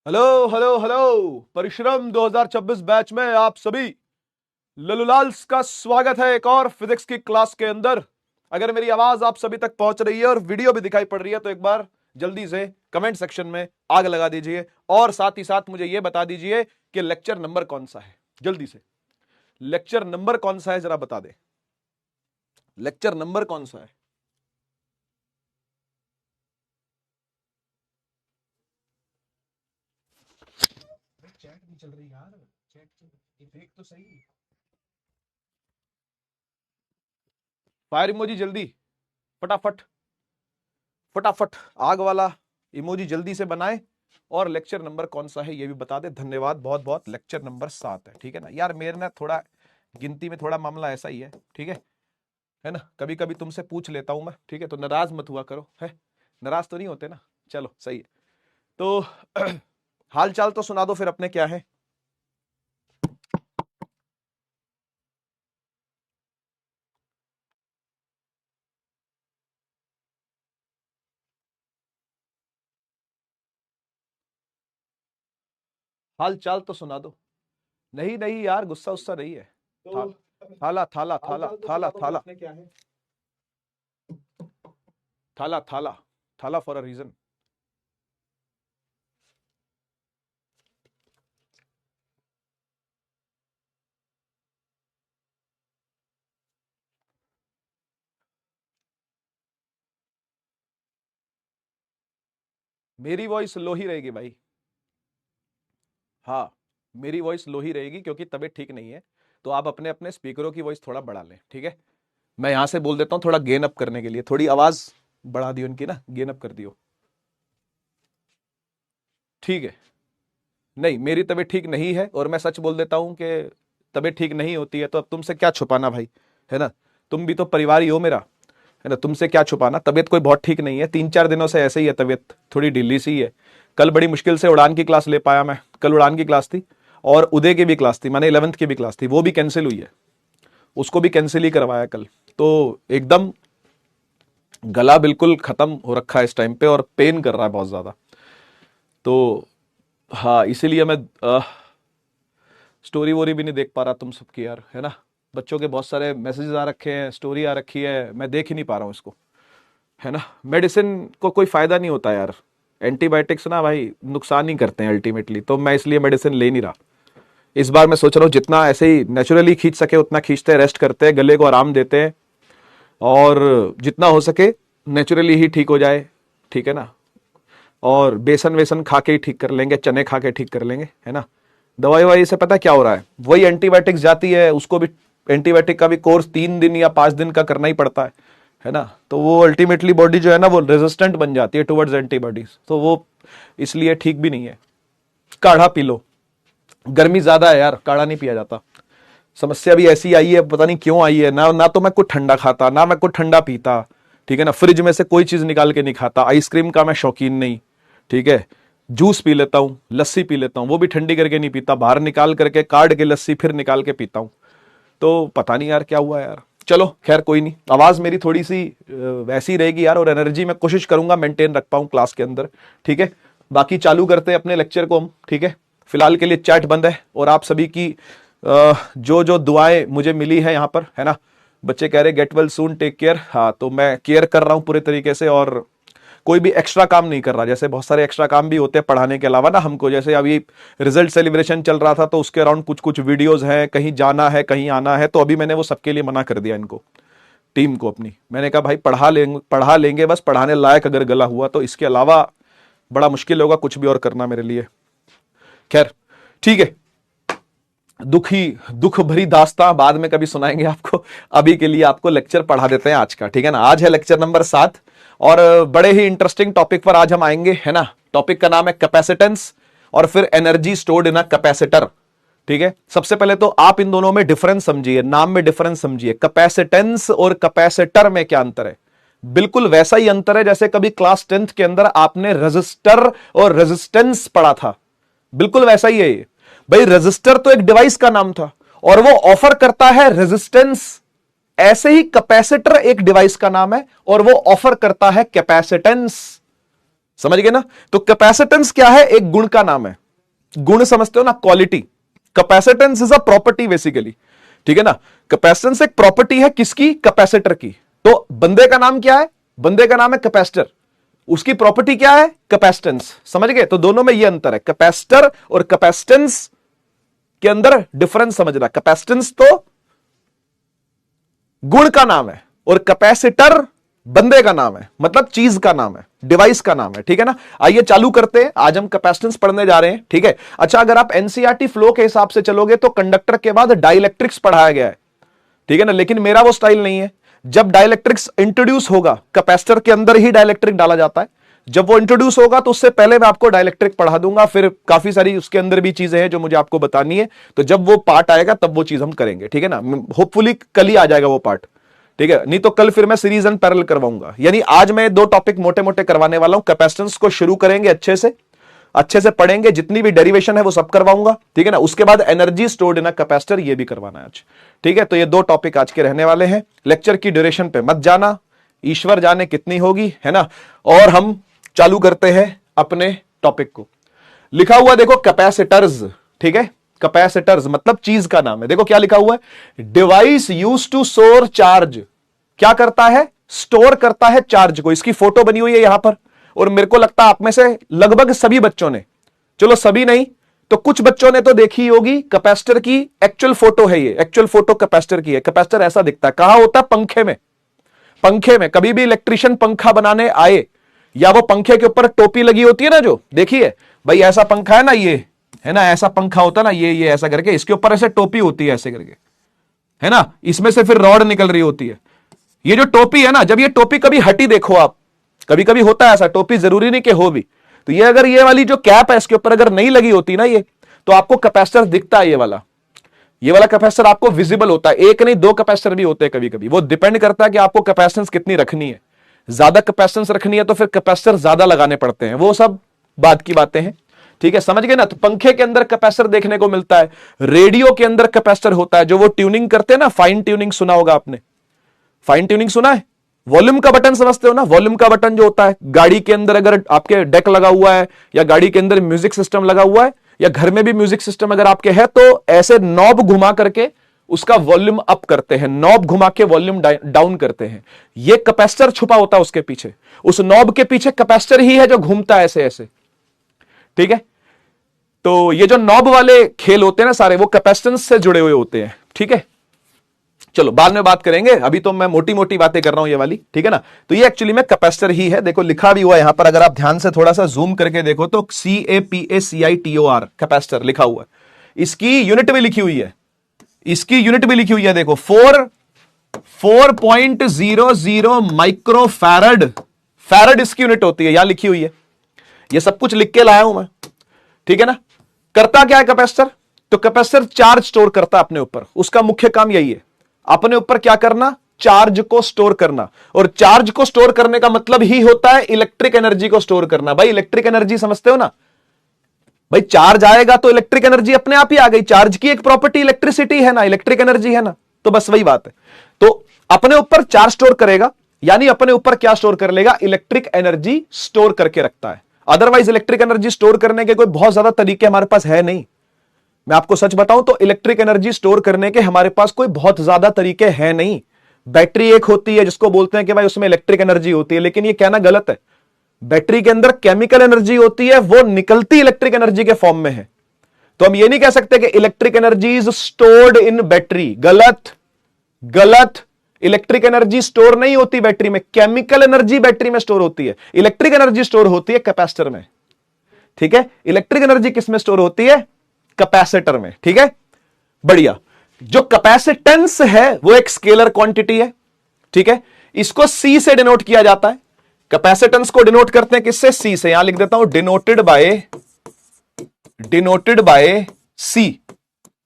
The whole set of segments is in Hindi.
Hello hello hello. परिश्रम 2026 बैच में आप सभी ललूलाल्स का स्वागत है एक और फिजिक्स की क्लास के अंदर। अगर मेरी आवाज आप सभी तक पहुंच रही है और वीडियो भी दिखाई पड़ रही है तो एक बार जल्दी से कमेंट सेक्शन में आग लगा दीजिए और साथ ही साथ मुझे यह बता दीजिए कि लेक्चर नंबर कौन सा है। जल्दी से लेक्चर नंबर कौन सा है जरा बता दे। लेक्चर नंबर कौन सा है? चैट नहीं चल रही यार, चैट देख तो सही। फायर इमोजी जल्दी, फटाफट फटाफट आग वाला इमोजी जल्दी से बनाए और लेक्चर नंबर कौन सा है ये भी बता दे। धन्यवाद बहुत बहुत। लेक्चर नंबर 7 है, ठीक है ना यार। मेरे ना थोड़ा गिनती में थोड़ा मामला ऐसा ही है, ठीक है ना। कभी कभी तुमसे पूछ लेता हूं मैं, ठीक है, तो नाराज मत हुआ करो। है नाराज तो नहीं होते ना? चलो सही है। तो हाल चाल तो सुना दो फिर अपने क्या है। हाल चाल तो सुना दो। नहीं नहीं यार, गुस्सा उस्सा नहीं है। तो थाला थाला थाला थाला थाला क्या है? थाला थाला थाला फॉर अ रीजन। मेरी वॉइस लो ही रहेगी भाई। हाँ, मेरी वॉइस लो ही रहेगी क्योंकि तबीयत ठीक नहीं है। तो आप अपने अपने स्पीकरों की वॉइस थोड़ा बढ़ा लें, ठीक है। मैं यहां से बोल देता हूं थोड़ा गेन अप करने के लिए, थोड़ी आवाज बढ़ा दी उनकी ना, गेन अप कर दियो, ठीक है। नहीं, मेरी तबीयत ठीक नहीं है और मैं सच बोल देता हूं कि तबीयत ठीक नहीं होती है तो अब तुमसे क्या छुपाना भाई, है ना। तुम भी तो परिवार ही हो मेरा, है ना। तुमसे क्या छुपाना। तबीयत कोई बहुत ठीक नहीं है, 3-4 दिनों से ऐसे ही है, तबीयत थोड़ी ढीली सी है। कल बड़ी मुश्किल से उड़ान की क्लास ले पाया मैं। कल उड़ान की क्लास थी और उदय की भी क्लास थी, माने 11th की भी क्लास थी, वो भी कैंसिल हुई है। उसको भी कैंसिल ही करवाया कल। तो एकदम गला बिल्कुल खत्म हो रखा है इस टाइम पे और पेन कर रहा है बहुत ज्यादा। तो हाँ, इसीलिए मैं स्टोरी वोरी भी नहीं देख पा रहा तुम सबकी यार, है ना। बच्चों के बहुत सारे मैसेजेस आ रखे हैं, स्टोरी आ रखी है, मैं देख ही नहीं पा रहा हूँ इसको, है ना। मेडिसिन को कोई फायदा नहीं होता यार। एंटीबायोटिक्स ना भाई नुकसान ही करते हैं अल्टीमेटली, तो मैं इसलिए मेडिसिन ले नहीं रहा। इस बार मैं सोच रहा हूँ जितना ऐसे ही नेचुरली खींच सके उतना खींचते हैं, रेस्ट करते हैं, गले को आराम देते हैं और जितना हो सके नेचुरली ही ठीक हो जाए, ठीक है ना। और बेसन वेसन खा के ही ठीक कर लेंगे, चने खा के ठीक कर लेंगे, है ना। दवाई ववाई से पता क्या हो रहा है, वही एंटीबायोटिक्स जाती है, उसको भी एंटीबायोटिक का भी कोर्स 3 दिन या 5 दिन का करना ही पड़ता है ना। तो वो अल्टीमेटली बॉडी जो है ना वो रेजिस्टेंट बन जाती है टुवर्ड्स एंटीबॉडीज, तो वो इसलिए ठीक भी नहीं है। काढ़ा पी लो, गर्मी ज्यादा है यार, काढ़ा नहीं पिया जाता। समस्या भी ऐसी आई है, पता नहीं क्यों आई है ना। ना तो मैं कुछ ठंडा खाता, ना मैं कुछ ठंडा पीता, ठीक है ना। फ्रिज में से कोई चीज निकाल के नहीं खाता। आइसक्रीम का मैं शौकीन नहीं, ठीक है। जूस पी लेता हूँ, लस्सी पी लेता हूँ, वो भी ठंडी करके नहीं पीता, बाहर निकाल करके काट के लस्सी फिर निकाल के पीता हूँ। तो पता नहीं यार क्या हुआ यार। चलो खैर कोई नहीं, आवाज मेरी थोड़ी सी वैसी रहेगी यार, और एनर्जी मैं कोशिश करूंगा मेंटेन रख पाऊं क्लास के अंदर, ठीक है। बाकी चालू करते हैं अपने लेक्चर को हम, ठीक है। फिलहाल के लिए चैट बंद है और आप सभी की जो जो दुआएं मुझे मिली है यहाँ पर, है ना। बच्चे कह रहे get well soon, take care. हाँ, तो मैं केयर कर रहा हूं पूरे तरीके से और कोई भी एक्स्ट्रा काम नहीं कर रहा। जैसे बहुत सारे एक्स्ट्रा काम भी होते हैं पढ़ाने के अलावा ना हमको, जैसे अभी रिजल्ट सेलिब्रेशन चल रहा था तो उसके अराउंड कुछ कुछ वीडियोस हैं, कहीं जाना है कहीं आना है, तो अभी मैंने वो सबके लिए मना कर दिया इनको, टीम को अपनी। मैंने कहा भाई पढ़ा लेंगे बस, पढ़ाने लायक अगर गला हुआ तो, इसके अलावा बड़ा मुश्किल होगा कुछ भी और करना मेरे लिए। खैर ठीक है, दुख भरी दास्तां बाद में कभी सुनाएंगे आपको। अभी के लिए आपको लेक्चर पढ़ा देते हैं आज का, ठीक है ना। आज है लेक्चर नंबर 7 और बड़े ही इंटरेस्टिंग टॉपिक पर आज हम आएंगे, है ना। टॉपिक का नाम है कैपेसिटेंस और फिर energy stored in a capacitor, ठीक है। सबसे पहले तो आप इन दोनों में डिफरेंस समझिए, नाम में डिफरेंस समझिए। कैपेसिटेंस और कैपेसिटर में क्या अंतर है? बिल्कुल वैसा ही अंतर है जैसे कभी क्लास 10th के अंदर आपने रजिस्टर और रेजिस्टेंस पढ़ा था, बिल्कुल वैसा ही है ये। भाई रजिस्टर तो एक डिवाइस का नाम था और वो ऑफर करता है रेजिस्टेंस, ऐसे ही कैपेसिटर एक डिवाइस का नाम है और वो ऑफर करता है कैपेसिटेंस। समझ गए ना? तो कैपेसिटेंस क्या है? एक गुण का नाम है। गुण समझते हो ना, quality. Capacitance is a property basically, ठीक है ना? कैपेसिटेंस एक प्रॉपर्टी है किसकी? कैपेसिटर की। तो बंदे का नाम क्या है? बंदे का नाम है कैपेसिटर। उसकी प्रॉपर्टी क्या है? कैपेसिटेंस। समझ गए? तो दोनों में ये अंतर है, कैपेसिटर और कैपेसिटेंस के अंदर डिफरेंस समझना। कैपेसिटेंस तो गुण का नाम है और कैपेसिटर बंदे का नाम है, मतलब चीज का नाम है, डिवाइस का नाम है, ठीक है ना? आइए चालू करते हैं। आज हम कैपेसिटेंस पढ़ने जा रहे हैं, ठीक है? अच्छा, अगर आप एनसीईआरटी फ्लो के हिसाब से चलोगे तो कंडक्टर के बाद डाइलेक्ट्रिक्स पढ़ाया गया है, ठीक है ना? लेकिन मेरा वो स्टाइल नहीं है। जब डाइलेक्ट्रिक्स इंट्रोड्यूस होगा, कैपेसिटर के अंदर ही डाइलेक्ट्रिक डाला जाता है। जब वो इंट्रोड्यूस होगा तो उससे पहले मैं आपको डाइलेक्ट्रिक पढ़ा दूंगा, फिर काफी सारी उसके अंदर भी चीजें हैं जो मुझे आपको बतानी है। तो जब वो पार्ट आएगा तब वो चीज हम करेंगे, ठीक है ना? होपफुली कल ही आ जाएगा वो पार्ट, ठीक है? नहीं तो कल फिर मैं सीरीज एंड पैरेलल करवाऊंगा। यानी आज मैं 2 टॉपिक मोटे मोटे करवाने वाला हूं। कैपेसिटेंस को शुरू करेंगे अच्छे से पढ़ेंगे, जितनी भी डेरिवेशन है वो सब करवाऊंगा, ठीक है ना? उसके बाद energy stored in a capacitor, ये भी करवाना है आज, ठीक है? तो ये 2 टॉपिक आज के रहने वाले हैं। लेक्चर की ड्यूरेशन पे मत जाना, ईश्वर जाने कितनी होगी, है ना? और हम चालू करते हैं अपने टॉपिक को। लिखा हुआ देखो कैपेसिटर्स, ठीक है? कैपेसिटर्स मतलब चीज का नाम है। देखो क्या लिखा हुआ है, device use to store charge. क्या करता है? स्टोर करता है चार्ज को। इसकी फोटो बनी हुई है यहां पर, और मेरे को लगता है आप में से लगभग सभी बच्चों ने, चलो सभी नहीं तो कुछ बच्चों ने तो देखी होगी कैपेसिटर की एक्चुअल फोटो है। ये एक्चुअल फोटो कैपेसिटर की है। कैपेसिटर ऐसा दिखता है। कहां होता है? पंखे में। पंखे में कभी भी इलेक्ट्रिशियन पंखा बनाने आए, या वो पंखे के ऊपर टोपी लगी होती है ना, जो देखिए भाई ऐसा पंखा है ना, ये है ना, ऐसा पंखा होता है ना, ये ऐसा करके इसके ऊपर ऐसे टोपी होती है ऐसे करके, है ना? इसमें से फिर रॉड निकल रही होती है। ये जो टोपी है ना, जब ये टोपी कभी हटी, देखो आप, कभी कभी होता है ऐसा, टोपी जरूरी नहीं कि हो भी, तो ये अगर ये वाली जो कैप है इसके ऊपर अगर नहीं लगी होती ना ये, तो आपको कैपेसिटर दिखता है। ये वाला कैपेसिटर आपको विजिबल होता है। एक नहीं 2 कैपेसिटर भी होते हैं कभी कभी। वो डिपेंड करता है कि आपको कैपेसिटेंस कितनी रखनी है। ज्यादा कैपेसिटेंस रखनी है तो फिर कैपेसिटर ज्यादा लगाने पड़ते हैं। वो सब बात की बातें हैं, ठीक है? समझ गए ना? तो पंखे के अंदर कैपेसिटर देखने को मिलता है। रेडियो के अंदर कैपेसिटर होता है, जो वो ट्यूनिंग करते हैं ना, फाइन ट्यूनिंग सुना होगा आपने। फाइन ट्यूनिंग सुना है? वॉल्यूम का बटन समझते हो ना? वॉल्यूम का बटन जो होता है गाड़ी के अंदर, अगर आपके डेक लगा हुआ है या गाड़ी के अंदर म्यूजिक सिस्टम लगा हुआ है, या घर में भी म्यूजिक सिस्टम अगर आपके है, तो ऐसे नॉब घुमा करके उसका वॉल्यूम अप करते हैं, नॉब घुमा के वॉल्यूम डाउन करते हैं। ये कैपेसिटर छुपा होता है उसके पीछे। उस नॉब के पीछे कैपेसिटर ही है जो घूमता है ऐसे ऐसे, ठीक है? तो ये जो नॉब वाले खेल होते हैं ना सारे, वो कैपेसिटेंस से जुड़े हुए होते हैं, ठीक है? चलो बाद में बात करेंगे, अभी तो मैं मोटी मोटी बातें कर रहा हूं ये वाली, ठीक है ना? तो ये एक्चुअली में कैपेसिटर ही है। देखो लिखा भी हुआ है यहां पर, अगर आप ध्यान से थोड़ा सा जूम करके देखो तो CAPACITOR कैपेसिटर लिखा हुआ है। इसकी यूनिट भी लिखी हुई है, इसकी यूनिट भी लिखी हुई है। देखो 4.00 माइक्रोफैरड, फैरड इसकी यूनिट होती है, यहां लिखी हुई है। ये सब कुछ लिख के लाया हूं मैं, ठीक है ना? करता क्या है कैपेसिटर? तो कैपेसिटर चार्ज स्टोर करता है अपने ऊपर। उसका मुख्य काम यही है, अपने ऊपर क्या करना? चार्ज को स्टोर करना। और चार्ज को स्टोर करने का मतलब ही होता है इलेक्ट्रिक एनर्जी को स्टोर करना। भाई इलेक्ट्रिक एनर्जी समझते हो ना? भाई चार्ज आएगा तो इलेक्ट्रिक एनर्जी अपने आप ही आ गई। चार्ज की एक प्रॉपर्टी इलेक्ट्रिसिटी है ना, इलेक्ट्रिक एनर्जी है ना, तो बस वही बात है। तो अपने ऊपर चार्ज स्टोर करेगा, यानी अपने ऊपर क्या स्टोर कर लेगा? इलेक्ट्रिक एनर्जी स्टोर करके रखता है। अदरवाइज इलेक्ट्रिक एनर्जी स्टोर करने के कोई बहुत ज्यादा तरीके हमारे पास है नहीं। मैं आपको सच बताऊं तो इलेक्ट्रिक एनर्जी स्टोर करने के हमारे पास कोई बहुत ज्यादा तरीके हैं नहीं। बैटरी एक होती है जिसको बोलते हैं कि भाई उसमें इलेक्ट्रिक एनर्जी होती है, लेकिन ये कहना गलत है। बैटरी के अंदर केमिकल एनर्जी होती है, वो निकलती इलेक्ट्रिक एनर्जी के फॉर्म में है। तो हम ये नहीं कह सकते कि electric energy is stored in battery. गलत, गलत। इलेक्ट्रिक एनर्जी स्टोर नहीं होती बैटरी में, केमिकल एनर्जी बैटरी में स्टोर होती है। इलेक्ट्रिक एनर्जी स्टोर होती है कैपेसिटर में, ठीक है? इलेक्ट्रिक एनर्जी किस में स्टोर होती है? कैपेसिटर में, ठीक है? बढ़िया। जो कैपेसिटेंस है वो एक स्केलर क्वांटिटी है, ठीक है? इसको C से डिनोट किया जाता है। कैपेसिटेंस को डिनोट करते हैं किससे? C से। यहां लिख देता हूं डिनोटेड बाय C,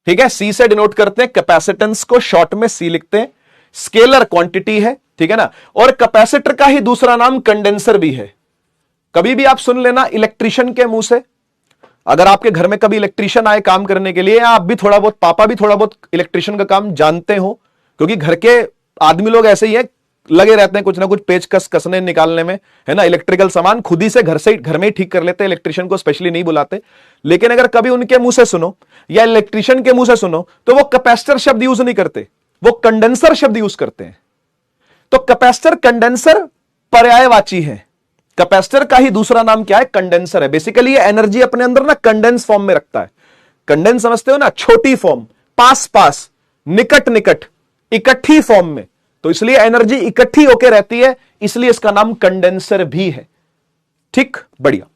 ठीक है? C से डिनोट करते हैं कैपेसिटेंस को, शॉर्ट में C लिखते हैं। स्केलर क्वांटिटी है, ठीक है ना? और कैपेसिटर का ही दूसरा नाम कंडेंसर भी है। कभी भी आप सुन लेना इलेक्ट्रिशियन के मुंह से, अगर आपके घर में कभी इलेक्ट्रिशियन आए काम करने के लिए, या आप भी थोड़ा बहुत, पापा भी थोड़ा बहुत इलेक्ट्रिशियन का काम जानते हो, क्योंकि घर के आदमी लोग ऐसे ही हैं, लगे रहते हैं कुछ ना कुछ पेचकस कसने निकालने में, है ना। इलेक्ट्रिकल सामान खुद ही से घर में ही ठीक कर लेते हैं, इलेक्ट्रिशियन को स्पेशली नहीं बुलाते। लेकिन अगर कभी उनके मुंह से सुनो या इलेक्ट्रिशियन के मुंह से सुनो तो वो कैपेसिटर शब्द यूज नहीं करते, वो कंडेंसर शब्द यूज करते हैं। तो कैपेसिटर कंडेंसर पर्यायवाची है। कैपेसिटर का ही दूसरा नाम क्या है? कंडेंसर है। बेसिकली ये एनर्जी अपने अंदर ना कंडेंस फॉर्म में रखता है। कंडेंस समझते हो ना, छोटी फॉर्म, पास पास, निकट निकट, इकट्ठी फॉर्म में। तो इसलिए एनर्जी इकट्ठी होकर रहती है, इसलिए इसका नाम कंडेंसर भी है। ठीक, बढ़िया।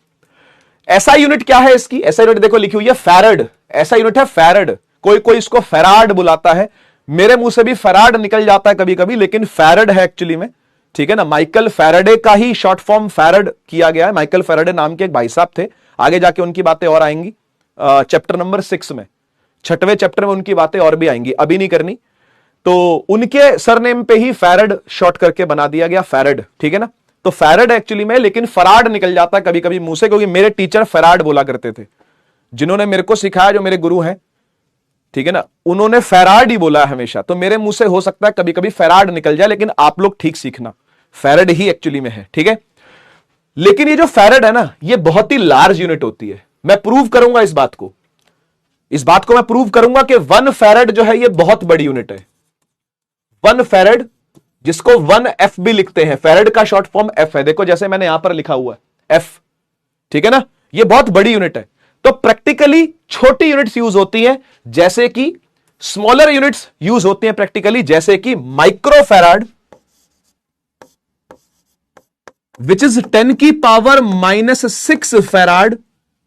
ऐसा यूनिट क्या है इसकी? ऐसा यूनिट देखो लिखी हुई है फैरड। ऐसा यूनिट है फैरड। कोई कोई इसको फैराड बुलाता है, मेरे मुंह से भी फैराड निकल जाता है कभी कभी, लेकिन फैरड है एक्चुअली में। ठीक है ना, माइकल फैराडे का ही शॉर्ट फॉर्म फैरड किया गया है। माइकल फैराडे नाम के एक भाई साहब थे, आगे जाके उनकी बातें और आएंगी चैप्टर नंबर 6 में, 6वें चैप्टर में उनकी बातें और भी आएंगी, अभी नहीं करनी। तो उनके सरनेम पे ही फैरड शॉर्ट करके बना दिया गया, फैरड। ठीक है ना, तो फैरड एक्चुअली में, लेकिन फराड निकल जाता है कभी कभी मुंह से, क्योंकि मेरे टीचर फराड बोला करते थे, जिन्होंने मेरे को सिखाया, जो मेरे गुरु हैं, ठीक है ना, उन्होंने फैराड ही बोला हमेशा। तो मेरे मुंह से हो सकता है कभी कभी फैराड निकल जाए, लेकिन आप लोग ठीक सीखना, फैरड ही एक्चुअली में है। ठीक है, लेकिन ये जो फैरड है ना, ये बहुत ही लार्ज यूनिट होती है। मैं प्रूव करूंगा इस बात को, मैं प्रूव करूंगा कि 1 फैरड जो है ये बहुत बड़ी यूनिट है। 1 फैरड, जिसको 1F भी लिखते हैं, फैरड का शॉर्ट फॉर्म F है। देखो जैसे मैंने यहां पर लिखा हुआ है F, ठीक है ना, ये बहुत बड़ी यूनिट है। तो प्रैक्टिकली छोटी यूनिट्स यूज होती हैं, जैसे कि स्मॉलर यूनिट्स यूज होती हैं प्रैक्टिकली, जैसे कि माइक्रो फैराड, विच इज 10 की पावर -6 फैराड।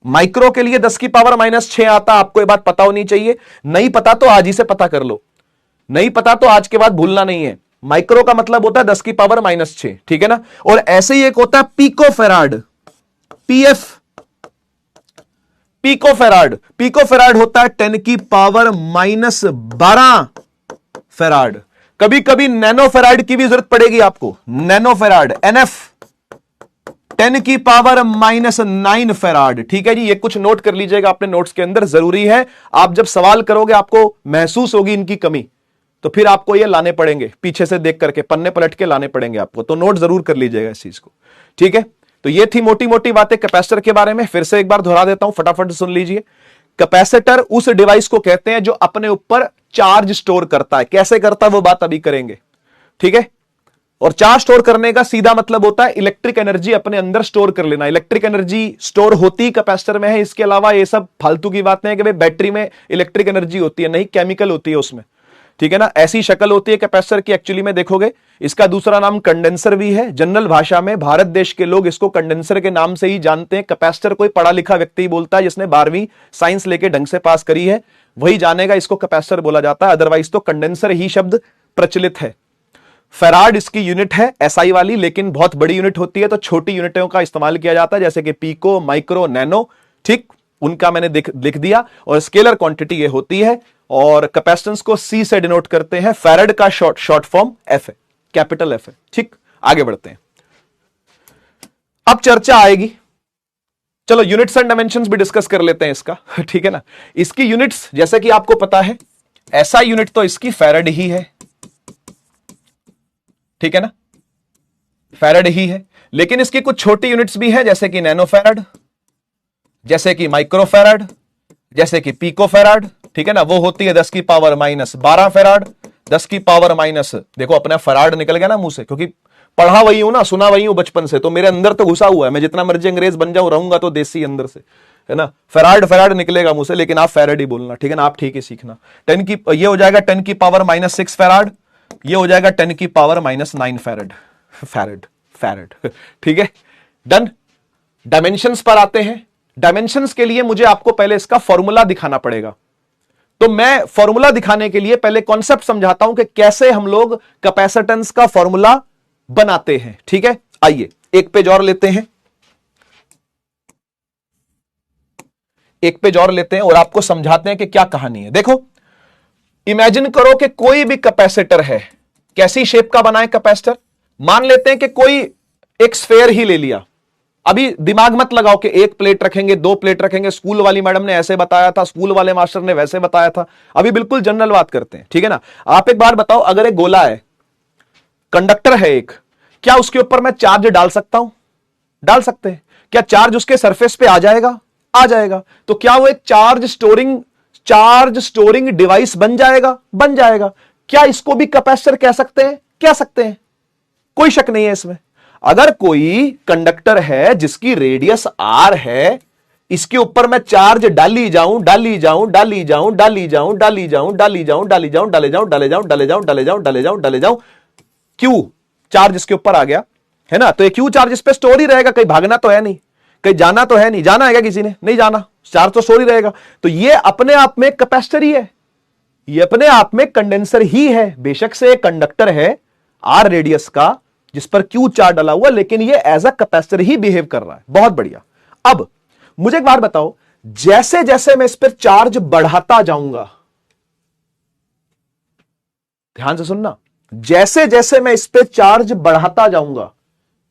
माइक्रो के लिए 10 की पावर -6 आता, आपको ये बात पता होनी चाहिए। नहीं पता तो आज ही से पता कर लो, नहीं पता तो आज के बाद भूलना नहीं है। माइक्रो का मतलब होता है 10 की पावर -6, ठीक है ना। और ऐसे ही एक होता है pico farad, PF, pico farad. Pico farad होता है 10 की पावर -12 फैराड। कभी कभी नैनो फैराड की भी जरूरत पड़ेगी आपको, नैनो फैराड, NF, 10 की पावर -9 फैराड। ठीक है जी, ये कुछ नोट कर लीजिएगा अपने नोट्स के अंदर, जरूरी है। आप जब सवाल करोगे आपको महसूस होगी इनकी कमी, तो फिर आपको ये लाने पड़ेंगे, पीछे से देख करके पन्ने पलट के लाने पड़ेंगे आपको। तो नोट जरूर कर लीजिएगा इस चीज को, ठीक है। तो ये थी मोटी मोटी बातें कैपेसिटर के बारे में। फिर से एक बार दोहरा देता हूं, फटाफट सुन लीजिए। कैपेसिटर उस डिवाइस को कहते हैं जो अपने ऊपर चार्ज स्टोर करता है। कैसे करता है वो बात अभी करेंगे, ठीक है। और चार्ज स्टोर करने का सीधा मतलब होता है इलेक्ट्रिक एनर्जी अपने अंदर स्टोर कर लेना। इलेक्ट्रिक एनर्जी स्टोर होती कैपेसिटर में है। इसके अलावा ये सब फालतू की बातें हैं कि भाई बैटरी में इलेक्ट्रिक एनर्जी होती है, नहीं, केमिकल होती है उसमें, ठीक है ना। ऐसी शक्ल होती है कैपेसिटर की एक्चुअली में, देखोगे। इसका दूसरा नाम कंडेंसर भी है। जनरल भाषा में भारत देश के लोग इसको कंडेंसर के नाम से ही जानते हैं। कैपेसिटर कोई पढ़ा लिखा व्यक्ति बोलता है, जिसने 12वीं साइंस लेके ढंग से पास करी है, वही जानेगा इसको कैपेसिटर बोला जाता है। अदरवाइज तो कंडेंसर ही शब्द प्रचलित है। फैराड इसकी यूनिट है SI वाली, लेकिन बहुत बड़ी यूनिट होती है, तो छोटी यूनिटों का इस्तेमाल किया जाता है, जैसे कि पीको, माइक्रो, नैनो, ठीक, उनका मैंने लिख दिया। और स्केलर क्वांटिटी ये होती है, और कैपेसिटेंस को C से डिनोट करते हैं। फैराड का शॉर्ट फॉर्म F है, कैपिटल F है, ठीक। आगे बढ़ते हैं, अब चर्चा आएगी। चलो यूनिट्स एंड डायमेंशंस भी डिस्कस कर लेते हैं इसका, ठीक है ना। इसकी यूनिट्स जैसे कि आपको पता है, SI यूनिट तो इसकी फैराड ही है, ठीक है ना, फैराड ही है। लेकिन इसकी कुछ छोटी यूनिट्स भी हैं, जैसे कि नैनो फैराड, जैसे कि माइक्रो फैराड, जैसे कि पिको फैराड, ठीक है ना। वो होती है 10 की पावर -12 फैराड, 10 की पावर माइनस, देखो अपना फैराड निकल गया ना मुंह से, क्योंकि पढ़ा वही हूं ना, सुना वही हूं बचपन से, तो मेरे अंदर तो घुसा हुआ है। मैं जितना मर्जी अंग्रेज बन जाऊं, रहूंगा तो देसी अंदर से, है ना। फैराड निकलेगा मुंह से, लेकिन आप फैराड ही बोलना, ठीक है ना। आप ठीक ही सीखना। ये हो जाएगा 10 की पावर -6 फैराड, ये हो जाएगा 10 की पावर -9 फैराड, ठीक है, डन। डायमेंशंस पर आते हैं। डायमेंशंस के लिए मुझे आपको पहले इसका फॉर्मूला दिखाना पड़ेगा। तो मैं फॉर्मूला दिखाने के लिए पहले कॉन्सेप्ट समझाता हूं कि कैसे हम लोग कैपेसिटेंस का फॉर्मूला बनाते हैं, ठीक है। आइए एक पेज और लेते हैं, और आपको समझाते हैं कि क्या कहानी है। देखो, इमेजिन करो कि कोई भी कैपेसिटर है। कैसी शेप का बना है कैपेसिटर? मान लेते हैं कि कोई एक स्फेयर ही ले लिया। अभी दिमाग मत लगाओ कि एक प्लेट रखेंगे, 2 प्लेट रखेंगे, स्कूल वाली मैडम ने ऐसे बताया था, स्कूल वाले मास्टर ने वैसे बताया था। अभी बिल्कुल जनरल बात करते हैं, ठीक है ना। आप एक बार बताओ, अगर एक गोला है, कंडक्टर है एक, क्या उसके ऊपर मैं चार्ज डाल सकता हूं? डाल सकते हैं। क्या चार्ज उसके सरफेस पे आ जाएगा? आ जाएगा। तो क्या वो एक चार्ज स्टोरिंग डिवाइस बन जाएगा? बन जाएगा। क्या इसको भी कैपेसिटर कह सकते हैं? कह सकते हैं, कोई शक नहीं है इसमें। अगर कोई कंडक्टर है जिसकी रेडियस आर है, इसके ऊपर मैं चार्ज डाली जाऊं डाली जाऊं डाली जाऊं डाली जाऊं डाली जाऊं डाली जाऊं डाली जाऊं डाले जाऊं डाले जाऊं डाले जाऊं डाले जाऊं डाले जाऊं डाले जाऊं क्यू चार्ज इसके ऊपर आ गया, है ना? तो ये क्यू चार्ज इस पे स्टोर ही रहेगा, कहीं भागना तो है नहीं, कहीं जाना तो है नहीं। जाना है क्या किसी ने? नहीं जाना, चार्ज तो स्टोर ही रहेगा। तो ये अपने आप में कैपेसिटर ही है, ये अपने आप में कंडेंसर ही है। बेशक से एक कंडक्टर है आर रेडियस का जिस पर क्यू चार्ज डाला हुआ, लेकिन ये एज अ कैपेसिटर ही बिहेव कर रहा है। बहुत बढ़िया। अब मुझे एक बात बताओ, जैसे जैसे मैं इस पर चार्ज बढ़ाता जाऊंगा, ध्यान से सुनना, जैसे जैसे मैं इस पे चार्ज बढ़ाता जाऊंगा,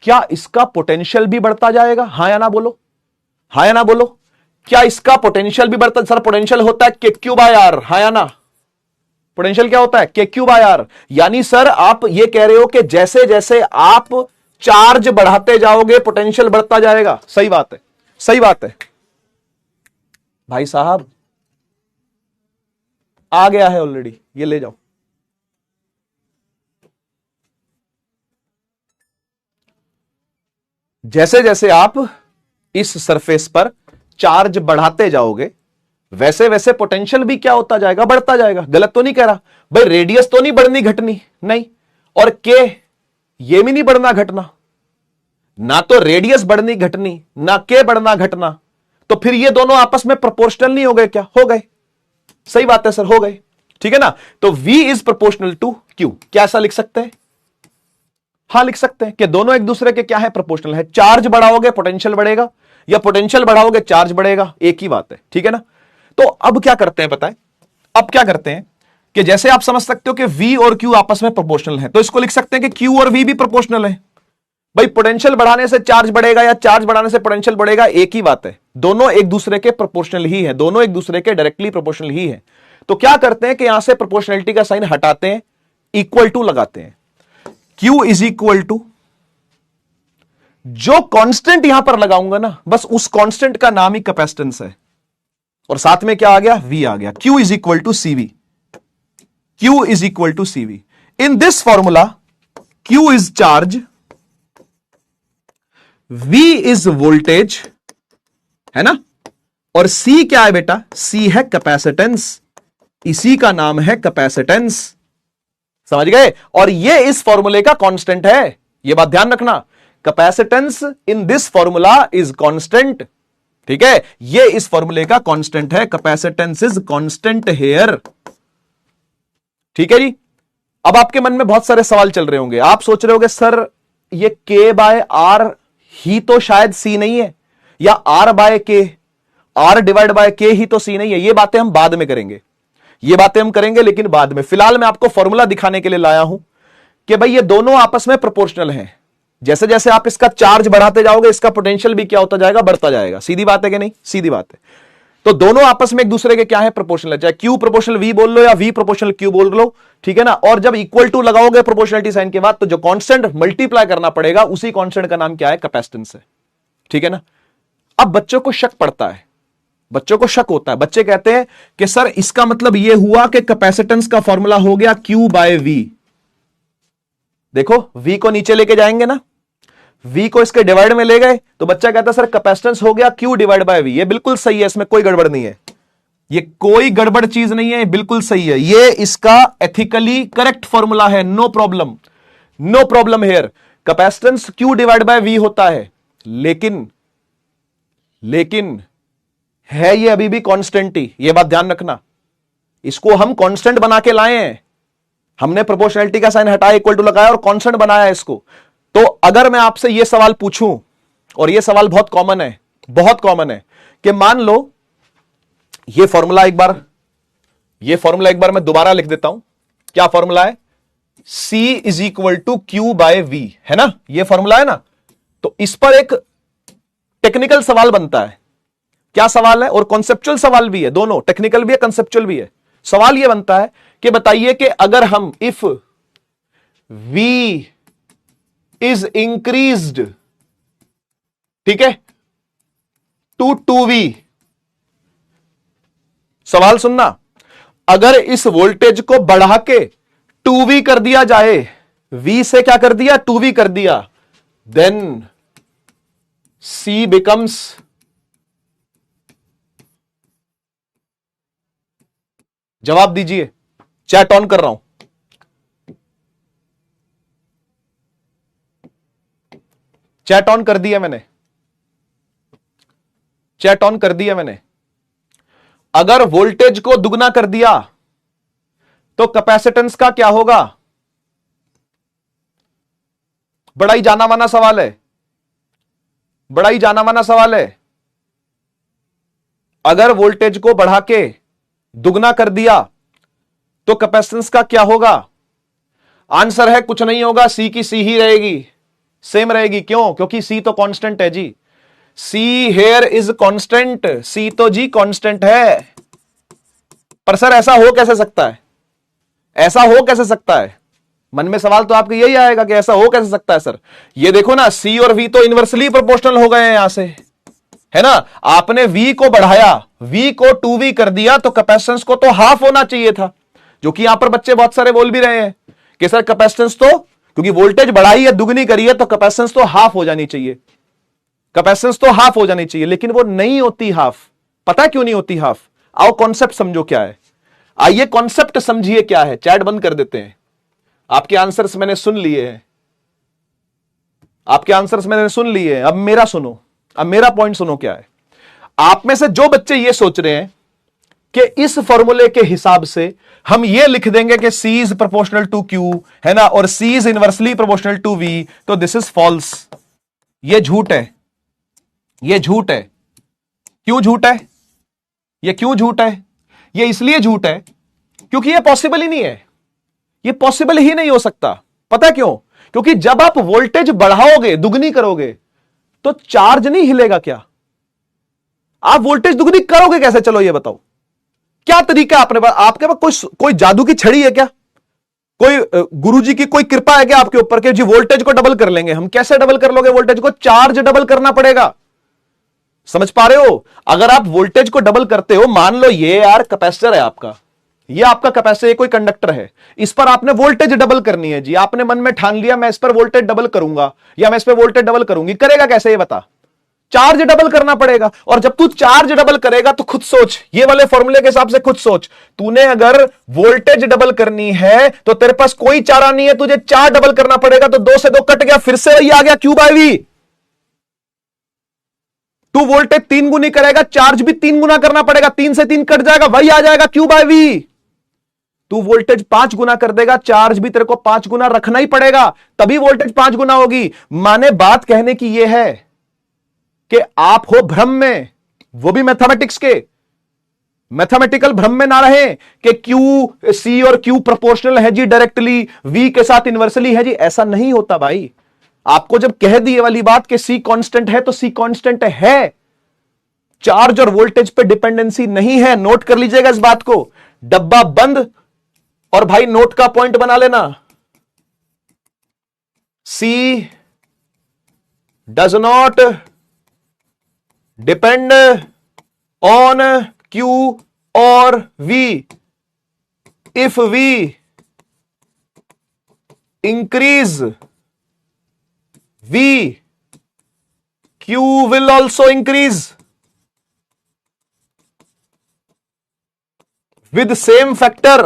क्या इसका पोटेंशियल भी बढ़ता जाएगा? हां या ना बोलो, हां या ना बोलो। क्या इसका पोटेंशियल भी बढ़ता? सर पोटेंशियल होता है के क्यू बाय आर, हां या ना? पोटेंशियल क्या होता है? के क्यू बाय आर। यानी सर आप ये कह रहे हो कि जैसे जैसे आप चार्ज बढ़ाते जाओगे पोटेंशियल बढ़ता जाएगा। सही बात है, सही बात है भाई साहब, आ गया है ऑलरेडी, ये ले जाओ। जैसे जैसे आप इस सरफेस पर चार्ज बढ़ाते जाओगे, वैसे वैसे पोटेंशियल भी क्या होता जाएगा? बढ़ता जाएगा। गलत तो नहीं कह रहा भाई, रेडियस तो नहीं बढ़नी घटनी, नहीं, और के ये भी नहीं बढ़ना घटना, ना तो रेडियस बढ़नी घटनी ना के बढ़ना घटना। तो फिर ये दोनों आपस में प्रोपोर्शनल नहीं हो गए क्या? हो गए। सही बात है सर, हो गए, ठीक है ना? तो V is proportional to Q, क्या ऐसा लिख सकते हैं? हां लिख सकते हैं कि दोनों एक दूसरे के क्या है? प्रोपोर्शनल है। चार्ज बढ़ाओगे पोटेंशियल बढ़ेगा, या पोटेंशियल बढ़ाओगे चार्ज बढ़ेगा, एक ही बात है, ठीक है ना? तो अब क्या करते हैं पता है? अब क्या करते हैं कि जैसे आप समझ सकते हो कि V और Q आपस में प्रोपोर्शनल है, तो इसको लिख सकते हैं कि Q और V भी प्रोपोर्शनल है। भाई पोटेंशियल बढ़ाने से चार्ज बढ़ेगा या चार्ज बढ़ाने से पोटेंशियल बढ़ेगा, एक ही बात है, दोनों एक दूसरे के प्रोपोर्शनल ही है, दोनों एक दूसरे के डायरेक्टली प्रोपोर्शनल ही है। तो क्या करते हैं कि यहां से प्रोपोर्शनलिटी का साइन हटाते हैं, इक्वल टू लगाते हैं। Q इज इक्वल टू, जो कांस्टेंट यहां पर लगाऊंगा ना, बस उस कांस्टेंट का नाम ही कैपेसिटेंस है, और साथ में क्या आ गया? V आ गया। Q is equal to CV, Q is equal to CV। In this formula Q is charge, V is voltage, है ना, और C क्या है बेटा? C है कैपेसिटेंस, इसी का नाम है कैपेसिटेंस। समझ गए? और ये इस फॉर्मूले का कांस्टेंट है, ये बात ध्यान रखना। Capacitance in this formula is constant, ठीक है? ये इस फॉर्मूले का कांस्टेंट है, कैपेसिटेंस इज कांस्टेंट हेयर, ठीक है जी? अब आपके मन में बहुत सारे सवाल चल रहे होंगे, आप सोच रहे होंगे सर ये K बाय R ही तो शायद C नहीं है, या R by K, R divide by K ही तो C नहीं है। ये बातें हम बाद में करेंगे, ये बातें हम करेंगे लेकिन बाद में। फिलहाल मैं आपको फॉर्मूला दिखाने के लिए लाया हूं कि भाई ये दोनों आपस में प्रोपोर्शनल हैं। जैसे जैसे आप इसका चार्ज बढ़ाते जाओगे, इसका पोटेंशियल भी क्या होता जाएगा? बढ़ता जाएगा। सीधी बात है कि नहीं? सीधी बात है। तो दोनों आपस में एक दूसरे के क्या है? प्रोपोर्शनल है। चाहे Q प्रोपोर्शनल V बोल लो या V प्रोपोर्शनल Q बोल लो, ठीक है ना? और जब इक्वल टू लगाओगे प्रोपोर्शनलिटी साइन के बाद, तो जो कांस्टेंट मल्टीप्लाई करना पड़ेगा, उसी कांस्टेंट का नाम क्या है? कैपेसिटेंस है, ठीक है ना? अब बच्चों को शक पड़ता है, बच्चों को शक होता है, बच्चे कहते हैं कि सर इसका मतलब यह हुआ कि कैपेसिटेंस का फॉर्मूला हो गया Q बाय V। देखो V को नीचे लेके जाएंगे ना, V को इसके डिवाइड में ले गए, तो बच्चा कहता है सर कैपेसिटेंस हो गया Q डिवाइड बाय V। ये बिल्कुल सही है, इसमें कोई गड़बड़ नहीं है, ये कोई गड़बड़ चीज नहीं है, बिल्कुल सही है, ये इसका एथिकली करेक्ट फॉर्मूला है। No problem, no problem here. Capacitance Q divide by V होता है, लेकिन है ये अभी भी कांस्टेंट ही, ये बात ध्यान रखना। इसको हम कांस्टेंट बना के लाए हैं, हमने प्रोपोर्शनलिटी का साइन हटाया, इक्वल टू लगाया और कांस्टेंट बनाया इसको। तो अगर मैं आपसे यह सवाल पूछूं, और यह सवाल बहुत कॉमन है, बहुत कॉमन है, कि मान लो यह फॉर्मूला एक बार मैं दोबारा लिख देता हूं। क्या फॉर्मूला है? C is equal to Q by V, है ना? यह फॉर्मूला है ना? तो इस पर एक टेक्निकल सवाल बनता है। क्या सवाल है? और कॉन्सेप्चुअल सवाल भी है, दोनों टेक्निकल भी है, कॉन्सेप्चुअल भी है। सवाल यह बनता है कि बताइए कि अगर हम इफ V इज इंक्रीज्ड, ठीक है, टू 2V। सवाल सुनना, अगर इस वोल्टेज को बढ़ा के 2V कर दिया जाए, V से क्या कर दिया, 2V कर दिया, देन C बिकम्स जवाब दीजिए, चैट ऑन कर रहा हूं, चैट ऑन कर दिया मैंने, चैट ऑन कर दिया मैंने। अगर वोल्टेज को दुगना कर दिया तो कैपेसिटेंस का क्या होगा? बड़ा ही जाना माना सवाल है, बड़ा ही जाना माना सवाल है। अगर वोल्टेज को बढ़ा के दुगना कर दिया तो कैपेसिटेंस का क्या होगा? आंसर है कुछ नहीं होगा, सी की सी ही रहेगी, सेम रहेगी। क्यों? क्योंकि सी तो कांस्टेंट है जी, सी हेयर इज कांस्टेंट, सी तो जी कांस्टेंट है। पर सर ऐसा हो कैसे सकता है, ऐसा हो कैसे सकता है? मन में सवाल तो आपका यही आएगा कि ऐसा हो कैसे सकता है सर। ये देखो ना, सी और वी तो इनवर्सली प्रोपोर्शनल हो गए हैं यहां से, है ना। आपने वी को बढ़ाया, वी को 2V कर दिया तो कैपेसिटेंस को तो हाफ होना चाहिए था, जो कि यहां पर बच्चे बहुत सारे बोल भी रहे हैं कि सर कैपेसिटेंस तो, क्योंकि वोल्टेज बढ़ाई है, दुगनी करी है, तो कैपेसिटेंस तो हाफ हो जानी चाहिए, कैपेसिटेंस तो हाफ हो जानी चाहिए, लेकिन वो नहीं होती हाफ। पता है क्यों नहीं होती हाफ? आओ कॉन्सेप्ट समझो क्या है, आइए कॉन्सेप्ट समझिए क्या है। चैट बंद कर देते हैं, आपके आंसर्स मैंने सुन लिए हैं, आपके आंसर्स मैंने सुन लिए हैं। अब मेरा सुनो, अब मेरा पॉइंट सुनो क्या है। आप में से जो बच्चे ये सोच रहे हैं कि इस फॉर्मूले के हिसाब से हम ये लिख देंगे कि C is proportional to Q, है ना, और C is inversely proportional to V, तो दिस इज फॉल्स। ये झूठ है, ये झूठ है। क्यों झूठ है? ये क्यों झूठ है? ये इसलिए झूठ है क्योंकि ये पॉसिबल ही नहीं है, ये पॉसिबल ही नहीं हो सकता। पता है क्यों? क्योंकि जब आप वोल्टेज बढ़ाओगे, दुगनी करोगे, तो चार्ज नहीं हिलेगा क्या? आप वोल्टेज दुगनी करोगे कैसे? चलो ये बताओ, क्या तरीका आपने पास? आपके पास कोई जादू की छड़ी है क्या? कोई गुरुजी की कोई कृपा है क्या आपके ऊपर कि जी वोल्टेज को डबल कर लेंगे हम? कैसे डबल कर लोगे वोल्टेज को? चार्ज डबल करना पड़ेगा। समझ पा रहे हो? अगर आप वोल्टेज को डबल करते हो, मान लो ये यार कैपेसिटर है आपका, ये आपका कैपेसिटर, कोई कंडक्टर है, इस पर आपने वोल्टेज डबल करनी है जी। आपने मन में ठान लिया मैं इस पर वोल्टेज डबल करूंगा या मैं इस पर वोल्टेज डबल करूंगी। करेगा कैसे ये बता? चार्ज डबल करना पड़ेगा। और जब तू चार्ज डबल करेगा तो खुद सोच, ये वाले फॉर्मूले के हिसाब से खुद सोच, तूने अगर वोल्टेज डबल करनी है तो तेरे पास कोई चारा नहीं है, तुझे चार डबल करना पड़ेगा। तो 2 से 2 कट गया, फिर से वही आ गया Q/V। तू वोल्टेज 3 गुनी करेगा, चार्ज भी 3 गुना करना पड़ेगा, 3 से 3 कट जाएगा, वही आ जाएगा Q/V। तू वोल्टेज 5 गुना कर देगा, चार्ज भी तेरे को 5 गुना रखना ही पड़ेगा, तभी वोल्टेज 5 गुना होगी। माने बात कहने की यह है कि आप हो भ्रम में, वो भी मैथमेटिक्स के, मैथमेटिकल भ्रम में ना रहे कि Q, C और Q प्रोपोर्शनल है जी डायरेक्टली, V के साथ इनवर्सली है जी। ऐसा नहीं होता भाई। आपको जब कह दी ये वाली बात कि C कांस्टेंट है तो C कांस्टेंट है, चार्ज और वोल्टेज पे डिपेंडेंसी नहीं है। नोट कर लीजिएगा इस बात को, डब्बा बंद। और भाई नोट का पॉइंट बना लेना, C does not depend on Q और V। If V increase V, Q will also increase with same factor।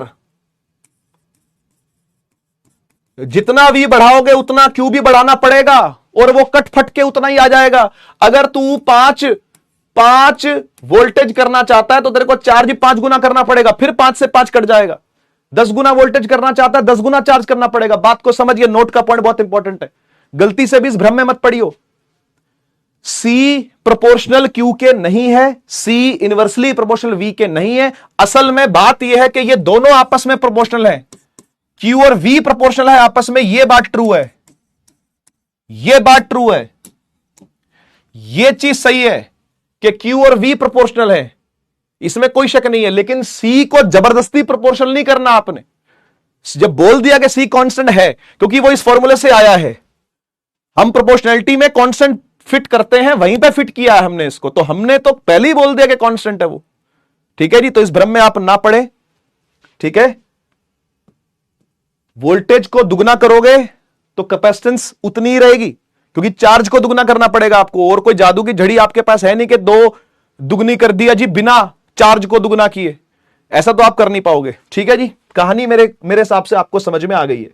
जितना V बढ़ाओगे उतना Q भी बढ़ाना पड़ेगा, और वो कट फट के उतना ही आ जाएगा। अगर तू 5 वोल्टेज करना चाहता है तो तेरे को चार्ज 5 गुना करना पड़ेगा, फिर 5 से 5 कट जाएगा। 10 गुना वोल्टेज करना चाहता है, 10 गुना चार्ज करना पड़ेगा। बात को समझिए, नोट का पॉइंट बहुत इंपॉर्टेंट है, गलती से भी इस भ्रम में मत पड़ियो। C प्रोपोर्शनल Q के नहीं है, C इनवर्सली प्रोपोर्शनल V के नहीं है। असल में बात यह है कि ये दोनों आपस में प्रोपोर्शनल है, Q और V प्रोपोर्शनल है आपस में। ये बात ट्रू है, ये बात ट्रू है, ये चीज सही है कि Q और V प्रोपोर्शनल है, इसमें कोई शक नहीं है। लेकिन C को जबरदस्ती प्रोपोर्शनल नहीं करना आपने, जब बोल दिया कि सी कांस्टेंट है, क्योंकि वो इस फॉर्मूले से आया है, हम प्रोपोर्शनैलिटी में कांस्टेंट फिट करते हैं, वहीं पे फिट किया है हमने इसको, तो हमने तो पहले ही बोल दिया कि कांस्टेंट है वो। ठीक है जी, तो इस भ्रम में आप ना पड़े। ठीक है, वोल्टेज को दुगना करोगे तो कैपेसिटेंस उतनी ही रहेगी, क्योंकि चार्ज को दुगना करना पड़ेगा आपको, और कोई जादू की झड़ी आपके पास है नहीं कि दो दुगनी कर दिया जी बिना चार्ज को दुगना किए, ऐसा तो आप कर नहीं पाओगे। ठीक है जी, कहानी मेरे हिसाब से आपको समझ में आ गई है।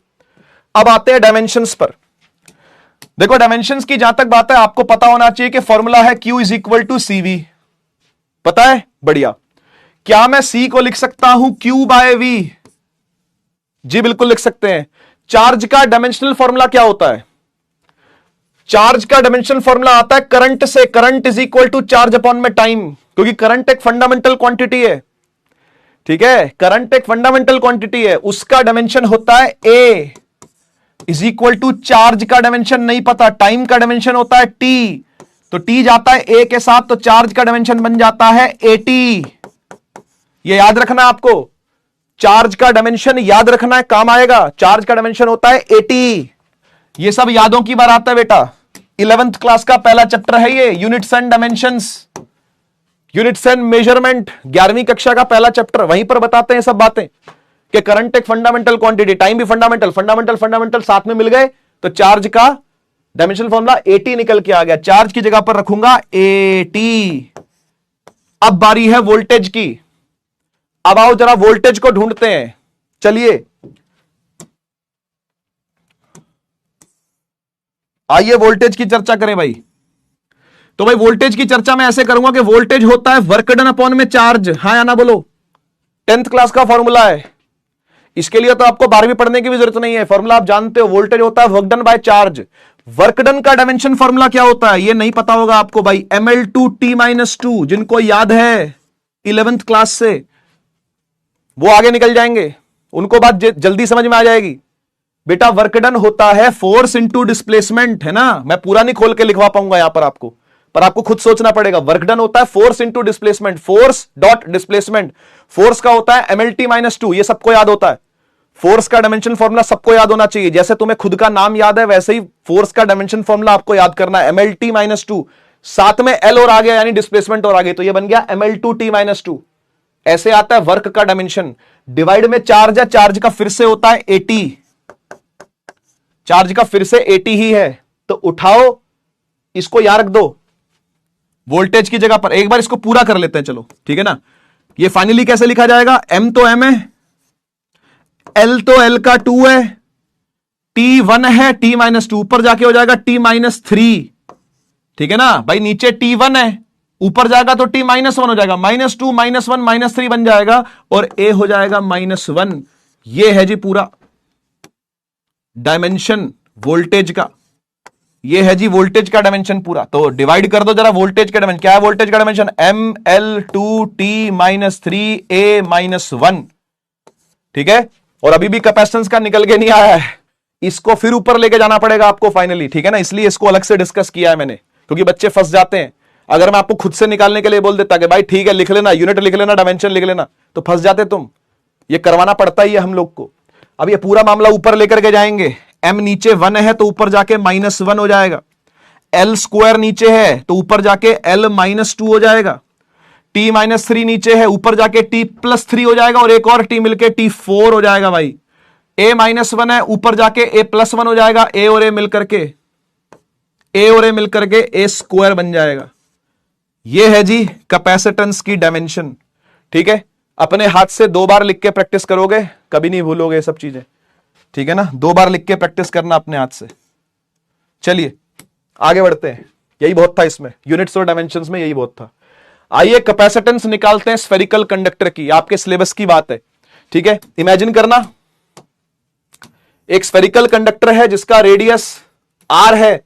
अब आते हैं डायमेंशंस पर। देखो, डायमेंशंस की जहां तक बात है, आपको पता होना चाहिए कि फॉर्मूला है Q is equal to CV। पता है? बढ़िया। क्या मैं C को लिख सकता हूं Q बाय V? जी बिल्कुल लिख सकते हैं। चार्ज का डायमेंशनल फॉर्मूला क्या होता है? चार्ज का डायमेंशनल फॉर्मूला आता है करंट से, current is equal to charge upon में टाइम, क्योंकि करंट एक फंडामेंटल क्वांटिटी है। ठीक है, करंट एक फंडामेंटल क्वांटिटी है, उसका डायमेंशन होता है A is equal to charge का डायमेंशन नहीं पता, टाइम का डायमेंशन होता है T, तो T जाता है A के साथ, तो चार्ज का डायमेंशन बन जाता है AT। ये याद रखना है आपको, चार्ज का डायमेंशन याद रखना है, काम आएगा। चार्ज का डायमेंशन होता है AT। ये सब यादों की बात आता है बेटा, 11th क्लास का पहला चैप्टर है ये, units and dimensions, units and measurement, 11वीं कक्षा का पहला चैप्टर, वहीं पर बताते हैं सब बातें कि करंट एक फंडामेंटल क्वांटिटी, टाइम भी फंडामेंटल, फंडामेंटल फंडामेंटल साथ में मिल गए, तो चार्ज का डायमेंशनल फॉर्मूला AT निकल के आ गया। चार्ज की जगह पर रखूंगा AT। अब बारी है वोल्टेज की। अब आओ जरा वोल्टेज को ढूंढते हैं। चलिए आइए वोल्टेज की चर्चा करें भाई। तो भाई वोल्टेज की चर्चा मैं ऐसे करूंगा कि वोल्टेज होता है वर्क डन अपॉन में चार्ज। हाँ या ना बोलो, 10th क्लास का फॉर्मूला है, इसके लिए तो आपको 12वीं पढ़ने की भी जरूरत नहीं है, फॉर्मूला आप जानते हो। वोल्टेज होता है work done by charge. Work done का डायमेंशन फॉर्मूला क्या होता है ये नहीं पता होगा आपको भाई, ml2t-2, जिनको याद है 11th क्लास से वो आगे निकल जाएंगे, उनको बात जल्दी समझ में आ जाएगी। बेटा वर्क डन होता है फोर्स इंटू डिस्प्लेसमेंट, है ना, मैं पूरा नहीं खोल के लिखवा पाऊंगा यहां पर आपको, पर आपको खुद सोचना पड़ेगा। वर्क डन होता है force into displacement, force dot displacement. Force का होता है mlt-2, ये सबको याद होता है। फोर्स का डायमेंशन फॉर्मूला सबको याद होना चाहिए, जैसे तुम्हें खुद का नाम याद है वैसे ही फोर्स का डायमेंशन फॉर्मूला आपको याद करना है, mlt-2, साथ में L और आ गया यानी डिस्प्लेसमेंट और आ गई, तो ये बन गया ml2t-2। ऐसे आता है वर्क का डायमेंशन। डिवाइड में चार्ज है, चार्ज का फिर से होता है AT, चार्ज का फिर से AT ही है, तो उठाओ इसको यहां रख दो वोल्टेज की जगह पर। एक बार इसको पूरा कर लेते हैं, चलो ठीक है ना। ये फाइनली कैसे लिखा जाएगा, M तो M है, L तो L का 2 है, T 1 है, T-2 ऊपर जाके हो जाएगा T-3। ठीक है ना भाई, नीचे T1 है, ऊपर जाएगा तो T-1 हो जाएगा, -2 -1 -3 बन जाएगा, और A हो जाएगा -1। ये है जी पूरा डायमेंशन वोल्टेज का, ये है जी वोल्टेज का डायमेंशन पूरा। तो डिवाइड कर दो जरा वोल्टेज का डायमेंशन। क्या है वोल्टेज का डायमेंशन, ml2t-3a-1। ठीक है, और अभी भी कैपेसिटेंस का निकल के नहीं आया है, इसको फिर ऊपर लेके जाना पड़ेगा आपको फाइनली। ठीक है ना, इसलिए इसको अलग से डिस्कस किया है मैंने, क्योंकि बच्चे फंस जाते हैं। अगर मैं आपको खुद से निकालने के लिए बोल देता कि भाई ठीक है लिख लेना, यूनिट लिख लेना, डायमेंशन लिख लेना, तो फंस जाते तुम। ये करवाना पड़ता ही है हम लोग को। अब ये पूरा मामला ऊपर लेकर के जाएंगे। M नीचे 1 है तो ऊपर जाके -1 हो जाएगा, L स्क्वायर नीचे है तो ऊपर जाके L-2 हो जाएगा, T-3 नीचे है ऊपर जाके T+3 हो जाएगा, और एक और T मिलके T4 हो जाएगा भाई। A-1 है ऊपर जाके A+1 हो जाएगा, A और A मिलकर के A स्क्वायर बन जाएगा। ये है जी कैपेसिटेंस की डायमेंशन। ठीक है, अपने हाथ से 2 बार लिख के प्रैक्टिस करोगे, कभी नहीं भूलोगे ये सब चीजें। ठीक है ना, 2 बार लिख के प्रैक्टिस करना अपने हाथ से। चलिए आगे बढ़ते हैं, यही बहुत था इसमें, यूनिट्स और डायमेंशंस में यही बहुत था। आइए कैपेसिटेंस निकालते हैं स्फेरिकल कंडक्टर की, आपके सिलेबस की बात है। ठीक है, इमेजिन करना एक स्फेरिकल कंडक्टर है जिसका रेडियस R है,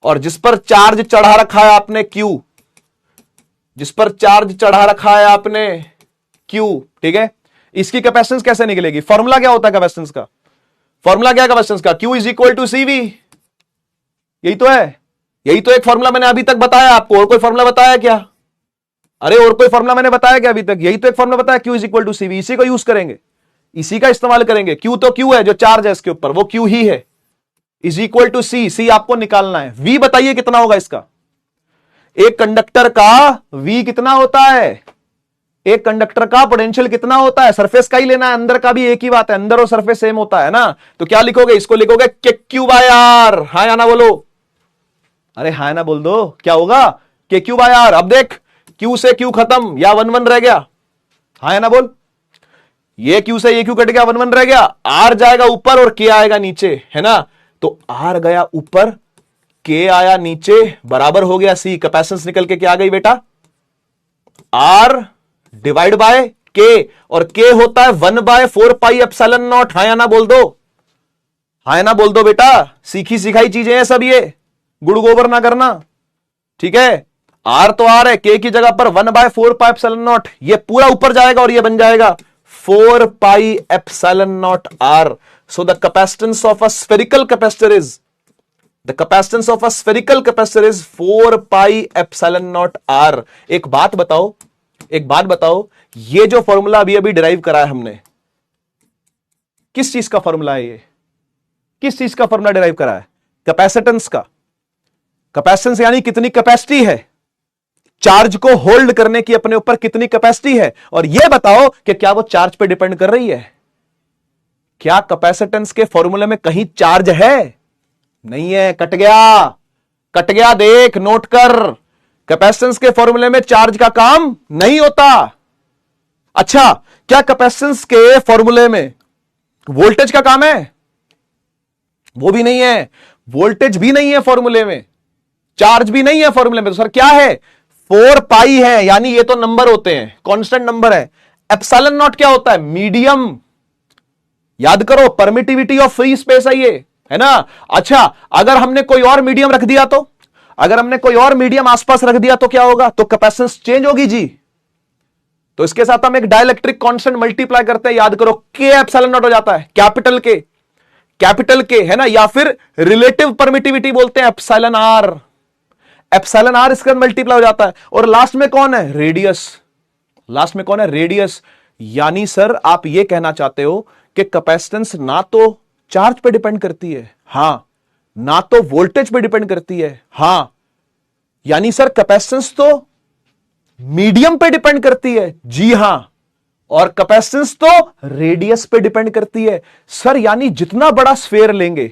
और जिस पर चार्ज चढ़ा रखा है आपने Q, जिस पर चार्ज चढ़ा रखा है आपने Q। ठीक है, इसकी कैपेसिटेंस कैसे निकलेगी, फॉर्मूला क्या होता है कैपेसिटेंस का, फॉर्मूला क्या है कैपेसिटेंस का, Q is equal to CV। यही तो है, यही तो एक फॉर्मूला मैंने अभी तक बताया आपको, और कोई फॉर्मूला बताया क्या, अरे और कोई फॉर्मूला मैंने बताया क्या अभी तक, यही तो एक फॉर्मूला बताया, Q is equal to CV, इसी को यूज करेंगे। इसी का इस्तेमाल करेंगे। क्यू तो क्यू है, जो चार्ज है इसके ऊपर वो क्यू ही है, इज इक्वल टू सी। सी आपको निकालना है। वी बताइए कितना होगा इसका। एक कंडक्टर का वी कितना होता है, एक कंडक्टर का पोटेंशियल कितना होता है, सरफेस का ही लेना है, अंदर का भी एक ही बात है, अंदर और सरफेस सेम होता है ना। तो क्या लिखोगे, इसको लिखोगे के क्यू बाय आर। हाँ या ना बोलो, अरे हाँ ना बोल दो, क्या होगा के क्यू बाय आर। अब देख क्यू से क्यू खत्म, या वन वन रह गया, हाँ या ना बोल, ये क्यू से ये क्यू कट गया, वन वन रह गया, आर जाएगा ऊपर और के आएगा नीचे, है ना। तो आर गया ऊपर, के आया नीचे, बराबर हो गया सी। कैपेसिटेंस निकल के क्या आ गई बेटा, आर डिवाइड बाय के, और के होता है 1/4 पाई एप्सिलॉन नॉट। हाँ या ना बोल दो, हाँ या ना बोल दो बेटा, सीखी सिखाई चीजें हैं सब, ये गुड़ गोबर ना करना, ठीक है। आर तो आर है, के की जगह पर 1/4 पाई एप्सिलॉन नॉट, ये पूरा ऊपर जाएगा और ये बन जाएगा 4 pi epsilon not R. So the capacitance of a spherical capacitor is, the capacitance of a spherical capacitor is 4 pi epsilon not R. एक बात बताओ, एक बात बताओ, ये जो फॉर्मूला अभी अभी डिराइव करा है हमने, किस चीज का फॉर्मूला है ये, किस चीज का फॉर्मूला डिराइव करा है, कैपेसिटेंस का। कैपेसिटेंस यानी कितनी कैपेसिटी है, चार्ज को होल्ड करने की अपने ऊपर कितनी कैपेसिटी है। और यह बताओ कि क्या वो चार्ज पे डिपेंड कर रही है, क्या कैपेसिटेंस के फॉर्मूले में कहीं चार्ज है, नहीं है, कट गया, कट गया, देख नोट कर, कैपेसिटेंस के फॉर्मूले में चार्ज का काम नहीं होता। अच्छा, क्या कैपेसिटेंस के फॉर्मूले में वोल्टेज का काम है, वो भी नहीं है, वोल्टेज भी नहीं है फॉर्मूले में, चार्ज भी नहीं है फॉर्मूले में। तो सर क्या है, 4 पाई है, यानी ये तो नंबर होते हैं, कांस्टेंट नंबर है। एप्सिलॉन नॉट क्या होता है, मीडियम, याद करो, परमिटिविटी ऑफ फ्री स्पेस है ये, है ना। अच्छा, अगर हमने कोई और मीडियम रख दिया तो, अगर हमने कोई और मीडियम आसपास रख दिया तो क्या होगा, तो कैपेसिटेंस चेंज होगी जी। तो इसके साथ हम एक डाइलेक्ट्रिक कांस्टेंट मल्टीप्लाई करते हैं, याद करो, के एप्सिलॉन नॉट हो जाता है, कैपिटल के, कैपिटल के, है ना। या फिर रिलेटिव परमिटिविटी बोलते हैं, एप्सिलॉन आर, एप्सिलॉन आर इसका मल्टीप्लाई हो जाता है। और लास्ट में कौन है, रेडियस, लास्ट में कौन है, रेडियस। यानी सर आप यह कहना चाहते हो कि कैपेसिटेंस ना तो चार्ज पे डिपेंड करती है, हां, ना तो वोल्टेज पे डिपेंड करती है, हां, यानी सर कैपेसिटेंस तो मीडियम पे डिपेंड करती है, जी हां, और कैपेसिटेंस तो रेडियस पे डिपेंड करती है। सर यानी जितना बड़ा स्फेयर लेंगे,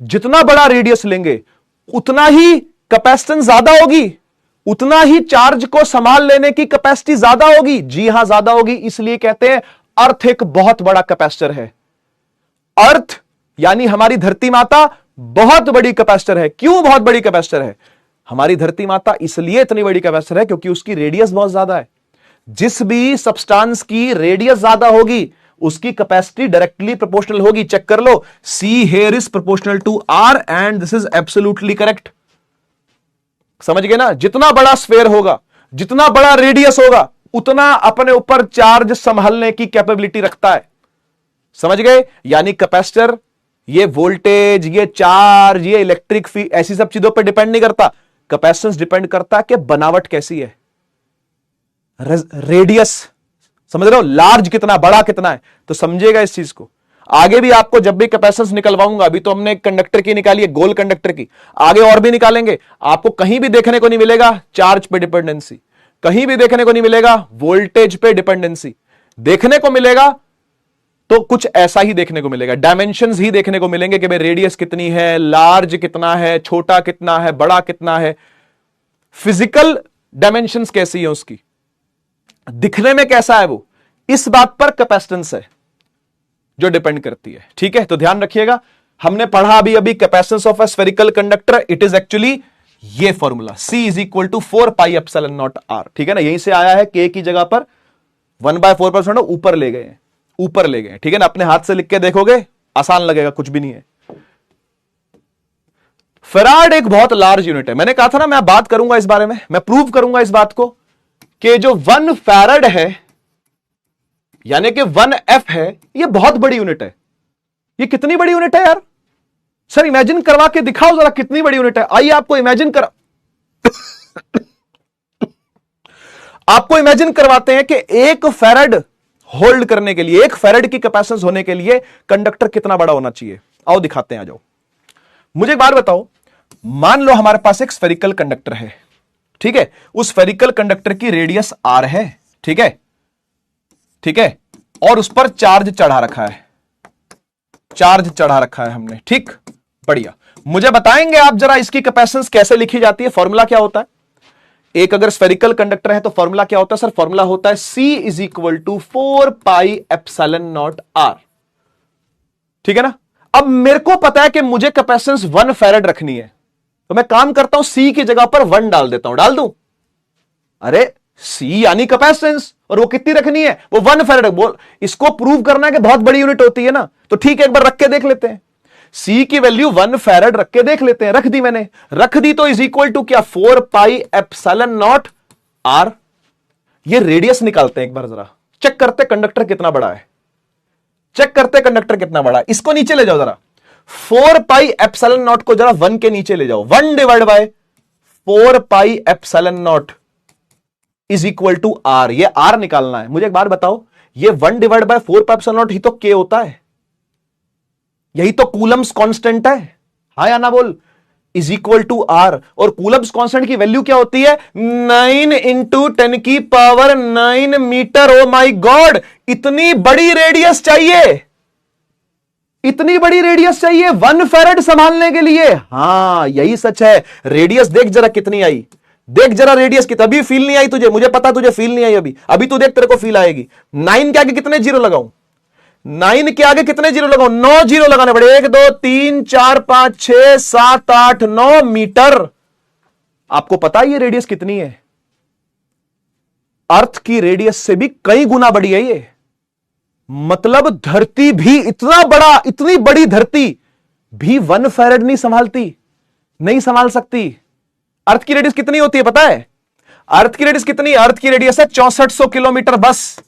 जितना बड़ा रेडियस लेंगे, उतना ही कैपेसिटेंस ज्यादा होगी, उतना ही चार्ज को संभाल लेने की कैपेसिटी ज्यादा होगी, जी हां ज्यादा होगी। इसलिए कहते हैं अर्थ एक बहुत बड़ा कैपेसिटर है। अर्थ यानी हमारी धरती माता बहुत बड़ी कैपेसिटर है। क्यों बहुत बड़ी कैपेसिटर है हमारी धरती माता, इसलिए इतनी बड़ी कैपेसिटर है क्योंकि उसकी रेडियस बहुत ज्यादा है। जिस भी सब्सटेंस की रेडियस ज्यादा होगी उसकी कैपेसिटी डायरेक्टली प्रोपोर्शनल होगी। चेक कर लो, C here is proportional to R and this is absolutely correct. समझ गए ना, जितना बड़ा स्फेयर होगा, जितना बड़ा रेडियस होगा, उतना अपने ऊपर चार्ज संभालने की कैपेबिलिटी रखता है। समझ गए, यानी कैपेसिटर ये वोल्टेज, ये चार्ज, ये इलेक्ट्रिक फील्ड, ऐसी सब चीजों पर डिपेंड नहीं करता। कैपेसिटेंस डिपेंड करता है कि बनावट कैसी है, रेडियस, समझ रहे हो, लार्ज कितना, बड़ा कितना है। तो समझिएगा इस चीज को। आगे भी आपको जब भी कैपेसिटेंस निकलवाऊंगा, अभी तो हमने कंडक्टर की निकाली है, गोल कंडक्टर की, आगे और भी निकालेंगे, आपको कहीं भी देखने को नहीं मिलेगा चार्ज पे डिपेंडेंसी, कहीं भी देखने को नहीं मिलेगा वोल्टेज पे डिपेंडेंसी। देखने को मिलेगा तो कुछ ऐसा ही देखने को मिलेगा, डायमेंशंस ही देखने को मिलेंगे कि भाई रेडियस कितनी है, लार्ज कितना है, छोटा कितना है, बड़ा कितना है, फिजिकल डायमेंशंस कैसी है उसकी, दिखने में कैसा है वो, इस बात पर कैपेसिटेंस है जो डिपेंड करती है। ठीक है, तो ध्यान रखिएगा, हमने पढ़ा अभी अभी capacitance of a spherical conductor, it is actually ये formula, C is equal to 4 pi epsilon not R. ठीक है ना, यहीं से आया है, K की जगह पर 1/4% ऊपर ले गए हैं, ऊपर ले गए। ठीक है ना, अपने हाथ से लिख के देखोगे आसान लगेगा, कुछ भी नहीं है। फैराड एक बहुत लार्ज यूनिट है, मैंने कहा था ना मैं बात करूंगा इस बारे में, मैं प्रूव करूंगा इस बात को कि जो 1 फैराड है यानी कि 1F है, ये बहुत बड़ी यूनिट है। ये कितनी बड़ी यूनिट है यार, सर इमेजिन करवा के दिखाओ जरा कितनी बड़ी यूनिट है। आइए आपको इमेजिन कर आपको इमेजिन करवाते हैं कि 1 फैराड होल्ड करने के लिए, 1 फैरेड की कैपेसिटेंस होने के लिए कंडक्टर कितना बड़ा होना चाहिए? आओ दिखाते हैं, आ जाओ। मुझे एक बात बताओ, मान लो हमारे पास एक स्फेरिकल कंडक्टर है, ठीक है, उस स्फेरिकल कंडक्टर की रेडियस आर है, ठीक है, ठीक है, और उस पर चार्ज चढ़ा रखा है, चार्ज चढ़ा रखा है हमने, ठीक, बढ़िया। मुझे बताएंगे आप जरा इसकी कैपेसिटेंस कैसे लिखी जाती है, फॉर्मूला क्या होता है? एक अगर स्फेरिकल कंडक्टर है तो फॉर्मूला क्या होता है सर? फॉर्मूला होता है C is equal to 4πε0 r, ठीक है ना। अब मेरे को पता है कि मुझे कैपेसिटेंस 1 फैरेड रखनी है, तो मैं काम करता हूं C की जगह पर 1 डाल देता हूं, डाल दूं? अरे C यानी कैपेसिटेंस, और वो कितनी रखनी है? वो 1 फैरेड। बोल, इसको प्रूव करना है कि बहुत बड़ी यूनिट होती है ना, तो ठीक है, एक बार रख के देख लेते हैं। C की वैल्यू 1 फैरेड रख के देख लेते हैं। रख दी मैंने, रख दी, तो इज इक्वल टू क्या? 4πε0 r। ये रेडियस निकालते हैं, एक बार जरा चेक करते कंडक्टर कितना बड़ा है, चेक करते कंडक्टर कितना बड़ा है। इसको नीचे ले जाओ जरा, 4πε0 को जरा 1 के नीचे ले जाओ, 1 divide by 4πε0 is equal to r। ये r निकालना है। मुझे एक बात बताओ, ये 1 डिवाइड बाय 4πε0 ही तो k होता है, यही तो कूलम्स कांस्टेंट है, हाँ या ना बोल? Is equal to R. और कूलम्स कांस्टेंट की वैल्यू क्या होती है? 9 इंटू 10 की power 9 metre. Oh my God, इतनी बड़ी रेडियस चाहिए, इतनी बड़ी रेडियस चाहिए 1 फैरेड संभालने के लिए। हां, यही सच है। रेडियस देख जरा कितनी आई, देख जरा रेडियस कितनी। अभी फील नहीं आई तुझे, मुझे पता तुझे फील नहीं आई अभी, अभी तू देख तेरे को फील आएगी। 9 के आगे कितने जीरो लगाऊं? 9 के आगे कितने जीरो लगाऊं? 9 जीरो लगाने पड़े। 1 2 3 4 5 6 7 8 9 मीटर। आपको पता है ये रेडियस कितनी है? अर्थ की रेडियस से भी कई गुना बड़ी है ये। मतलब धरती भी इतना बड़ा, इतनी बड़ी धरती भी 1 फैरेड नहीं संभालती, नहीं संभाल सकती। अर्थ की रेडियस कितनी होती है पता है? अर्थ की रेडियस कितनी? अर्थ की रेडियस है 6400 किलोमीटर, बस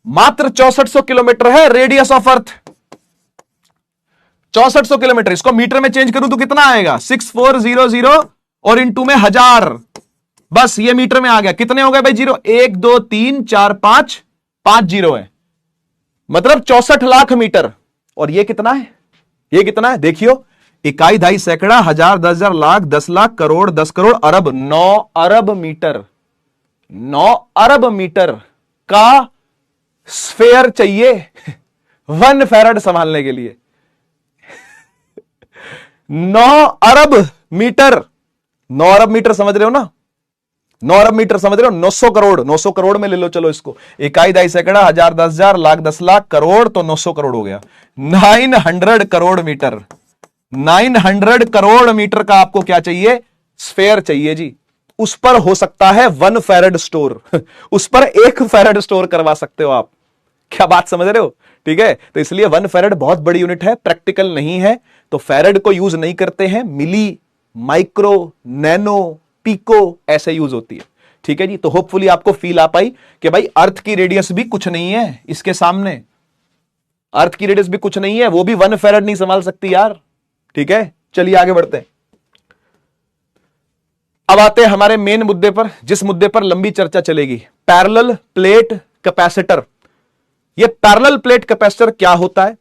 मात्र 6400 किलोमीटर है रेडियस ऑफ अर्थ। 6400 किलोमीटर। इसको मीटर में चेंज करूं तो कितना आएगा? 6400 और इंटू में 1000, बस ये मीटर में आ गया। कितने हो गए भाई जीरो? 1 2 3 4 5 5 जीरो है, मतलब 64 लाख मीटर। और ये कितना है? ये कितना है देखियो, इकाई, दहाई, सैकड़ा, हजार, 10,000, लाख, 10 लाख, करोड़, 10 करोड़, अरब, 9 अरब मीटर। 9 अरब मीटर का स्फेयर चाहिए 1 फैरेड संभालने के लिए। 9 अरब मीटर, 9 अरब मीटर समझ रहे हो ना? 9 अरब मीटर समझ रहे हो? 900 करोड़, 900 करोड़ में ले लो चलो इसको। इकाई, दहाई, सैकड़ा, हजार, 10,000, लाख, 10 लाख, करोड़, तो 900 करोड़ हो गया। 900 करोड़ मीटर, 900 करोड़ मीटर का आपको क्या चाहिए? स्फेयर चाहिए जी। उस पर हो सकता है 1 फैरेड स्टोर उस पर 1 फैरेड स्टोर करवा सकते हो आप। क्या बात समझ रहे हो? ठीक है, तो इसलिए 1 फैरेड बहुत बड़ी यूनिट है, प्रैक्टिकल नहीं है, तो फैरेड को यूज नहीं करते हैं। मिली, माइक्रो, नैनो, पिको ऐसे यूज होती है। ठीक है जी, तो होपफुली आपको फील आ पाई कि भाई अर्थ की रेडियस भी कुछ नहीं है इसके सामने। अर्थ की रेडियस भी कुछ नहीं है, वो भी 1 फैरेड नहीं संभाल सकती यार। ठीक है, चलिए आगे बढ़ते हैं। अब आते हैं हमारे मेन मुद्दे पर, जिस मुद्दे पर लंबी चर्चा चलेगी, पैरेलल प्लेट कैपेसिटर। यह पैरेलल प्लेट कैपेसिटर क्या होता है,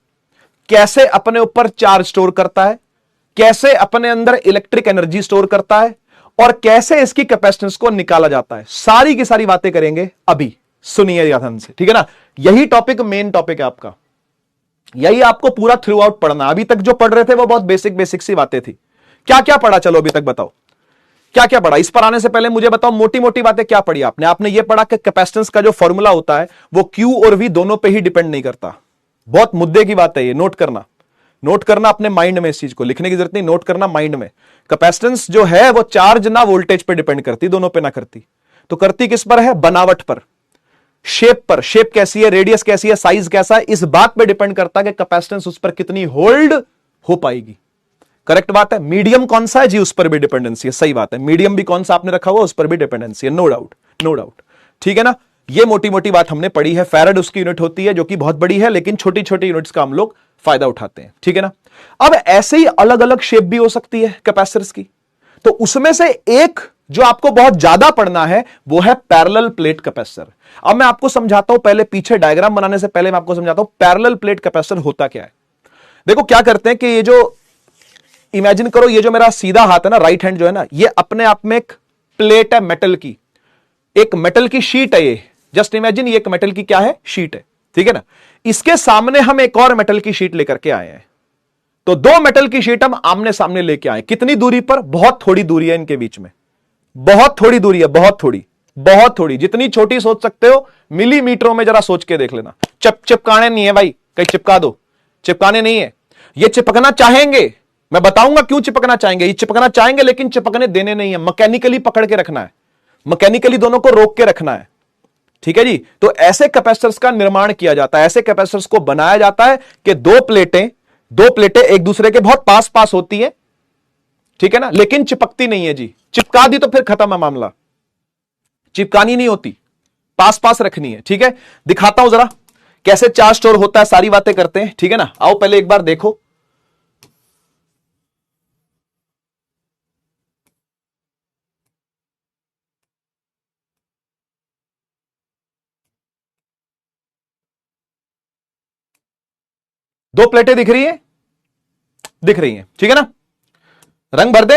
कैसे अपने ऊपर चार्ज स्टोर करता है, कैसे अपने अंदर इलेक्ट्रिक एनर्जी स्टोर करता है, और कैसे इसकी कैपेसिटेंस को निकाला जाता है, सारी की सारी बातें करेंगे अभी। सुनिए ध्यान से, ठीक है ना? यही टॉपिक मेन टॉपिक है आपका, यही आपको पूरा थ्रू आउट पढ़ना। अभी तक जो पढ़ रहे थे वो बहुत बेसिक बेसिक सी बातें थी। क्या क्या पढ़ा चलो अभी तक बताओ, क्या क्या पढ़ा? इस पर आने से पहले मुझे बताओ मोटी मोटी बातें क्या पढ़ी आपने? आपने ये पढ़ा कि कैपेसिटेंस का जो फॉर्मूला होता है वो Q और V दोनों पे ही डिपेंड नहीं करता। बहुत मुद्दे की बात है ये, नोट करना, नोट करना अपने माइंड में। इस चीज को लिखने की जरूरत नहीं, नोट करना माइंड में। कैपेसिटेंस जो है वो चार्ज ना वोल्टेज पे डिपेंड करती, दोनों पे ना करती, तो करती किस पर है? बनावट पर, शेप पर। शेप कैसी है, रेडियस कैसी है, साइज कैसा है, इस बात पे डिपेंड करता है कि कैपेसिटेंस उस पर कितनी होल्ड हो पाएगी। करेक्ट बात है। मीडियम कौन सा है जी, उस पर भी डिपेंडेंसी है। सही बात है, मीडियम भी कौन सा आपने रखा हुआ, उस पर भी डिपेंडेंसी है। No doubt, no doubt. ठीक है ना? ये मोटी मोटी बात हमने पढ़ी है। फैरेड उसकी यूनिट होती है जो कि बहुत बड़ी है, लेकिन छोटी छोटी यूनिट्स का हम लोग फायदा उठाते हैं। ठीक है ना? अब ऐसे ही अलग अलग शेप भी हो सकती है कैपेसिटर्स की, तो उसमें से एक जो आपको बहुत ज्यादा पढ़ना है वो है पैरेलल प्लेट कैपेसिटर। अब मैं आपको समझाता हूं, पहले पीछे डायग्राम बनाने से पहले मैं आपको समझाता हूं पैरेलल प्लेट कैपेसिटर होता क्या है। देखो क्या करते हैं कि ये जो इमेजिन करो, ये जो मेरा सीधा हाथ है ना, राइट हैंड जो है ना, ये अपने आप में एक प्लेट है मेटल की, एक मेटल की शीट है ये। जस्ट इमेजिन ये एक मेटल की क्या है, शीट है, ठीक है ना। इसके सामने हम एक और मेटल की शीट लेकर के आए हैं, तो दो मेटल की शीट हम आमने सामने लेके आए। कितनी दूरी पर? बहुत थोड़ी दूरी है इनके बीच में, बहुत थोड़ी दूरी है, बहुत थोड़ी, बहुत थोड़ी, जितनी छोटी सोच सकते हो, मिलीमीटरों में जरा सोच के देख लेना। चिपकाने नहीं है भाई, कहीं चिपका दो, चिपकाने नहीं है। ये चिपकना चाहेंगे, मैं बताऊंगा क्यों चिपकना चाहेंगे। ये चिपकना चाहेंगे लेकिन चिपकने देने नहीं है, मैकेनिकली पकड़ के रखना है, मैकेनिकली दोनों को रोक के रखना है, ठीक है जी। तो ऐसे कैपेसिटर्स का निर्माण किया जाता है, ऐसे कैपेसिटर्स को बनाया जाता है कि दो प्लेटें एक दूसरे के बहुत पास पास होती है, ठीक है ना, लेकिन चिपकती नहीं है जी। चिपका दी तो फिर खत्म है मामला, चिपकानी नहीं होती, पास पास रखनी है, ठीक है। दिखाता हूं जरा कैसे चार्ज स्टोर होता है, सारी बातें करते हैं, ठीक है ना। आओ पहले एक बार देखो, दो प्लेटें दिख रही है, दिख रही हैं, ठीक है ना। रंग भर दे,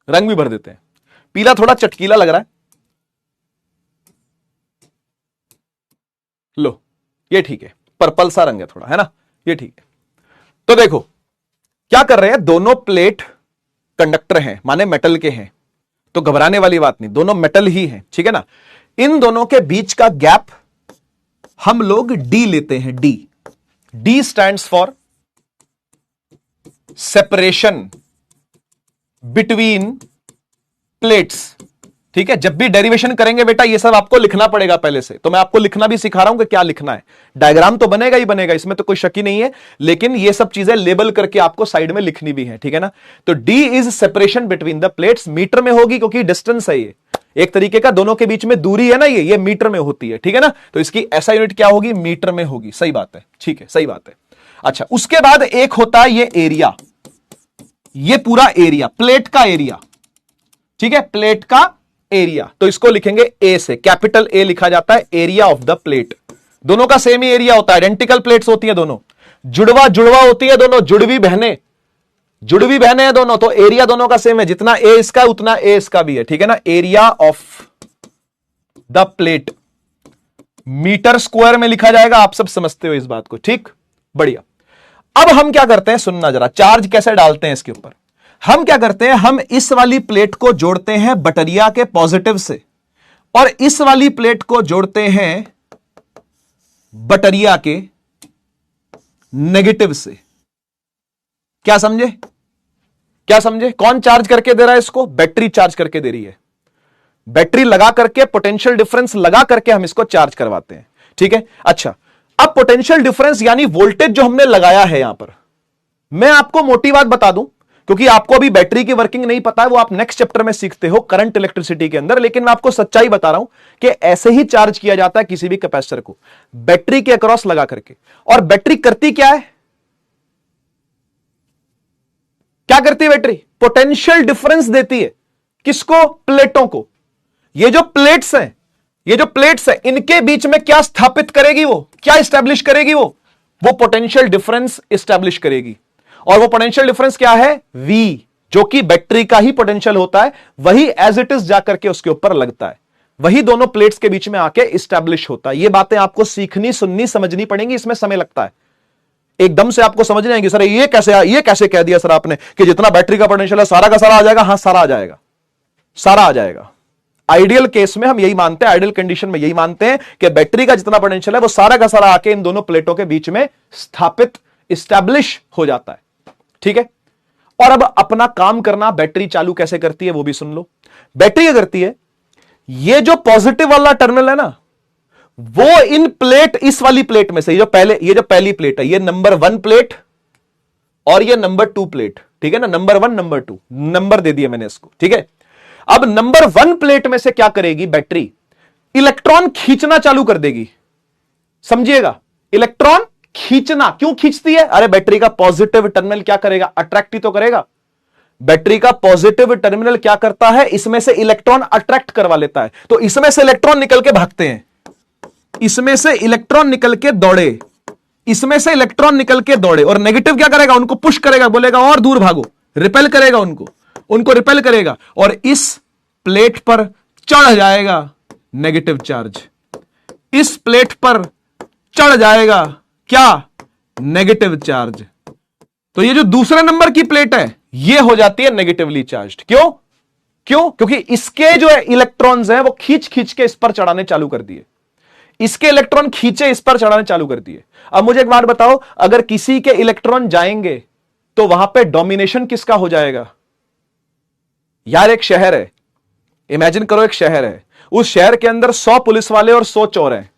रंग भी भर देते हैं। पीला थोड़ा चटकीला लग रहा है, लो ये ठीक है, पर्पल सा रंग है थोड़ा, है ना, ये ठीक है। तो देखो क्या कर रहे हैं, दोनों प्लेट कंडक्टर हैं, माने मेटल के हैं, तो घबराने वाली बात नहीं, दोनों मेटल ही हैं, ठीक है ना। इन दोनों के बीच का गैप हम लोग डी लेते हैं, D. D stands for separation between plates, ठीक है। जब भी डेरिवेशन करेंगे बेटा ये सब आपको लिखना पड़ेगा पहले से, तो मैं आपको लिखना भी सिखा रहा हूं कि क्या लिखना है। डायग्राम तो बनेगा ही बनेगा, इसमें तो कोई शक ही नहीं है, लेकिन ये सब चीजें लेबल करके आपको साइड में लिखनी भी है, ठीक है ना। तो D is separation between the plates, metre में होगी क्योंकि डिस्टेंस है ये, एक तरीके का दोनों के बीच में दूरी है ना, ये मीटर में होती है, ठीक है ना। तो इसकी ऐसा यूनिट क्या होगी, मीटर में होगी, सही बात है, ठीक है, सही बात है। अच्छा, उसके बाद एक होता है ये एरिया, ये पूरा एरिया, प्लेट का एरिया, ठीक है, प्लेट का एरिया। तो इसको लिखेंगे ए से, कैपिटल ए लिखा जाता है, एरिया ऑफ द प्लेट। दोनों का सेम ही एरिया होता है, आइडेंटिकल प्लेट्स होती है दोनों, जुड़वा जुड़वा होती है दोनों, जुड़वी बहनें हैं दोनों, तो एरिया दोनों का सेम है, जितना ए इसका उतना ए इसका भी है, ठीक है ना। Area of the plate metre square में लिखा जाएगा, आप सब समझते हो इस बात को, ठीक, बढ़िया। अब हम क्या करते हैं, सुनना जरा, चार्ज कैसे डालते हैं इसके ऊपर। हम क्या करते हैं, हम इस वाली प्लेट को जोड़ते हैं बैटरिया के पॉजिटिव से, और इस वाली प्लेट को जोड़ते हैं बैटरिया के नेगेटिव से। क्या समझे, क्या समझे? कौन चार्ज करके दे रहा है इसको, बैटरी चार्ज करके दे रही है। बैटरी लगा करके, पोटेंशियल डिफरेंस लगा करके हम इसको चार्ज करवाते हैं, ठीक है। अच्छा, अब पोटेंशियल डिफरेंस यानी वोल्टेज जो हमने लगाया है यहां पर, मैं आपको मोटी बात बता दूं, क्योंकि आपको अभी बैटरी की वर्किंग नहीं पता है, वो आप नेक्स्ट चैप्टर में सीखते हो करंट इलेक्ट्रिसिटी के अंदर, लेकिन मैं आपको सच्चाई बता रहा हूं कि ऐसे ही चार्ज किया जाता है किसी भी कैपेसिटर को, बैटरी के अक्रॉस लगा करके। और बैटरी करती क्या है, क्या करती है बैटरी, पोटेंशियल डिफरेंस देती है, किसको, प्लेटों को। ये जो प्लेट्स हैं, ये जो प्लेट्स हैं, इनके बीच में क्या स्थापित करेगी, वो क्या स्टैब्लिश करेगी, वो पोटेंशियल डिफरेंस स्टैब्लिश करेगी। और वो पोटेंशियल डिफरेंस क्या है, V, जो कि बैटरी का ही पोटेंशियल होता है, वही एज इट इज जाकर के उसके ऊपर लगता है, वही दोनों प्लेट्स के बीच में आके स्टैब्लिश होता है। ये बातें आपको सीखनी, सुननी, समझनी पड़ेंगी, इसमें समय लगता है, एकदम से आपको समझ नहीं आएंगे। सर ये कैसे कह दिया सर आपने कि जितना बैटरी का पोटेंशियल है सारा का सारा आ जाएगा। हां, सारा आ जाएगा, सारा आ जाएगा। आइडियल केस में हम यही मानते हैं, आइडियल कंडीशन में यही मानते हैं कि बैटरी का जितना पोटेंशियल है वो सारा का सारा आके इन दोनों प्लेटों के बीच में स्थापित, स्टैब्लिश हो जाता है, ठीक है। और अब अपना काम करना, बैटरी चालू कैसे करती है वो भी सुन लो। बैटरी क्या करती है, ये जो पॉजिटिव वाला टर्मिनल है ना, वो इन प्लेट, इस वाली प्लेट में से, ये जो पहली प्लेट है, ये नंबर 1 प्लेट और ये नंबर 2 प्लेट, ठीक है ना, नंबर 1 नंबर 2 नंबर दे दिया मैंने इसको, ठीक है। अब नंबर 1 प्लेट में से क्या करेगी बैटरी, इलेक्ट्रॉन खींचना चालू कर देगी, समझिएगा, इलेक्ट्रॉन खींचना। क्यों खींचती है, अरे बैटरी का पॉजिटिव टर्मिनल क्या करेगा, अट्रैक्ट ही तो करेगा। बैटरी का पॉजिटिव टर्मिनल क्या करता है, इसमें से इलेक्ट्रॉन अट्रैक्ट करवा लेता है, तो इसमें से इलेक्ट्रॉन निकल के भागते हैं, इसमें से इलेक्ट्रॉन निकल के दौड़े, इसमें से इलेक्ट्रॉन निकल के दौड़े, और नेगेटिव क्या करेगा, उनको पुश करेगा, बोलेगा और दूर भागो, रिपेल करेगा उनको रिपेल करेगा, और इस प्लेट पर चढ़ जाएगा नेगेटिव चार्ज, इस प्लेट पर चढ़ जाएगा क्या, नेगेटिव चार्ज। तो ये जो दूसरे नंबर की प्लेट है ये हो जाती है नेगेटिवली चार्ज्ड। क्यों? क्योंकि इसके जो इलेक्ट्रॉन्स हैं वो खींच खींच के इस पर चढ़ाने चालू कर दिए, इसके इलेक्ट्रॉन खींचे इस पर चढ़ाने चालू कर दिए। अब मुझे एक बात बताओ, अगर किसी के इलेक्ट्रॉन जाएंगे तो वहां पे डोमिनेशन किसका हो जाएगा? यार एक शहर है, इमेजिन करो एक शहर है, उस शहर के अंदर 100 पुलिस वाले और 100 चोर हैं,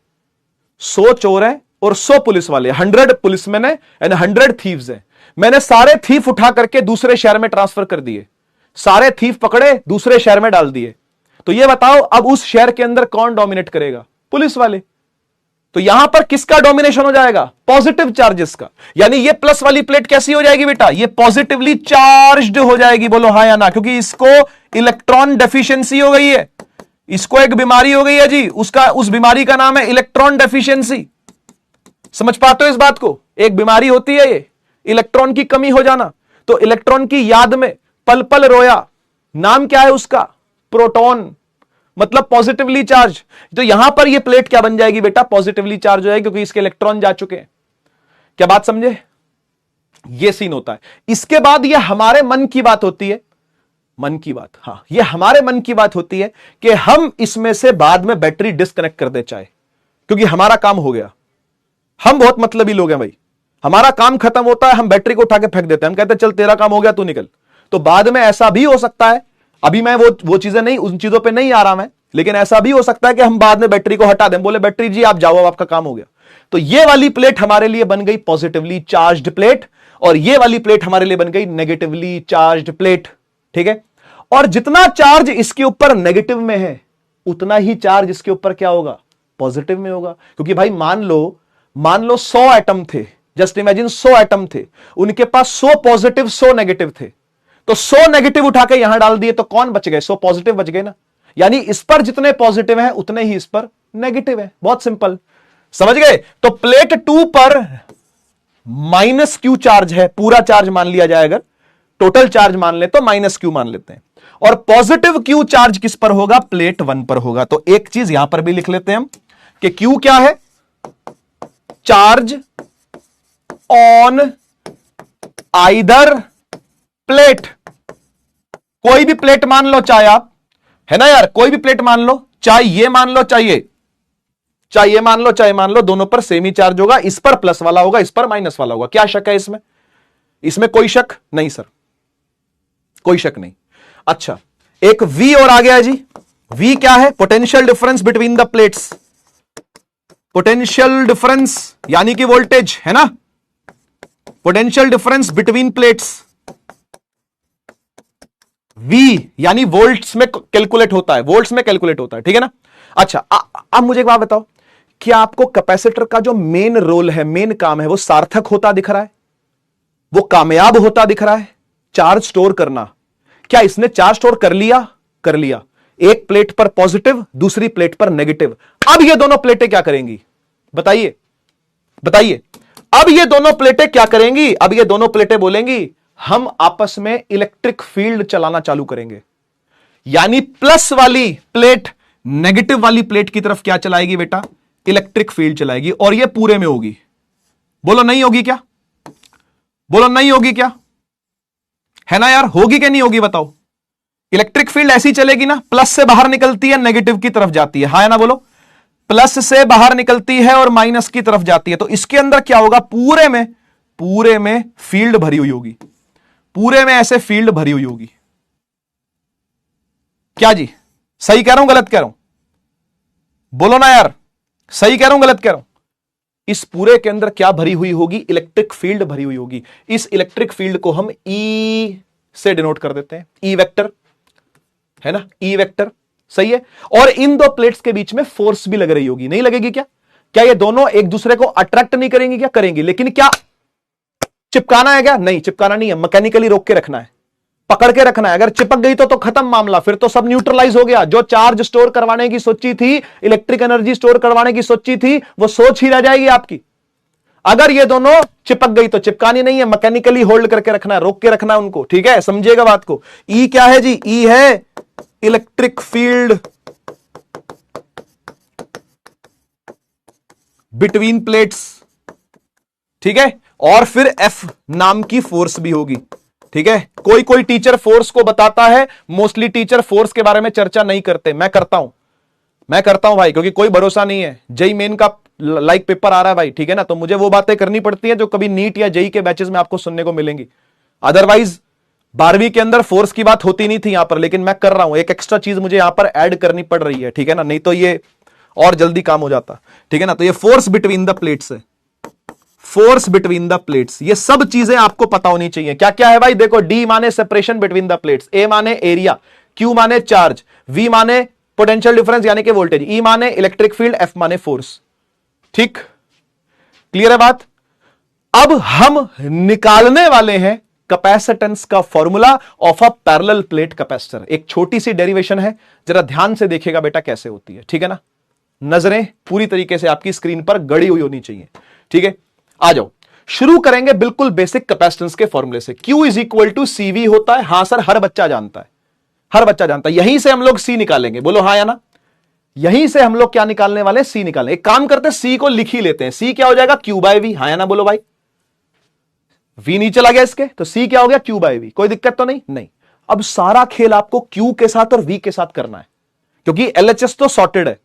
100 चोर हैं और 100 पुलिस वाले, 100 पुलिसमैन है एंड 100 थीव्स हैं। मैंने सारे थीफ उठा करके दूसरे शहर में ट्रांसफर कर दिए, सारे थीफ पकड़े दूसरे शहर में डाल दिए, तो ये बताओ अब उस शहर के अंदर कौन डोमिनेट करेगा? पुलिस वाले। तो यहां पर किसका डोमिनेशन हो जाएगा? पॉजिटिव चार्जेस का। यानी ये प्लस वाली प्लेट कैसी हो जाएगी बेटा? ये पॉजिटिवली चार्ज्ड हो जाएगी। बोलो हां या ना, क्योंकि इसको इलेक्ट्रॉन डेफिशिएंसी हो गई है, इसको एक बीमारी हो गई है जी, उस बीमारी का नाम है इलेक्ट्रॉन डेफिशिएंसी। समझ पाते हो इस बात को? एक बीमारी होती है ये, इलेक्ट्रॉन की कमी हो जाना। तो इलेक्ट्रॉन की याद में पल पल रोया, नाम क्या है उसका? प्रोटॉन, मतलब पॉजिटिवली चार्ज। तो यहां पर ये प्लेट क्या बन जाएगी बेटा? पॉजिटिवली चार्ज हो जाएगी, क्योंकि इसके इलेक्ट्रॉन जा चुके हैं। क्या बात समझे? ये सीन होता है। इसके बाद ये हमारे मन की बात होती है, मन की बात, हां ये हमारे मन की बात होती है कि हम इसमें से बाद में बैटरी डिस्कनेक्ट कर दे चाहे, क्योंकि हमारा काम हो गया। हम बहुत मतलबी लोग हैं भाई, हमारा काम खत्म होता है, हम बैटरी को उठा के फेंक देते हैं, हम कहते हैं चल तेरा काम हो गया तू निकल। तो बाद में ऐसा भी हो सकता है, अभी मैं वो चीजें नहीं, उन चीजों पे नहीं आ रहा मैं, लेकिन ऐसा भी हो सकता है कि हम बाद में बैटरी को हटा दें, बोले बैटरी जी आप जाओ, अब आपका काम हो गया। तो ये वाली प्लेट हमारे लिए बन गई पॉजिटिवली चार्ज्ड प्लेट, और ये वाली प्लेट हमारे लिए बन गई नेगेटिवली चार्ज्ड प्लेट। ठीक है? और जितना चार्ज इसके ऊपर नेगेटिव में है, उतना ही चार्ज इसके ऊपर क्या होगा? पॉजिटिव में होगा। क्योंकि भाई मान लो 100 एटम थे, जस्ट इमेजिन 100 एटम थे, उनके पास 100 पॉजिटिव 100 नेगेटिव थे, तो 100 नेगेटिव उठा के यहां डाल दिए तो कौन बच गए? 100 पॉजिटिव बच गए ना। यानी इस पर जितने पॉजिटिव हैं उतने ही इस पर नेगेटिव है। बहुत सिंपल, समझ गए? तो प्लेट 2 पर माइनस क्यू चार्ज है, पूरा चार्ज मान लिया जाए, अगर टोटल चार्ज मान ले तो माइनस क्यू मान लेते हैं, और पॉजिटिव क्यू चार्ज किस पर होगा? प्लेट 1 पर होगा। तो एक चीज यहां पर भी लिख लेते हैं हम कि क्यू क्या है? Charge on either plate. कोई भी प्लेट मान लो चाहे आप, है ना यार, कोई भी प्लेट मान लो, चाहे ये मान लो चाहे ये मान लो, चाहे मान लो, दोनों पर सेम ही चार्ज होगा। इस पर प्लस वाला होगा, इस पर माइनस वाला होगा। क्या शक है इसमें? इसमें कोई शक नहीं सर, कोई शक नहीं। अच्छा, एक V और आ गया जी। V क्या है? Potential difference between the plates. Potential difference यानी कि वोल्टेज, है ना? Potential difference between plates, V यानी वोल्ट्स में कैलकुलेट होता है, वोल्ट्स में कैलकुलेट होता है। ठीक है ना? अच्छा, अब मुझे एक बात बताओ, क्या आपको कैपेसिटर का जो मेन रोल है, मेन काम है, वो सार्थक होता दिख रहा है? वो कामयाब होता दिख रहा है? चार्ज स्टोर करना। क्या इसने चार्ज स्टोर कर लिया? कर लिया। एक प्लेट पर पॉजिटिव, दूसरी प्लेट पर नेगेटिव। अब ये दोनों प्लेटें क्या करेंगी? बताइए बताइए। अब ये दोनों प्लेटें क्या करेंगी? अब ये दोनों प्लेटें बोलेंगी हम आपस में इलेक्ट्रिक फील्ड चलाना चालू करेंगे। यानी प्लस वाली प्लेट नेगेटिव वाली प्लेट की तरफ क्या चलाएगी बेटा? इलेक्ट्रिक फील्ड चलाएगी, और ये पूरे में होगी। बोलो नहीं होगी क्या? बोलो नहीं होगी क्या? है ना यार, होगी क्या नहीं होगी बताओ? इलेक्ट्रिक फील्ड ऐसी चलेगी ना, प्लस से बाहर निकलती है, नेगेटिव की तरफ जाती है। हाँ या ना बोलो? प्लस से बाहर निकलती है और माइनस की तरफ जाती है। तो इसके अंदर क्या होगा? पूरे में फील्ड भरी हुई होगी, पूरे में ऐसे फील्ड भरी हुई होगी। क्या जी, सही कह रहा हूं गलत कह रहा हूं? बोलो ना यार, सही कह रहा हूं गलत कह रहा हूं? इस पूरे के अंदर क्या भरी हुई होगी? इलेक्ट्रिक फील्ड भरी हुई होगी। इस इलेक्ट्रिक फील्ड को हम ई से डिनोट कर देते हैं, ई वेक्टर, है ना? ई वेक्टर, सही है। और इन दो प्लेट्स के बीच में फोर्स भी लग रही होगी, नहीं लगेगी क्या? क्या ये दोनों एक दूसरे को अट्रैक्ट नहीं करेंगे? क्या करेंगी, लेकिन क्या चिपकाना है क्या? नहीं चिपकाना नहीं है, मैकेनिकली रोक के रखना है। पकड़ के रखना है। अगर चिपक गई तो खत्म मामला, फिर तो सब न्यूट्रलाइज हो गया। जो चार्ज स्टोर करवाने की सोची थी, इलेक्ट्रिक एनर्जी स्टोर करवाने की सोची थी, वो सोच ही रह जाएगी आपकी। अगर ये दोनों चिपक गई तो चिपकानी नहीं है, मैकेनिकली होल्ड करके रखना है, रोक के रखना है उनको। ठीक है, समझिएगा बात को। ई क्या है जी? ई है इलेक्ट्रिक फील्ड बिटवीन प्लेट्स। ठीक है, और फिर एफ नाम की फोर्स भी होगी। ठीक है, कोई कोई टीचर फोर्स को बताता है, मोस्टली टीचर फोर्स के बारे में चर्चा नहीं करते। मैं करता हूं भाई, क्योंकि कोई भरोसा नहीं है। जेई मेन का लाइक पेपर आ रहा है भाई, ठीक है ना, तो मुझे वो बातें करनी पड़ती है जो कभी नीट या जेई के बैचेस में आपको सुनने को मिलेंगी। अदरवाइज 12वीं के अंदर फोर्स की बात होती नहीं थी यहां पर, लेकिन मैं कर रहा हूं, एक एक्स्ट्रा चीज मुझे यहां पर ऐड करनी पड़ रही है। ठीक है ना, नहीं तो ये और जल्दी काम हो जाता। ठीक है ना, तो ये फोर्स बिटवीन द प्लेट्स है, फोर्स बिटवीन द प्लेट्स। ये सब चीजें आपको पता होनी चाहिए। क्या क्या है भाई? देखो, डी माने सेपरेशन बिटवीन द प्लेट्स, ए माने एरिया, क्यू माने चार्ज, वी माने पोटेंशियल डिफरेंस यानी कि वोल्टेज, ई माने इलेक्ट्रिक फील्ड, एफ माने फोर्स। ठीक, क्लियर है बात? अब हम निकालने वाले हैं कैपेसिटेंस का formula of a parallel plate capacitor. एक छोटी सी डेरिवेशन है, जरा ध्यान से देखिएगा बेटा कैसे होती है। ठीक है ना, नजरें पूरी तरीके से आपकी स्क्रीन पर गड़ी हुई होनी चाहिए। ठीक है, आ जाओ, शुरू करेंगे बिल्कुल बेसिक कैपेसिटेंस के फॉर्मूले से। Q is equal to CV होता है। हां सर, हर बच्चा जानता है, हर बच्चा जानता है। यहीं से हम लोग C निकालेंगे, बोलो हाँ या ना। यहीं से हम लोग क्या निकालने वाले? C निकालें। एक काम करते हैं, C को लिख ही लेते हैं। C क्या हो जाएगा? Q by V। हाँ या ना बोलो भाई। V नीचे चला गया इसके, तो C क्या हो गया? Q by V। कोई दिक्कत तो नहीं। अब सारा खेल आपको Q के साथ और V के साथ करना है, क्योंकि LHS तो सॉर्टेड है।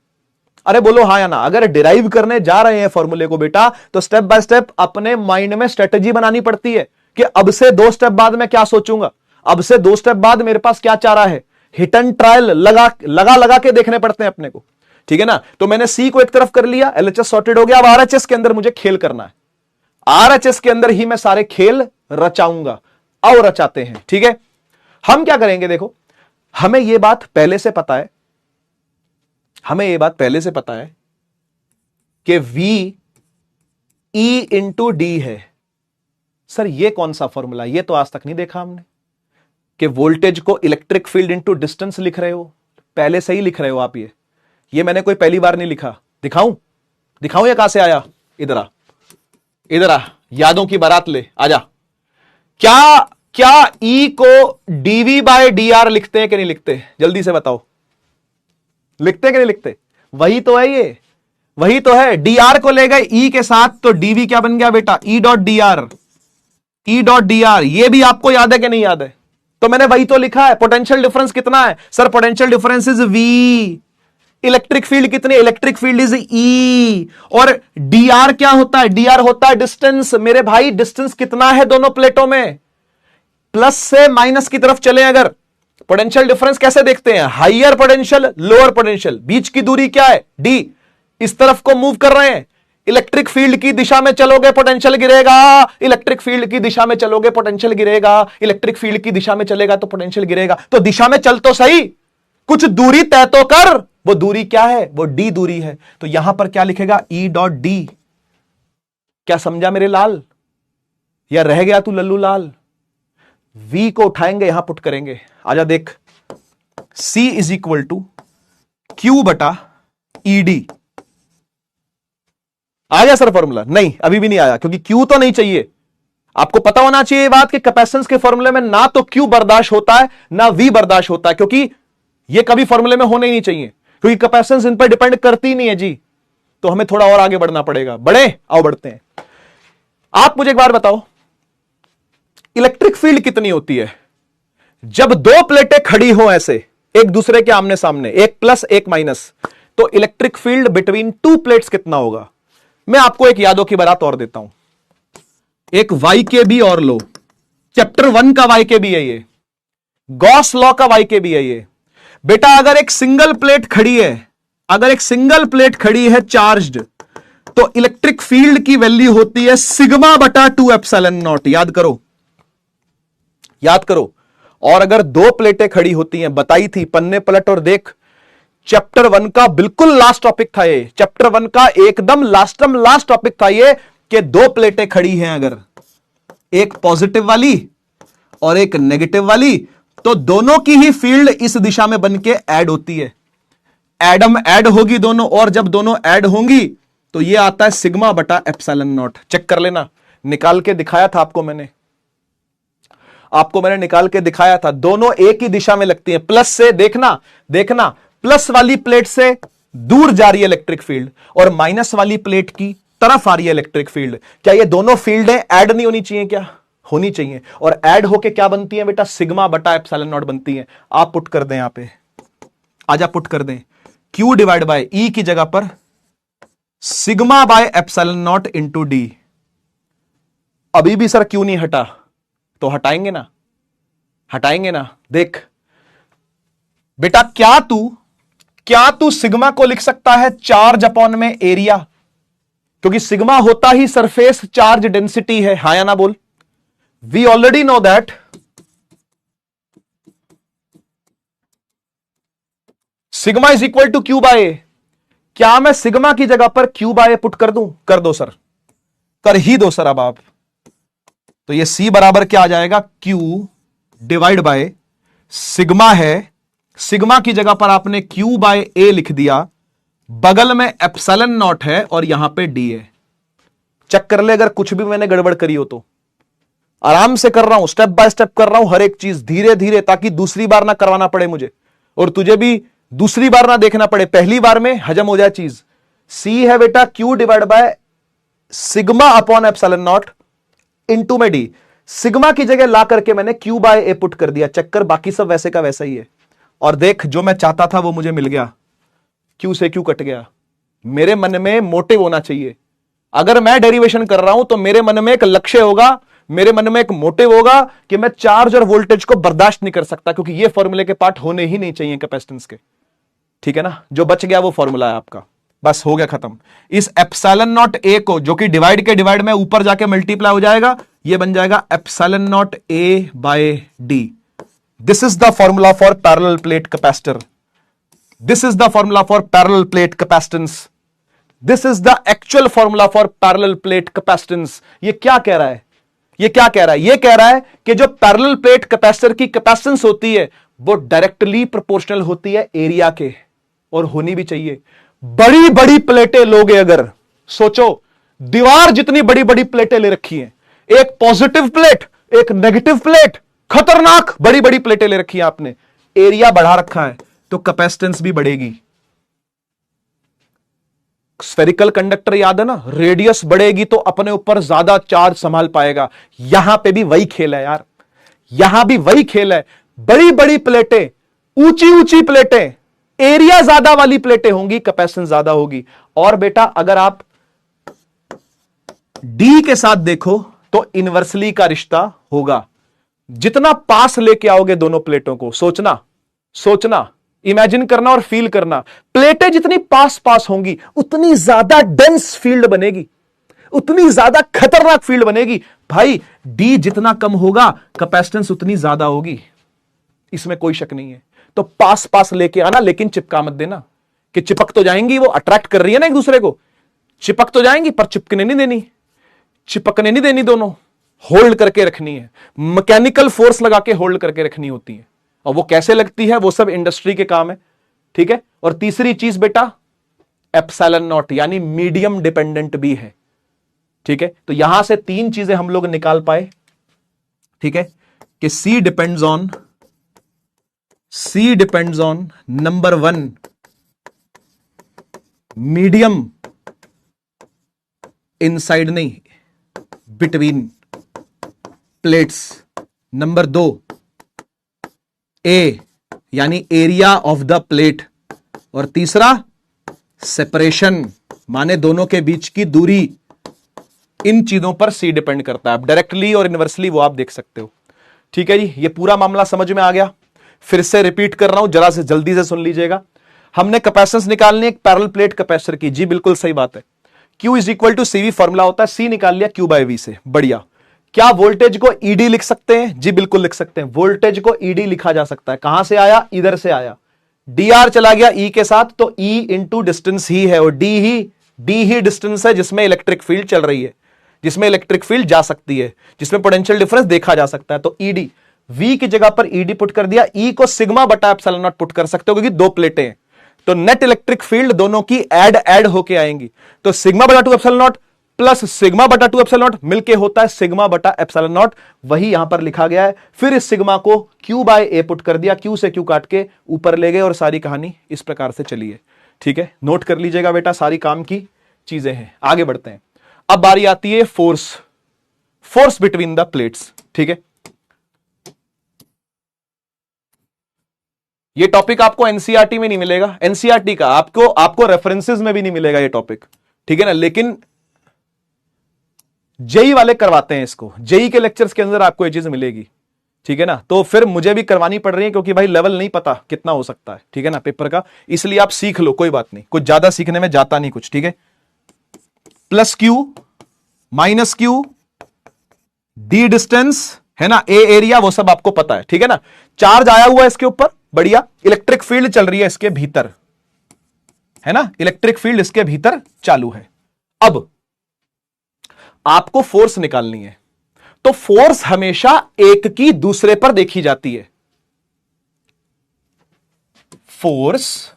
अरे बोलो हाँ या ना। अगर डिराइव करने जा रहे हैं फॉर्मूले को बेटा, तो स्टेप बाय स्टेप अपने माइंड में स्ट्रेटेजी बनानी पड़ती है कि अब से 2 स्टेप बाद मैं क्या सोचूंगा, अब से 2 स्टेप बाद मेरे पास क्या चारा है। हिट एंड ट्रायल लगा के देखने पड़ते हैं अपने को। ठीक है ना, तो मैंने सी को एक तरफ कर लिया, एलएचएस सॉर्टेड हो गया। अब आरएचएस के अंदर मुझे खेल करना है, आरएचएस के अंदर ही मैं सारे खेल रचाऊंगा। और रचाते हैं। ठीक है, हम क्या करेंगे? देखो, हमें यह बात पहले से पता है, कि V E इंटू डी है। सर ये कौन सा फॉर्मूला? ये तो आज तक नहीं देखा हमने, कि वोल्टेज को इलेक्ट्रिक फील्ड इंटू डिस्टेंस लिख रहे हो। पहले से ही लिख रहे हो आप। ये मैंने कोई पहली बार नहीं लिखा। दिखाऊं या कहां से आया? इधर आ, यादों की बारात ले आजा। क्या E को dV बाय dr लिखते हैं कि नहीं लिखते? जल्दी से बताओ, लिखते हैं कि नहीं लिखते? वही तो है, ये वही तो है। dr को ले गए E के साथ, तो dV क्या बन गया बेटा? E dot dr। ये भी आपको याद है कि नहीं याद है? तो मैंने वही तो लिखा है। पोटेंशियल डिफरेंस कितना है? Sir potential difference is V। Electric field कितनी? Electric field is E। और dr क्या होता है? dr होता है डिस्टेंस। मेरे भाई डिस्टेंस कितना है दोनों प्लेटों में? प्लस से माइनस की तरफ चले अगर, पोटेंशियल डिफरेंस कैसे देखते हैं? हाइयर पोटेंशियल, लोअर पोटेंशियल, बीच की दूरी क्या है? D। इस तरफ को मूव कर रहे हैं, इलेक्ट्रिक फील्ड की दिशा में चलोगे पोटेंशियल गिरेगा, इलेक्ट्रिक फील्ड की दिशा में चलोगे पोटेंशियल गिरेगा, इलेक्ट्रिक फील्ड की दिशा में चलेगा तो पोटेंशियल गिरेगा। तो दिशा में चल तो सही, कुछ दूरी तय तो कर। वो दूरी क्या है? वो D दूरी है। तो यहां पर क्या लिखेगा? E dot D. क्या समझा मेरे लाल, या रह गया तू लल्लू लाल? V को उठाएंगे, यहां पुट करेंगे। आजा देख, C is equal to Q बटा ED। आ गया सर फॉर्मूला? नहीं, अभी भी नहीं आया, क्योंकि Q तो नहीं चाहिए। आपको पता होना चाहिए बात कि कैपेसिटेंस के फॉर्मूले में ना तो Q बर्दाश्त होता है ना V बर्दाश्त होता है, क्योंकि ये कभी फॉर्मूले में होने ही नहीं चाहिए, क्योंकि कैपेसिटेंस इन पर डिपेंड करती नहीं है जी। तो हमें थोड़ा और आगे बढ़ना पड़ेगा। बढ़ते हैं। आप मुझे एक बार बताओ, इलेक्ट्रिक फील्ड कितनी होती है जब 2 प्लेटें खड़ी हो ऐसे एक दूसरे के आमने सामने, एक प्लस एक माइनस? तो इलेक्ट्रिक फील्ड बिटवीन 2 प्लेट्स कितना होगा? मैं आपको एक यादों की बारात और देता हूं। एक YKB और लो, चैप्टर 1 का YKB है ये, गॉस लॉ का YKB है ये। बेटा अगर एक सिंगल प्लेट खड़ी है, चार्ज्ड, तो इलेक्ट्रिक फील्ड की वैल्यू होती है सिग्मा बटा 2 एप्सिलॉन नॉट। याद करो। और अगर 2 प्लेटें खड़ी होती हैं, बताई थी, पन्ने पलट और देख, चैप्टर 1 का बिल्कुल लास्ट टॉपिक था ये। चैप्टर 1 का एकदम लास्ट टॉपिक था ये, कि 2 प्लेटें खड़ी हैं अगर, एक पॉजिटिव वाली और एक नेगेटिव वाली, तो दोनों की ही फील्ड इस दिशा में बन के ऐड होती है। एडम ऐड होगी दोनों, और जब दोनों ऐड होंगी तो ये आता है सिग्मा बटा एप्सिलॉन नॉट। चेक कर लेना, निकाल के दिखाया था आपको मैंने निकाल के दिखाया था। दोनों एक ही दिशा में लगती हैं, प्लस से देखना प्लस वाली प्लेट से दूर जा रही है इलेक्ट्रिक फील्ड और माइनस वाली प्लेट की तरफ आ रही है इलेक्ट्रिक फील्ड। क्या ये दोनों फील्डें ऐड नहीं होनी चाहिए? क्या होनी चाहिए। और ऐड होके क्या बनती है बेटा? सिग्मा बटा एप्सिलॉन नॉट बनती है। आप पुट कर दें, यहां पे आजा पुट कर दें, Q डिवाइड बाय E की जगह पर sigma bye epsilon naught into D. अभी भी सर क्यों नहीं हटा? तो हटाएंगे ना। देख बेटा, क्या तू सिग्मा को लिख सकता है चार्ज अपॉन में एरिया? क्योंकि सिग्मा होता ही सरफेस चार्ज डेंसिटी है, हाँ या ना बोल। We already know that sigma is equal to Q by A. क्या मैं सिग्मा की जगह पर क्यू बाय ए पुट कर दूं? कर दो सर, कर ही दो सर। अब आप तो ये C बराबर क्या आ जाएगा? Q डिवाइड बाय सिग्मा है, सिग्मा की जगह पर आपने Q बाय A लिख दिया, बगल में एप्सिलॉन नॉट है और यहां पे D है। चेक कर ले अगर कुछ भी मैंने गड़बड़ करी हो तो। आराम से कर रहा हूं, स्टेप बाय स्टेप कर रहा हूं, हर एक चीज धीरे धीरे, ताकि दूसरी बार ना करवाना पड़े मुझे और तुझे भी दूसरी बार ना देखना पड़े, पहली बार में हजम हो जाए चीज। C है बेटा Q divide by sigma upon epsilon naught into में डी। सिग्मा की जगह ला करके मैंने Q बाय ए पुट कर दिया। चेक कर, बाकी सब वैसे का वैसा ही है। और देख, जो मैं चाहता था वो मुझे मिल गया। Q से Q कट गया। मेरे मन में मोटिव होना चाहिए। अगर मैं डेरिवेशन कर रहा हूं तो मेरे मन में एक लक्ष्य होगा, मेरे मन में एक मोटिव होगा कि मैं चार्ज और वोल्टेज को बर्दाश्त नहीं कर सकता, क्योंकि ये फॉर्मूले के पार्ट होने ही नहीं चाहिए कैपेसिटेंस के। ठीक है ना? जो बच गया वो फॉर्मूला है आपका, बस हो गया खत्म। इस एप्सिलॉन नॉट ए को, जो कि डिवाइड के डिवाइड में ऊपर जाके मल्टीप्लाई हो जाएगा, ये बन जाएगा epsilon naught A by D. This is the formula for parallel plate capacitor. This is the formula for parallel plate capacitance. This is the actual formula for parallel plate capacitance. ये क्या कह रहा है? ये कह रहा है कि जो पैरेलल प्लेट कैपेसिटर की कैपेसिटेंस होती है वो डायरेक्टली प्रोपोर्शनल होती है एरिया के, और होनी भी चाहिए। बड़ी बड़ी प्लेटें लोगे अगर, सोचो दीवार जितनी बड़ी बड़ी प्लेटें ले रखी हैं, एक पॉजिटिव प्लेट, एक नेगेटिव प्लेट, खतरनाक बड़ी बड़ी प्लेटें ले रखी हैं आपने, एरिया बढ़ा रखा है तो कैपेसिटेंस भी बढ़ेगी। स्फेरिकल कंडक्टर याद है ना, रेडियस बढ़ेगी तो अपने ऊपर ज्यादा चार्ज संभाल पाएगा। यहां पे भी वही खेल है यार, यहां भी वही खेल है। बड़ी बड़ी प्लेटें, ऊंची ऊंची प्लेटें, एरिया ज्यादा वाली प्लेटें होंगी, कैपेसिटेंस ज्यादा होगी। और बेटा अगर आप डी के साथ देखो तो इनवर्सली का रिश्ता होगा। जितना पास लेके आओगे दोनों प्लेटों को, सोचना, इमेजिन करना और फील करना, प्लेटें जितनी पास पास होंगी उतनी ज्यादा डेंस फील्ड बनेगी, उतनी ज्यादा खतरनाक फील्ड बनेगी। भाई डी जितना कम होगा कैपेसिटेंस उतनी ज्यादा होगी, इसमें कोई शक नहीं है। तो पास पास लेके आना, लेकिन चिपका मत देना कि चिपक तो जाएंगी, वो अट्रैक्ट कर रही है ना एक दूसरे को, चिपक तो जाएंगी पर चिपकने नहीं देनी, दोनों होल्ड करके रखनी है। मैकेनिकल फोर्स लगा के होल्ड करके रखनी होती है, और वो कैसे लगती है वो सब इंडस्ट्री के काम है। ठीक है? और तीसरी चीज बेटा एप्सिलॉन नॉट, यानी मीडियम डिपेंडेंट भी है। ठीक है? तो यहां से तीन चीजें हम लोग निकाल पाए। ठीक है? कि C depends on number 1 medium, inside नहीं, बिटवीन प्लेट्स। नंबर 2 ए यानी एरिया ऑफ द प्लेट, और तीसरा सेपरेशन, माने दोनों के बीच की दूरी। इन चीजों पर C डिपेंड करता है। आप डायरेक्टली और इनवर्सली वो आप देख सकते हो। ठीक है जी, ये पूरा मामला समझ में आ गया। फिर से रिपीट कर रहा हूं, जरा से जल्दी से सुन लीजिएगा। हमने कैपेसिटेंस निकालनी है एक पैरेलल प्लेट कैपेसिटर की। जी बिल्कुल सही बात है। Q is equal to CV formula होता है, C निकाल लिया Q बाय V से, बढ़िया। क्या वोल्टेज को ED लिख सकते हैं? जी बिल्कुल लिख सकते हैं। वोल्टेज को ED लिखा जा सकता है। कहां से आया? इधर से आया। dr चला गया E के साथ, तो E इंटू डिस्टेंस ही है, और D ही डिस्टेंस है जिसमें इलेक्ट्रिक फील्ड चल रही है, जिसमें इलेक्ट्रिक फील्ड जा सकती है, जिसमें पोटेंशियल डिफरेंस देखा जा सकता है। तो ED V की जगह पर ED पुट कर दिया, E को सिग्मा बटा एप्सिलॉन नॉट पुट कर सकते हो क्योंकि दो प्लेटें हैं, तो नेट इलेक्ट्रिक फील्ड दोनों की ऐड होके आएंगी, तो सिग्मा बटा 2 एप्सिलॉन नॉट प्लस सिग्मा बटा 2 एप्सिलॉन नॉट मिलके होता है सिग्मा बटा एप्सिलॉन नॉट, वही यहां पर लिखा गया है। फिर इस सिग्मा को Q बाय A पुट कर दिया, Q से Q काट के ऊपर ले गए और सारी कहानी इस प्रकार से चली है। ठीक है, नोट कर लीजिएगा बेटा, सारी काम की चीजें हैं। आगे बढ़ते हैं, अब बारी आती है फोर्स बिटवीन द प्लेट्स। ठीक है, ये टॉपिक आपको एनसीईआरटी में नहीं मिलेगा, एनसीईआरटी का आपको रेफरेंसेस में भी नहीं मिलेगा ये टॉपिक। ठीक है ना, लेकिन जेई वाले करवाते हैं इसको, जेई के लेक्चर्स के अंदर आपको ये चीज मिलेगी। ठीक है ना, तो फिर मुझे भी करवानी पड़ रही है क्योंकि भाई लेवल नहीं पता कितना हो सकता है। ठीक है ना, पेपर का, इसलिए आप सीख लो, कोई बात नहीं, कुछ ज्यादा सीखने में जाता नहीं कुछ। ठीक है, plus Q minus Q, D distance है ना, ए एरिया, वो सब आपको पता है। ठीक है ना, चार्ज आया हुआ है इसके ऊपर, बढ़िया, इलेक्ट्रिक फील्ड चल रही है इसके भीतर, है ना, इलेक्ट्रिक फील्ड इसके भीतर चालू है। अब आपको फोर्स निकालनी है, तो फोर्स हमेशा एक की दूसरे पर देखी जाती है। Force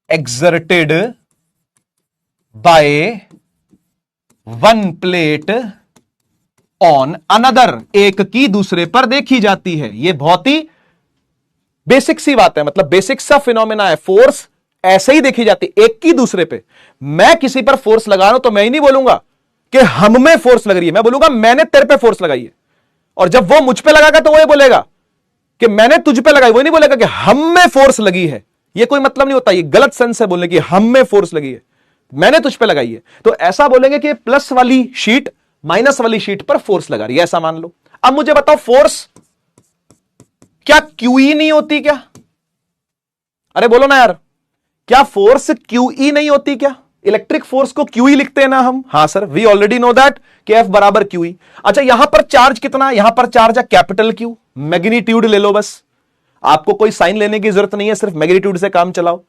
exerted by one plate on another, एक की दूसरे पर देखी जाती है। यह बहुत ही बेसिक सी बात है, मतलब बेसिक सा फिनोमेना है। फोर्स ऐसे ही देखी जाती है, एक की दूसरे पे। मैं किसी पर फोर्स लगा रहा हूं तो मैं ही नहीं बोलूंगा कि हम में फोर्स लग रही है, मैं बोलूंगा मैंने तेरे पे फोर्स लगाई है। और जब वो मुझ पे लगाएगा तो वो ये बोलेगा कि मैंने तुझ पे लगाई, वो नहीं बोलेगा कि हम में फोर्स लगी है। ये कोई मतलब नहीं होता, ये गलत सेंस है बोलने की, हम में फोर्स लगी है, मैंने तुझ पे लगाई है। तो ऐसा बोलेंगे कि प्लस वाली शीट माइनस वाली शीट पर फोर्स लगा रही है, ऐसा मान लो। अब मुझे बताओ, फोर्स क्या QE नहीं होती क्या? अरे बोलो ना यार, क्या फोर्स QE नहीं होती क्या? इलेक्ट्रिक फोर्स को QE लिखते हैं ना हम। हाँ sir, we already know that कि F बराबर QE। अच्छा, यहां पर चार्ज कितना है? यहां पर चार्ज है कैपिटल Q, मैग्नीट्यूड ले लो बस, आपको कोई साइन लेने की जरूरत नहीं है, सिर्फ मैग्नीट्यूड से काम चलाओ।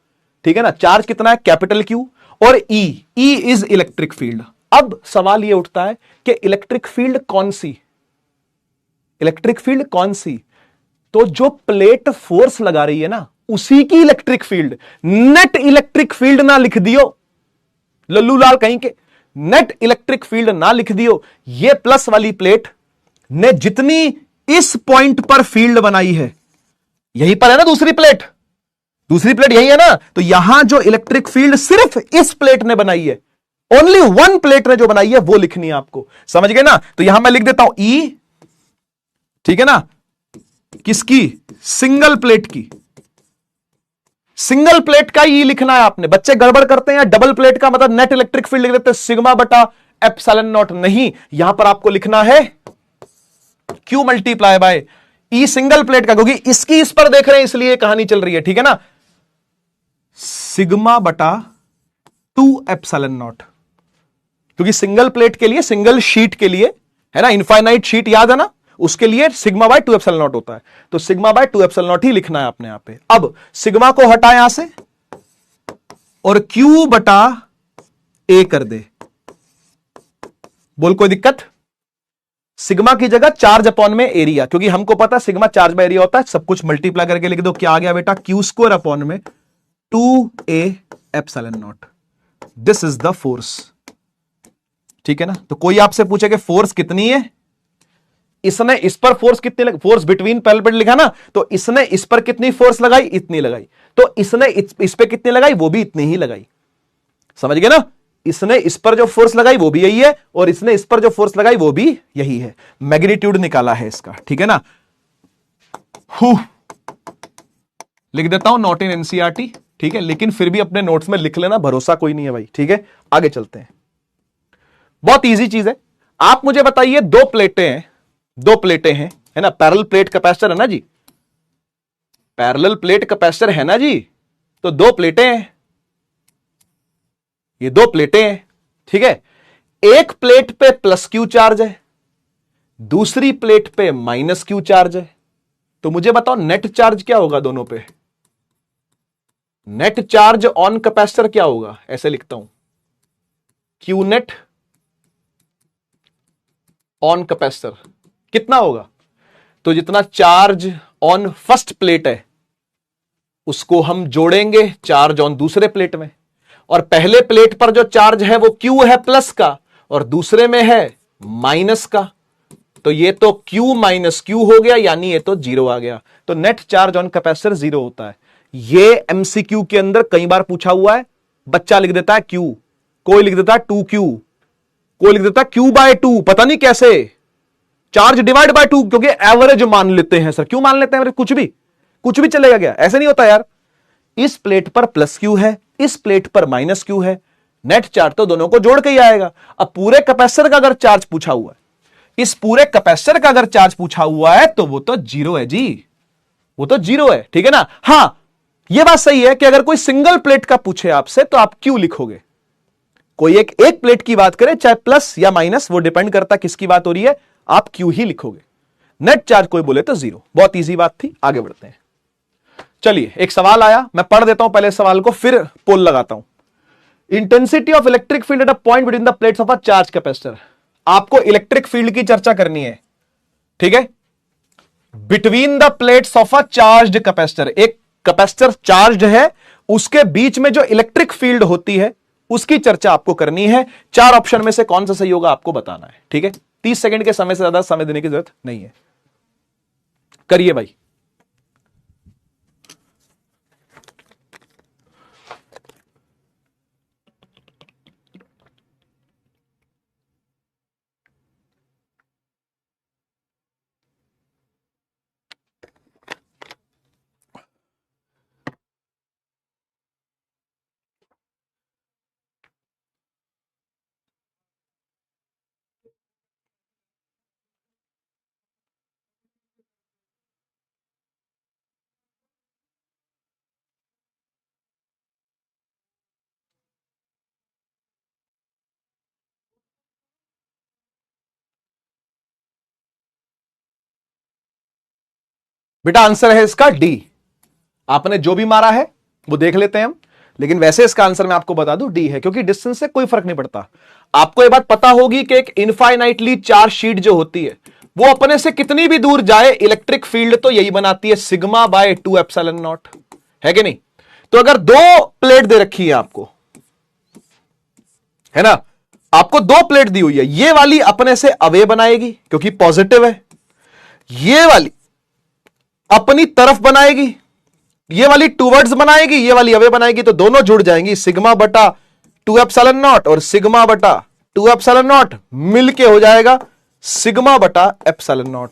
ठीक है ना, चार्ज कितना है? Capital Q। और E इज इलेक्ट्रिक फील्ड। अब सवाल यह उठता है कि इलेक्ट्रिक फील्ड कौन सी? इलेक्ट्रिक फील्ड कौन सी? तो जो प्लेट फोर्स लगा रही है ना, उसी की electric field. Net electric field ना लिख दियो लल्लू लाल कहीं के, नेट इलेक्ट्रिक फील्ड ना लिख दियो। ये प्लस वाली प्लेट ने जितनी इस पॉइंट पर फील्ड बनाई है, यहीं पर है ना दूसरी प्लेट यही है ना, तो यहां जो इलेक्ट्रिक फील्ड सिर्फ इस प्लेट ने बनाई है, ओनली वन प्लेट ने जो बनाई है, वो लिखनी है आपको। समझ गए ना? तो यहां मैं लिख देता हूं E, ठीक है ना, किसकी? सिंगल प्लेट की। सिंगल प्लेट का E लिखना है आपने। बच्चे गड़बड़ करते हैं, डबल प्लेट का मतलब नेट इलेक्ट्रिक फील्ड लिख देते हैं सिग्मा बटा एप्सिलॉन नॉट। नहीं, यहां पर आपको लिखना है Q multiply by E single plate का, क्योंकि इसकी इस पर देख रहे हैं इसलिए कहानी चल रही है। ठीक है ना, सिग्मा बटा 2 एप्सिलॉन नॉट, क्योंकि सिंगल प्लेट के लिए, सिंगल शीट के लिए, है ना, इनफाइनाइट शीट याद है ना, उसके लिए सिग्मा बाय 2 एप्सिलॉन नॉट होता है। तो सिग्मा बाय 2 एप्सिलॉन नॉट ही लिखना है आपने यहां पे। अब सिग्मा को हटा यहां से और Q बटा A कर दे। बोल कोई दिक्कत? सिग्मा की जगह चार्ज अपॉन में एरिया, क्योंकि हमको पता है सिग्मा चार्ज बाय एरिया होता है। सब कुछ मल्टीप्लाई करके लिख दो, क्या आ गया बेटा? Q स्क्वायर अपॉन में 2A epsilon not. This is the force. ठीक है ना, तो कोई आपसे पूछे कि फोर्स कितनी है, इसने इस पर फोर्स कितनी लगी, फोर्स बिटवीन पैलेट लिखा ना, तो इसने इस पर कितनी फोर्स लगाई? इतनी लगाई। तो इसने इस पे कितनी लगाई? वो भी इतनी ही लगाई। समझ गए ना? इसने इस पर जो फोर्स लगाई वो भी यही है, और इसने इस पर जो फोर्स लगाई वो भी यही है। मैग्नीट्यूड निकाला है इसका। ठीक है ना, लिख देता हूं नॉट इन एनसीईआरटी। ठीक है, लेकिन फिर भी अपने नोट्स में लिख लेना, भरोसा कोई नहीं है भाई। ठीक है, आगे चलते हैं। बहुत इजी चीज है। आप मुझे बताइए, दो प्लेटें हैं, है ना, पैरेलल प्लेट कैपेसिटर है ना जी, पैरेलल प्लेट कैपेसिटर है ना जी, तो दो प्लेटें हैं, ये दो प्लेटें हैं। ठीक है, एक प्लेट पे प्लस Q चार्ज है, दूसरी प्लेट पे माइनस Q चार्ज है। तो मुझे बताओ नेट चार्ज क्या होगा दोनों पे? नेट चार्ज ऑन कैपेसिटर क्या होगा? ऐसे लिखता हूं, Q नेट ऑन कैपेसिटर कितना होगा? तो जितना चार्ज ऑन फर्स्ट प्लेट है उसको हम जोड़ेंगे चार्ज ऑन दूसरे प्लेट में, और पहले प्लेट पर जो चार्ज है वो Q है प्लस का और दूसरे में है माइनस का, तो ये तो Q माइनस Q हो गया, यानी ये तो जीरो आ गया। तो net charge on capacitor zero होता है। ये एमसीक्यू के अंदर कई बार पूछा हुआ है। बच्चा लिख देता है Q, कोई लिख देता है 2Q, कोई लिख देता है Q/2, पता नहीं कैसे, चार्ज डिवाइड बाय 2, क्योंकि एवरेज मान लेते हैं। सर क्यों मान लेते हैं? कुछ भी चलेगा क्या? ऐसे नहीं होता यार। इस प्लेट पर प्लस Q है, इस प्लेट पर माइनस Q है, नेट चार्ज तो दोनों को जोड़ के ही आएगा। अब पूरे कैपेसिटर का अगर चार्ज पूछा हुआ है, इस पूरे कैपेसिटर का अगर चार्ज पूछा हुआ है तो वो तो जीरो है जी, वो तो जीरो है, ठीक है ना। हां, यह बात सही है कि अगर कोई सिंगल प्लेट का पूछे आपसे तो आप Q लिखोगे। कोई एक प्लेट की बात करे, चाहे प्लस या माइनस, वो डिपेंड करता किसकी बात हो रही है, आप Q ही लिखोगे। नेट चार्ज कोई बोले तो जीरो। बहुत इजी बात थी, आगे बढ़ते हैं। चलिए, एक सवाल आया, मैं पढ़ देता हूं पहले सवाल को, फिर पोल लगाता हूं। Intensity of electric field at a point between the plates of a charge capacitor. आपको इलेक्ट्रिक फील्ड की चर्चा करनी है, ठीक है, between the plates of a charge capacitor. एक कैपेसिटर चार्ज है, उसके बीच में जो इलेक्ट्रिक फील्ड होती है उसकी चर्चा आपको करनी है। चार ऑप्शन में से कौन सा सही होगा आपको बताना है, ठीक है। 30 सेकंड के समय से ज्यादा समय देने की जरूरत नहीं है, करिए भाई। बेटा आंसर है इसका डी। आपने जो भी मारा है वो देख लेते हैं हम, लेकिन वैसे इसका आंसर मैं आपको बता दूं डी है, क्योंकि डिस्टेंस से कोई फर्क नहीं पड़ता। आपको ये बात पता होगी कि एक इनफाइनाइटली चार्ज शीट जो होती है वो अपने से कितनी भी दूर जाए, इलेक्ट्रिक फील्ड तो यही बनाती है, सिग्मा बाय 2 एप्सिलॉन नॉट, है कि नहीं। तो अगर दो प्लेट दे रखी है आपको, है ना, आपको दो प्लेट दी हुई है, ये वाली अपने से अवे बनाएगी क्योंकि पॉजिटिव है, ये वाली अपनी तरफ बनाएगी, ये वाली टूवर्ड्स बनाएगी, ये वाली अवे बनाएगी, तो दोनों जुड़ जाएंगी। सिग्मा बटा 2 एप्सिलॉन नॉट और सिग्मा बटा 2 एप्सिलॉन नॉट मिलके हो जाएगा सिग्मा बटा एप्सिलॉन नॉट।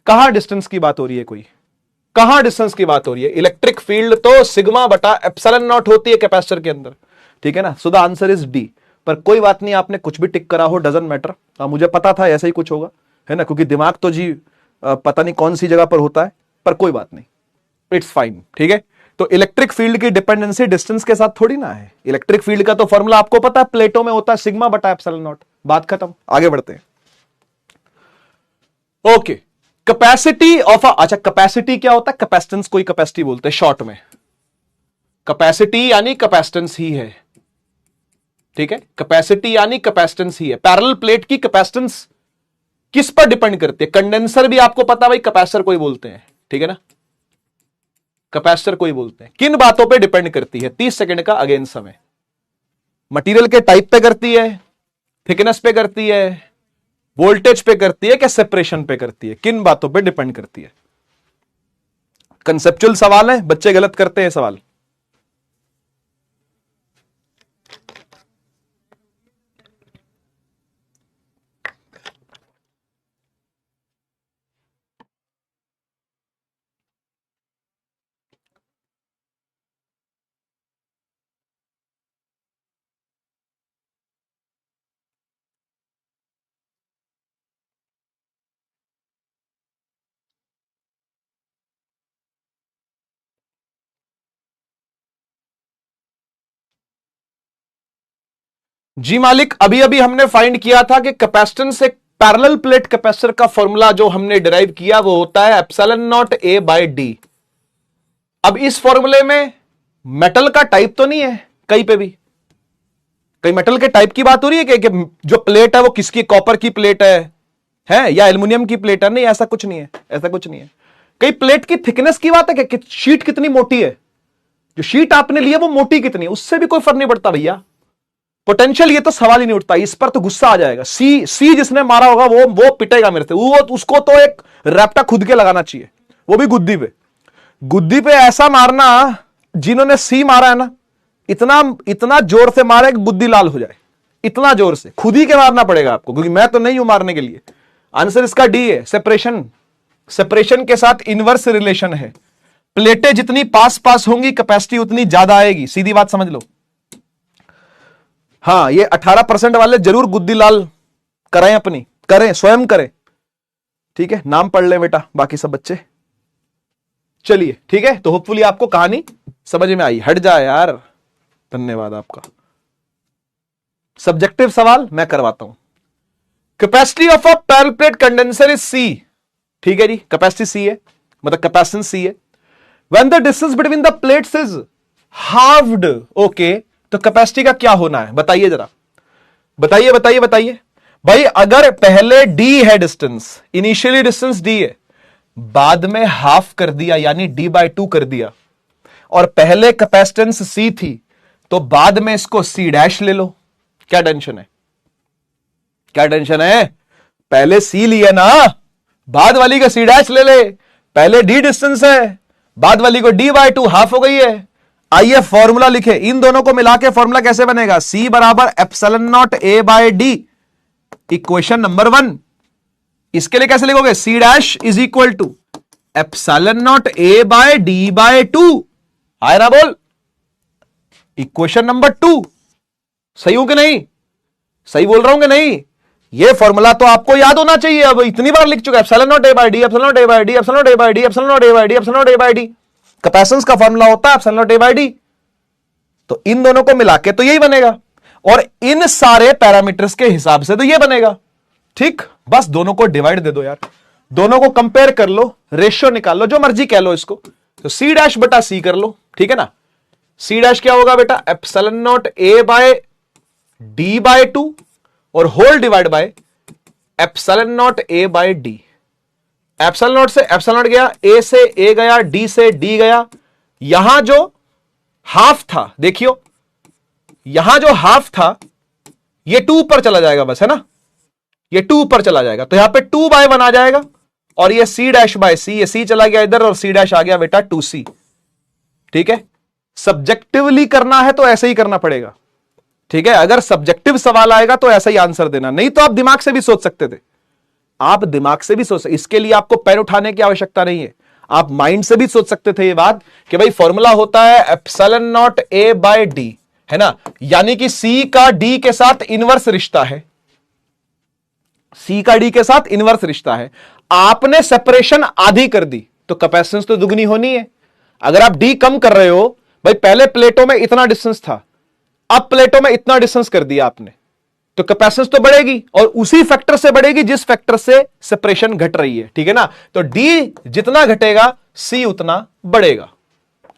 कहां डिस्टेंस की बात हो रही है, कोई कहां डिस्टेंस की बात हो रही है? इलेक्ट्रिक फील्ड तो सिग्मा बटा एप्सिलॉन नॉट होती है कैपेसिटर के अंदर, ठीक है ना। So the answer is D. पर कोई बात नहीं, आपने कुछ भी टिक करा हो, डजंट मैटर। मुझे पता था ऐसा ही कुछ होगा, है ना, क्योंकि दिमाग तो जी पता नहीं कौन सी जगह पर होता है, पर कोई बात नहीं, इट्स फाइन, ठीक है। तो इलेक्ट्रिक फील्ड की डिपेंडेंसी डिस्टेंस के साथ थोड़ी ना है। इलेक्ट्रिक फील्ड का तो फॉर्मूला आपको पता है, प्लेटों में होता है सिग्मा बटा एप्सिलॉन नॉट। बात खत्म, आगे बढ़ते हैं। ओके, कैपेसिटी ऑफ अच्छा, कैपेसिटी क्या होता है? कैपेसिटेंस कोई कैपेसिटी बोलते हैं शॉर्ट में। कैपेसिटी यानी कैपेसिटेंस ही है, ठीक है। कैपेसिटी यानी कैपेसिटेंस ही है। पैरेलल प्लेट की कैपेसिटेंस किस पर डिपेंड करती है? कंडेंसर भी आपको पता भाई कैपेसिटर कोई बोलते हैं, ठीक है ना, कैपेसिटर कोई बोलते हैं। किन बातों पे डिपेंड करती है? 30 सेकंड का अगेन समय। मटेरियल के टाइप पे करती है, थिकनेस पे करती है, वोल्टेज पे करती है, क्या सेपरेशन पे करती है? किन बातों पे डिपेंड करती है? कंसेप्चुअल सवाल है, बच्चे गलत करते हैं सवाल। जी मालिक, अभी अभी हमने फाइंड किया था कि कैपेसिटेंस एक पैरेलल प्लेट कैपेसिटर का फॉर्मूला जो हमने डिराइव किया वो होता है epsilon naught A by D. अब इस फॉर्मूले में मेटल का टाइप तो नहीं है कहीं पे भी? कहीं मेटल के टाइप की बात हो रही है कि जो प्लेट है वो किसकी, कॉपर की प्लेट है है, या एल्युमिनियम की प्लेट है, नहीं ऐसा कुछ नहीं है, ऐसा कुछ नहीं है। कई प्लेट की थिकनेस की बात है कि शीट कितनी मोटी है, जो शीट आपने ली है वो मोटी कितनी है, उससे भी कोई फर्क नहीं पड़ता भैया। पोटेंशियल ये तो सवाल ही नहीं उठता, इस पर तो गुस्सा आ जाएगा। सी जिसने मारा होगा वो पिटेगा मेरे से, वो उसको तो एक रैप्टा खुद के लगाना चाहिए, वो भी गुद्दी पे। गुद्दी पे ऐसा मारना, जिन्होंने सी मारा है ना, इतना इतना जोर से मारे कि गुद्दी लाल हो जाए, इतना जोर से खुद ही के मारना पड़ेगा आपको, क्योंकि मैं तो नहीं हूं मारने के लिए। आंसर इसका डी है, सेपरेशन। सेपरेशन के साथ इनवर्स रिलेशन है। प्लेटें जितनी पास पास होंगी कैपेसिटी उतनी ज्यादा आएगी, सीधी बात समझ लो। हाँ, ये 18% वाले जरूर गुद्दी लाल करें, अपनी करें, स्वयं करें, ठीक है। नाम पढ़ ले बेटा बाकी सब बच्चे। चलिए ठीक है, तो होपफुली आपको कहानी समझ में आई। हट जाए यार, धन्यवाद आपका। सब्जेक्टिव सवाल मैं करवाता हूं। Capacity of a parallel plate condenser is C, ठीक है जी, कैपेसिटी सी है, मतलब कैपेसिटेंस सी है। When the distance between the plates is halved, okay, तो कैपेसिटी का क्या होना है बताइए जरा, बताइए बताइए बताइए भाई। अगर पहले डी है डिस्टेंस, इनिशियली डिस्टेंस डी है, बाद में हाफ कर दिया यानी d/2 कर दिया, और पहले कैपेसिटेंस सी थी, तो बाद में इसको सी डैश ले लो। क्या टेंशन है, क्या टेंशन है? पहले सी लिया ना, बाद वाली का सी डैश ले ले। पहले डी डिस्टेंस है, बाद वाली को d/2 हाफ हो गई है। आइए फॉर्मूला लिखे, इन दोनों को मिला के फॉर्मूला कैसे बनेगा? C बराबर epsilon naught A/D, equation number 1। इसके लिए कैसे लिखोगे? C dash is equal to epsilon naught A/D/2, आए ना बोल, इक्वेशन नंबर 2। सही हूं कि नहीं? सही बोल रहा हूं कि नहीं? ये फॉर्मूला तो आपको याद होना चाहिए, अब इतनी बार लिख चुका, epsilon naught A/D, epsilon naught A/D, epsilon naught A/D, epsilon naught A/D, epsilon naught A/D। Capacitance का फॉर्मूला होता है एप्सिलॉन नॉट A/D, तो इन दोनों को मिला के तो यही बनेगा, और इन सारे पैरामीटर्स के हिसाब से तो ये बनेगा, ठीक। बस दोनों को डिवाइड दे दो यार, दोनों को कंपेयर कर लो, रेशियो निकाल लो, जो मर्जी कह लो इसको, तो C डैश बटा C कर लो, ठीक है ना। C डैश क्या होगा बेटा? एप्सिलॉन नॉट A/D/2 और whole divide by epsilon naught A/D। Epsilon naught से एप्सिलॉन नॉट गया, A से A गया, D से D गया। यहां जो हाफ था, देखियो यहां जो हाफ था ये 2 ऊपर चला जाएगा बस, है ना, ये 2 ऊपर चला जाएगा, तो यहां पे 2/1 आ जाएगा, और ये C डैश बाय C, ये C चला गया इधर और C डैश आ गया बेटा 2C, ठीक है। सब्जेक्टिवली करना है तो ऐसे ही करना पड़ेगा, ठीक है। अगर सब्जेक्टिव सवाल आएगा तो ऐसा ही आंसर देना, नहीं तो आप दिमाग से भी सोच सकते थे, आप दिमाग से भी सोच सकते, इसके लिए आपको पेन उठाने की आवश्यकता नहीं है, आप माइंड से भी सोच सकते थे ये बात कि भाई फॉर्मूला होता है एप्सिलॉन नॉट A/D, है ना, यानी कि C का D के साथ इनवर्स रिश्ता है, C का D के साथ इनवर्स रिश्ता है। आपने सेपरेशन आधी कर दी तो कैपेसिटेंस तो दुगनी होनी है। अगर आप D कम कर रहे हो, भाई पहले प्लेटों में इतना डिस्टेंस था, अब प्लेटों में इतना डिस्टेंस कर दिया आपने, तो कैपेसिटेंस तो बढ़ेगी, और उसी फैक्टर से बढ़ेगी जिस फैक्टर से सेपरेशन घट रही है, ठीक है ना। तो D जितना घटेगा C उतना बढ़ेगा।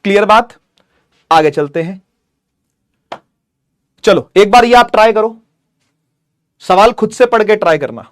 क्लियर बात? आगे चलते हैं, चलो एक बार ये आप ट्राई करो, सवाल खुद से पढ़ के ट्राई करना।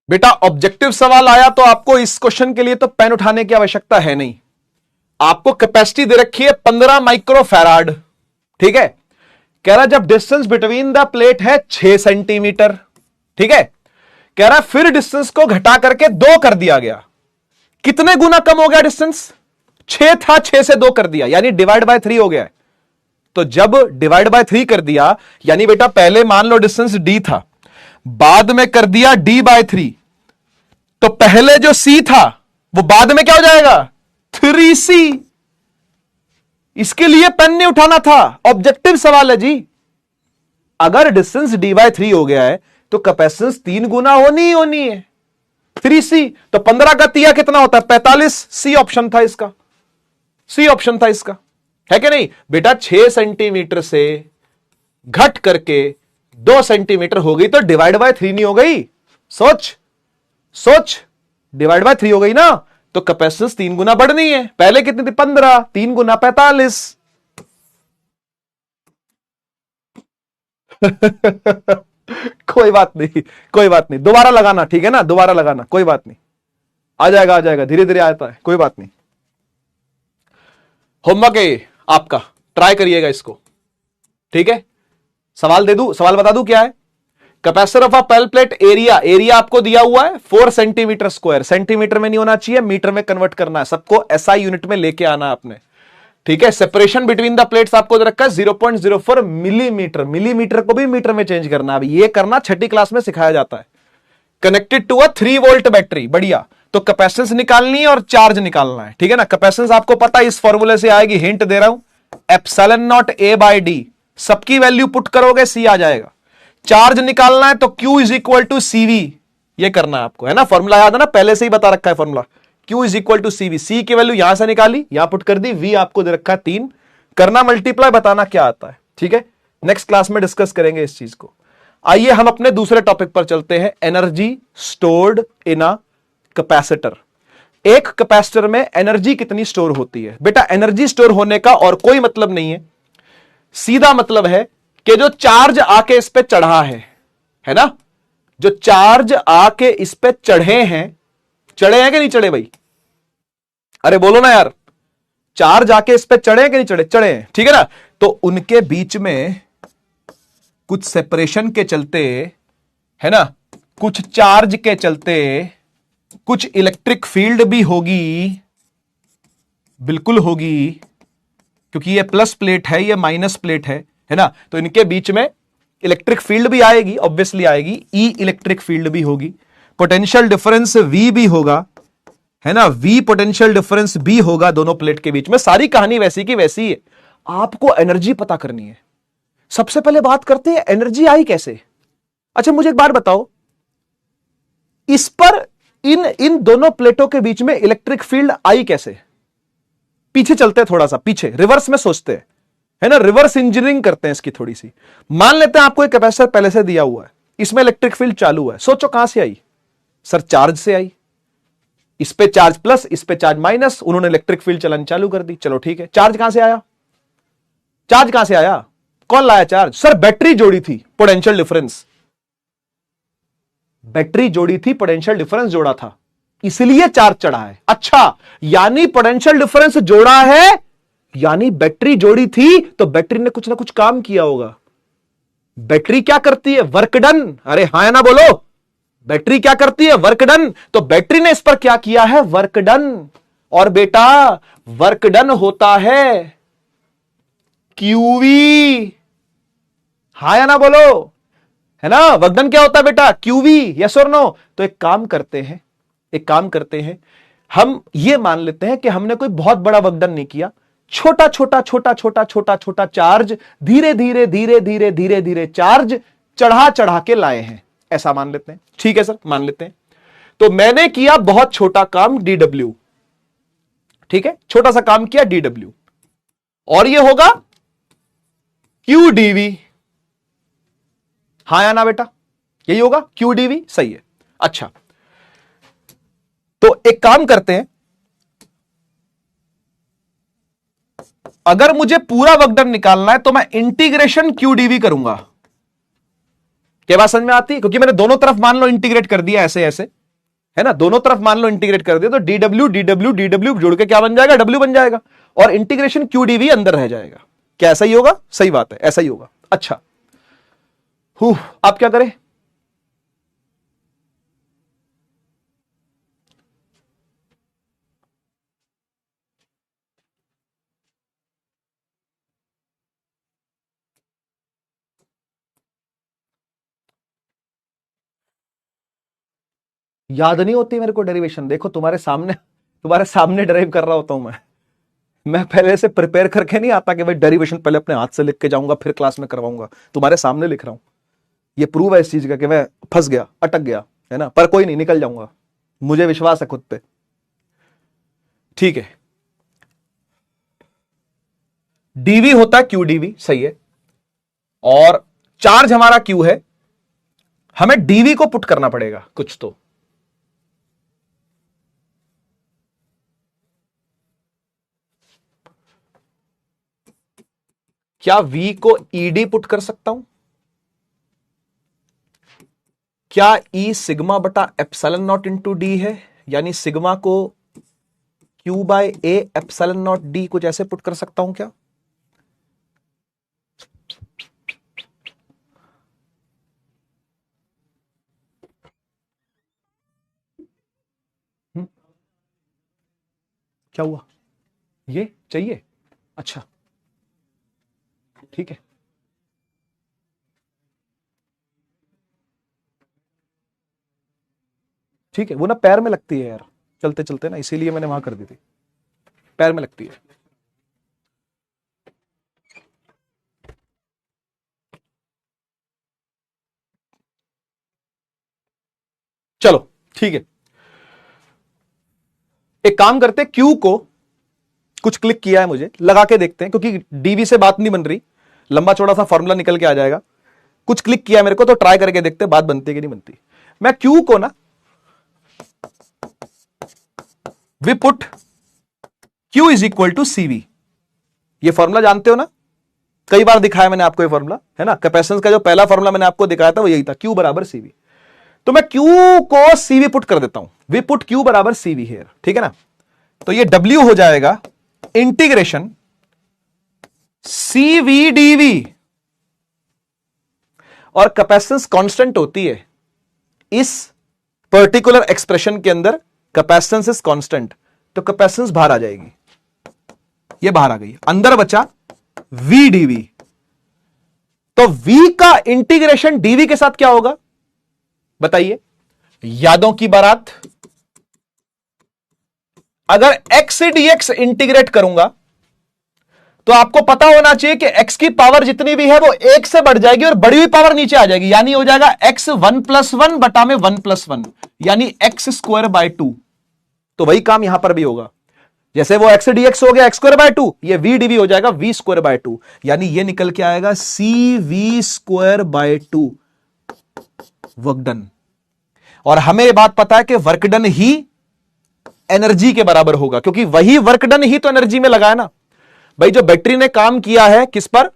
बेटा ऑब्जेक्टिव सवाल आया तो आपको इस क्वेश्चन के लिए तो पेन उठाने की आवश्यकता है नहीं। आपको कैपेसिटी दे रखी है 15 माइक्रोफैराड, ठीक है। कह रहा जब डिस्टेंस बिटवीन द प्लेट है 6 सेंटीमीटर, ठीक है। कह रहा फिर डिस्टेंस को घटा करके 2 कर दिया गया। कितने गुना कम हो गया डिस्टेंस? 6 था, 6 से 2 कर दिया, यानी डिवाइड बाय 3 हो गया है। तो जब डिवाइड बाय 3 कर दिया, यानी बेटा पहले मान लो डिस्टेंस d था, बाद में कर दिया d बाय 3, तो पहले जो c था वो बाद में क्या हो जाएगा 3c। इसके लिए पेन नहीं उठाना था, ऑब्जेक्टिव सवाल है जी। अगर डिस्टेंस d बाय 3 हो गया है तो कैपेसिटेंस 3 गुना होनी ही होनी है 3c। तो 15 का तिया कितना होता है 45। सी ऑप्शन था इसका, सी ऑप्शन था इसका, है कि नहीं बेटा। 6 सेंटीमीटर से घट करके 2 सेंटीमीटर हो गई तो डिवाइड बाय 3 नहीं हो गई। सोच सोच, डिवाइड बाय 3 हो गई ना, तो कैपेसिटेंस 3 गुना बढ़नी है। पहले कितनी थी 15, 3 गुना 45। कोई बात नहीं, कोई बात नहीं, दोबारा लगाना, ठीक है ना, दोबारा लगाना, कोई बात नहीं, आ जाएगा, आ जाएगा, धीरे धीरे आता है, कोई बात नहीं। होमवर्क है आपका, ट्राई करिएगा इसको, ठीक है। सवाल दे दूं, सवाल बता दूं क्या है। Capacitor of a parallel plate area, area आपको दिया हुआ है 4 सेंटीमीटर स्क्वायर, सेंटीमीटर में नहीं होना चाहिए, मीटर में कन्वर्ट करना है, सबको एसआई यूनिट में लेके आना आपने, ठीक है। सेपरेशन बिटवीन द प्लेट्स आपको दे रखा है 0.04 मिलीमीटर, मिलीमीटर को भी मीटर में चेंज करना है, अब ये करना छठी क्लास में सिखाया जाता है। Connected to a 3 volt battery, बढ़िया। तो कैपेसिटेंस निकालनी है और चार्ज निकालना है, ठीक है ना। कैपेसिटेंस आपको पता है इस फॉर्मूले से आएगी, हिंट दे रहा हूं, epsilon naught A by D, सबकी वैल्यू पुट करोगे सी आ जाएगा। चार्ज निकालना है तो Q is equal to CV, ये करना है आपको, है ना। फॉर्मूला याद है ना, पहले से ही बता रखा है formula, Q is equal to CV. C की वैल्यू यहां से निकाली, यहां पुट कर दी, V आपको दे रखा है 3, करना मल्टीप्लाई, बताना क्या आता है, ठीक है। नेक्स्ट क्लास में डिस्कस करेंगे इस चीज को। आइए हम अपने दूसरे टॉपिक पर चलते हैं, energy stored in a capacitor. एक कैपेसिटर में एनर्जी कितनी स्टोर होती है बेटा। एनर्जी स्टोर होने का और कोई मतलब नहीं है, सीधा मतलब है कि जो चार्ज आके इस पे चढ़ा है ना, जो चार्ज आके इस पे चढ़े हैं, चढ़े हैं कि नहीं चढ़े भाई, अरे बोलो ना यार, चार्ज आके इस पे चढ़े हैं कि नहीं चढ़े, चढ़े हैं, ठीक है ना। तो उनके बीच में कुछ सेपरेशन के चलते, है ना, कुछ चार्ज के चलते कुछ इलेक्ट्रिक फील्ड भी होगी, बिल्कुल होगी, क्योंकि ये प्लस प्लेट है, ये माइनस प्लेट है ना। तो इनके बीच में इलेक्ट्रिक फील्ड भी आएगी, ऑब्वियसली आएगी, ई इलेक्ट्रिक फील्ड भी होगी, पोटेंशियल डिफरेंस वी भी होगा, है ना, वी पोटेंशियल डिफरेंस भी होगा दोनों प्लेट के बीच में। सारी कहानी वैसी की वैसी है, आपको एनर्जी पता करनी है। सबसे पहले बात करते हैं एनर्जी आई कैसे। अच्छा मुझे एक बात बताओ, इस पर इन इन दोनों प्लेटों के बीच में इलेक्ट्रिक फील्ड आई कैसे। पीछे चलते हैं, थोड़ा सा पीछे, रिवर्स में सोचते हैं, है ना, रिवर्स इंजीनियरिंग करते हैं इसकी थोड़ी सी। मान लेते हैं आपको एक कैपेसिटर पहले से दिया हुआ है, इसमें इलेक्ट्रिक फील्ड चालू है, सोचो कहां से आई। सर चार्ज से आई, इस पे चार्ज प्लस, इस पे चार्ज माइनस, उन्होंने इलेक्ट्रिक फील्ड चलानी चालू कर दी, चलो ठीक है। चार्ज कहां से आया, चार्ज कहां से आया, कौन लाया चार्ज। सर बैटरी जोड़ी थी, पोटेंशियल डिफरेंस, बैटरी जोड़ी थी, पोटेंशियल डिफरेंस जोड़ा था, इसलिए चार्ज चढ़ा है। अच्छा, यानी पोटेंशियल डिफरेंस जोड़ा है, यानी बैटरी जोड़ी थी, तो बैटरी ने कुछ ना कुछ काम किया होगा। बैटरी क्या करती है, वर्क डन, अरे हां या ना बोलो, बैटरी क्या करती है, वर्क डन। तो बैटरी ने इस पर क्या किया है, वर्क डन। और बेटा वर्क डन होता है क्यूवी, हां या ना बोलो, है ना। वर्क डन क्या होता है बेटा, क्यूवी, यस और नो। तो एक काम करते हैं, एक काम करते हैं, हम ये मान लेते हैं कि हमने कोई बहुत बड़ा वर्क डन नहीं किया, छोटा छोटा छोटा छोटा छोटा छोटा चार्ज धीरे धीरे धीरे धीरे धीरे धीरे चार्ज चढ़ा चढ़ा के लाए हैं, ऐसा मान लेते हैं, ठीक है सर, मान लेते हैं। तो मैंने किया बहुत छोटा काम डीडब्ल्यू, ठीक है, छोटा सा काम किया डीडब्ल्यू, और ये होगा क्यू डीवी, हां या ना बेटा, यही होगा क्यू डीवी, सही है। अच्छा तो एक काम करते हैं, अगर मुझे पूरा वर्क डन निकालना है तो मैं इंटीग्रेशन क्यू डीवी करूंगा। क्या बात समझ में आती है, क्योंकि मैंने दोनों तरफ मान लो इंटीग्रेट कर दिया ऐसे ऐसे, है ना, दोनों तरफ मान लो इंटीग्रेट कर दिया, तो डीडब्ल्यू डीडब्ल्यू डीडब्ल्यू जुड़ के क्या बन जाएगा, डब्ल्यू बन जाएगा, और इंटीग्रेशन क्यू डीवी अंदर रह जाएगा। क्या ऐसा ही होगा, सही बात है, ऐसा ही होगा। अच्छा आप क्या करें, याद नहीं होती मेरे को डेरिवेशन। देखो तुम्हारे सामने ड्राइव कर रहा होता हूं मैं पहले से प्रिपेयर करके नहीं आता कि भाई डेरिवेशन पहले अपने हाथ से लिख के जाऊंगा फिर क्लास में करवाऊंगा। तुम्हारे सामने लिख रहा हूं। ये प्रूव है इस चीज का कि मैं फंस गया, अटक गया, है ना। पर कोई नहीं, निकल जाऊंगा, मुझे विश्वास है खुद पे। ठीक है, डीवी होता है क्यू डीवी, सही है। और चार्ज हमारा क्यू है, हमें डीवी को पुट करना पड़ेगा कुछ तो। क्या वी को ईडी पुट कर सकता हूं? क्या ई सिग्मा बटा एप्सिलॉन नॉट इंटू डी है, यानी सिग्मा को Q by A epsilon naught D कुछ ऐसे पुट कर सकता हूं क्या? क्या हुआ? ये चाहिए? अच्छा ठीक है, ठीक है। वो ना पैर में लगती है यार, चलते चलते ना, इसीलिए मैंने वहां कर दी थी, पैर में लगती है। चलो ठीक है, एक काम करते, क्यू को कुछ क्लिक किया है मुझे, लगा के देखते हैं, क्योंकि डीवी से बात नहीं बन रही, लंबा चौड़ा सा फॉर्मूला निकल के आ जाएगा। कुछ क्लिक किया मेरे को, तो ट्राई करके देखते हैं बात बनती है कि नहीं बनती। मैं क्यू को ना V put Q is equal to CV, ये फॉर्मूला जानते हो ना, कई बार दिखाया मैंने आपको ये फॉर्मूला, है ना। कैपेसिटेंस का जो पहला फॉर्मूला मैंने आपको दिखाया था वो यही था, क्यू बराबर सीवी। तो मैं क्यू को सीवी पुट कर देता हूं, वी पुट क्यू बराबर सीवी हियर, ठीक है ना। तो ये डब्ल्यू हो जाएगा इंटीग्रेशन सीवी डीवी, और कैपेसिटेंस कांस्टेंट होती है इस पर्टिकुलर एक्सप्रेशन के अंदर, कैपेसिटेंस इज कांस्टेंट, तो कैपेसिटेंस बाहर आ जाएगी, ये बाहर आ गई, अंदर बचा वी डीवी। तो वी का इंटीग्रेशन डीवी के साथ क्या होगा बताइए? यादों की बारात, अगर x से dx इंटीग्रेट करूंगा तो आपको पता होना चाहिए कि x की पावर जितनी भी है वो एक से बढ़ जाएगी और बढ़ी हुई पावर नीचे आ जाएगी, यानी हो जाएगा x 1+1 बटा में 1+1, यानी x स्क्वायर बाय 2। तो वही काम यहां पर भी होगा, जैसे वो x से dx हो गया x स्क्वायर बाय 2, ये v dv हो जाएगा v स्क्वायर बाय 2, यानी ये निकल के आएगा cv square by 2 work done. और हमें ये बात पता है कि वर्क डन ही एनर्जी के बराबर होगा, क्योंकि वही वर्क डन ही तो एनर्जी में लगा है ना भाई। जो बैटरी ने काम किया है किस पर,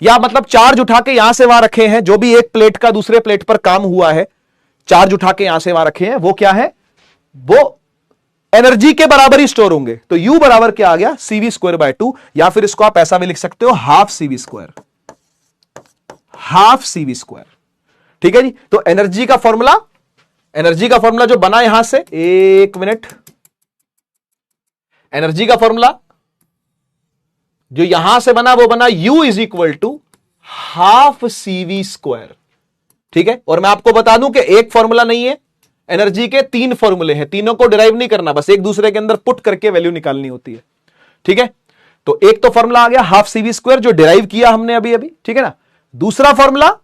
या मतलब चार्ज उठा के यहां से वहां रखे हैं, जो भी एक प्लेट का दूसरे प्लेट पर काम हुआ है, चार्ज उठा के यहां से वहां रखे हैं, वो क्या है, वो एनर्जी के बराबर ही स्टोर होंगे। तो U बराबर क्या आ गया, CV स्क्वायर बाय 2, या फिर इसको आप ऐसा भी लिख सकते हो, half CV square, half CV square, ठीक है जी। तो एनर्जी का फॉर्मूला जो बना यहां से, एक मिनट, एनर्जी का फॉर्मूला जो यहां से बना वो बना U is equal to half CV square, ठीक है। और मैं आपको बता दूं कि एक फॉर्मूला नहीं है, एनर्जी के 3 फॉर्मूले हैं, तीनों को डिराइव नहीं करना, बस एक दूसरे के अंदर पुट करके वैल्यू निकालनी होती है, ठीक है। तो एक तो फॉर्मूला आ गया हाफ CV स्क्वायर जो डिराइव किया हमने अभी अभी, ठीक है ना। दूसरा फॉर्मूला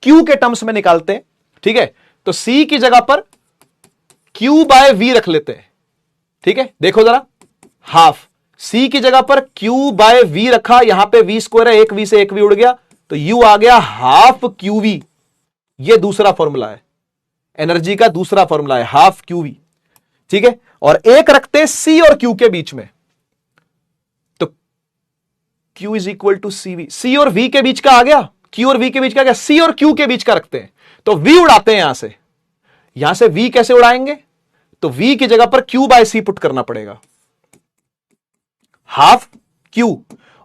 Q के टर्म्स में निकालते हैं, ठीक है। तो C की जगह पर Q बाय V रख लेते हैं, ठीक है। देखो जरा, हाफ C की जगह पर Q बाय V रखा, यहां पे V स्क्वायर है, एक V से एक V उड़ गया, तो U आ गया हाफ QV, ये दूसरा फॉर्मूला है, एनर्जी का दूसरा फॉर्मूला है हाफ QV, ठीक है। और एक रखते हैं C और Q के बीच में, तो Q is equal to CV, C और V के बीच का आ गया, Q और V के बीच का आ गया, C और Q के बीच का रखते हैं, तो V उड़ाते हैं यहां से V कैसे उड़ाएंगे, तो V की जगह पर Q बाय C पुट करना पड़ेगा, हाफ Q,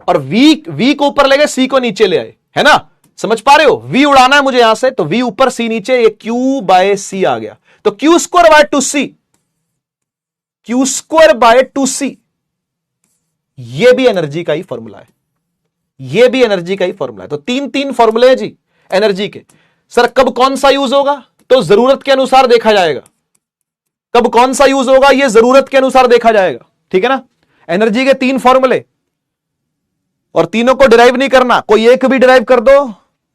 और V को ऊपर ले गए, C को नीचे ले आए, है ना, समझ पा रहे हो। V उड़ाना है मुझे यहां से, तो V ऊपर C नीचे, ये Q बाय C आ गया, तो Q square by 2C, Q square by 2C, ये भी एनर्जी का ही फॉर्मूला है, ये भी एनर्जी का ही फॉर्मूला है। तो 3 फॉर्मूले हैं जी एनर्जी के। सर कब कौन सा यूज होगा, तो जरूरत के अनुसार देखा जाएगा, कब कौन सा यूज होगा ये जरूरत के अनुसार देखा जाएगा, ठीक है ना। एनर्जी के 3 फॉर्मूले और तीनों को डिराइव नहीं करना, कोई एक भी डिराइव कर दो,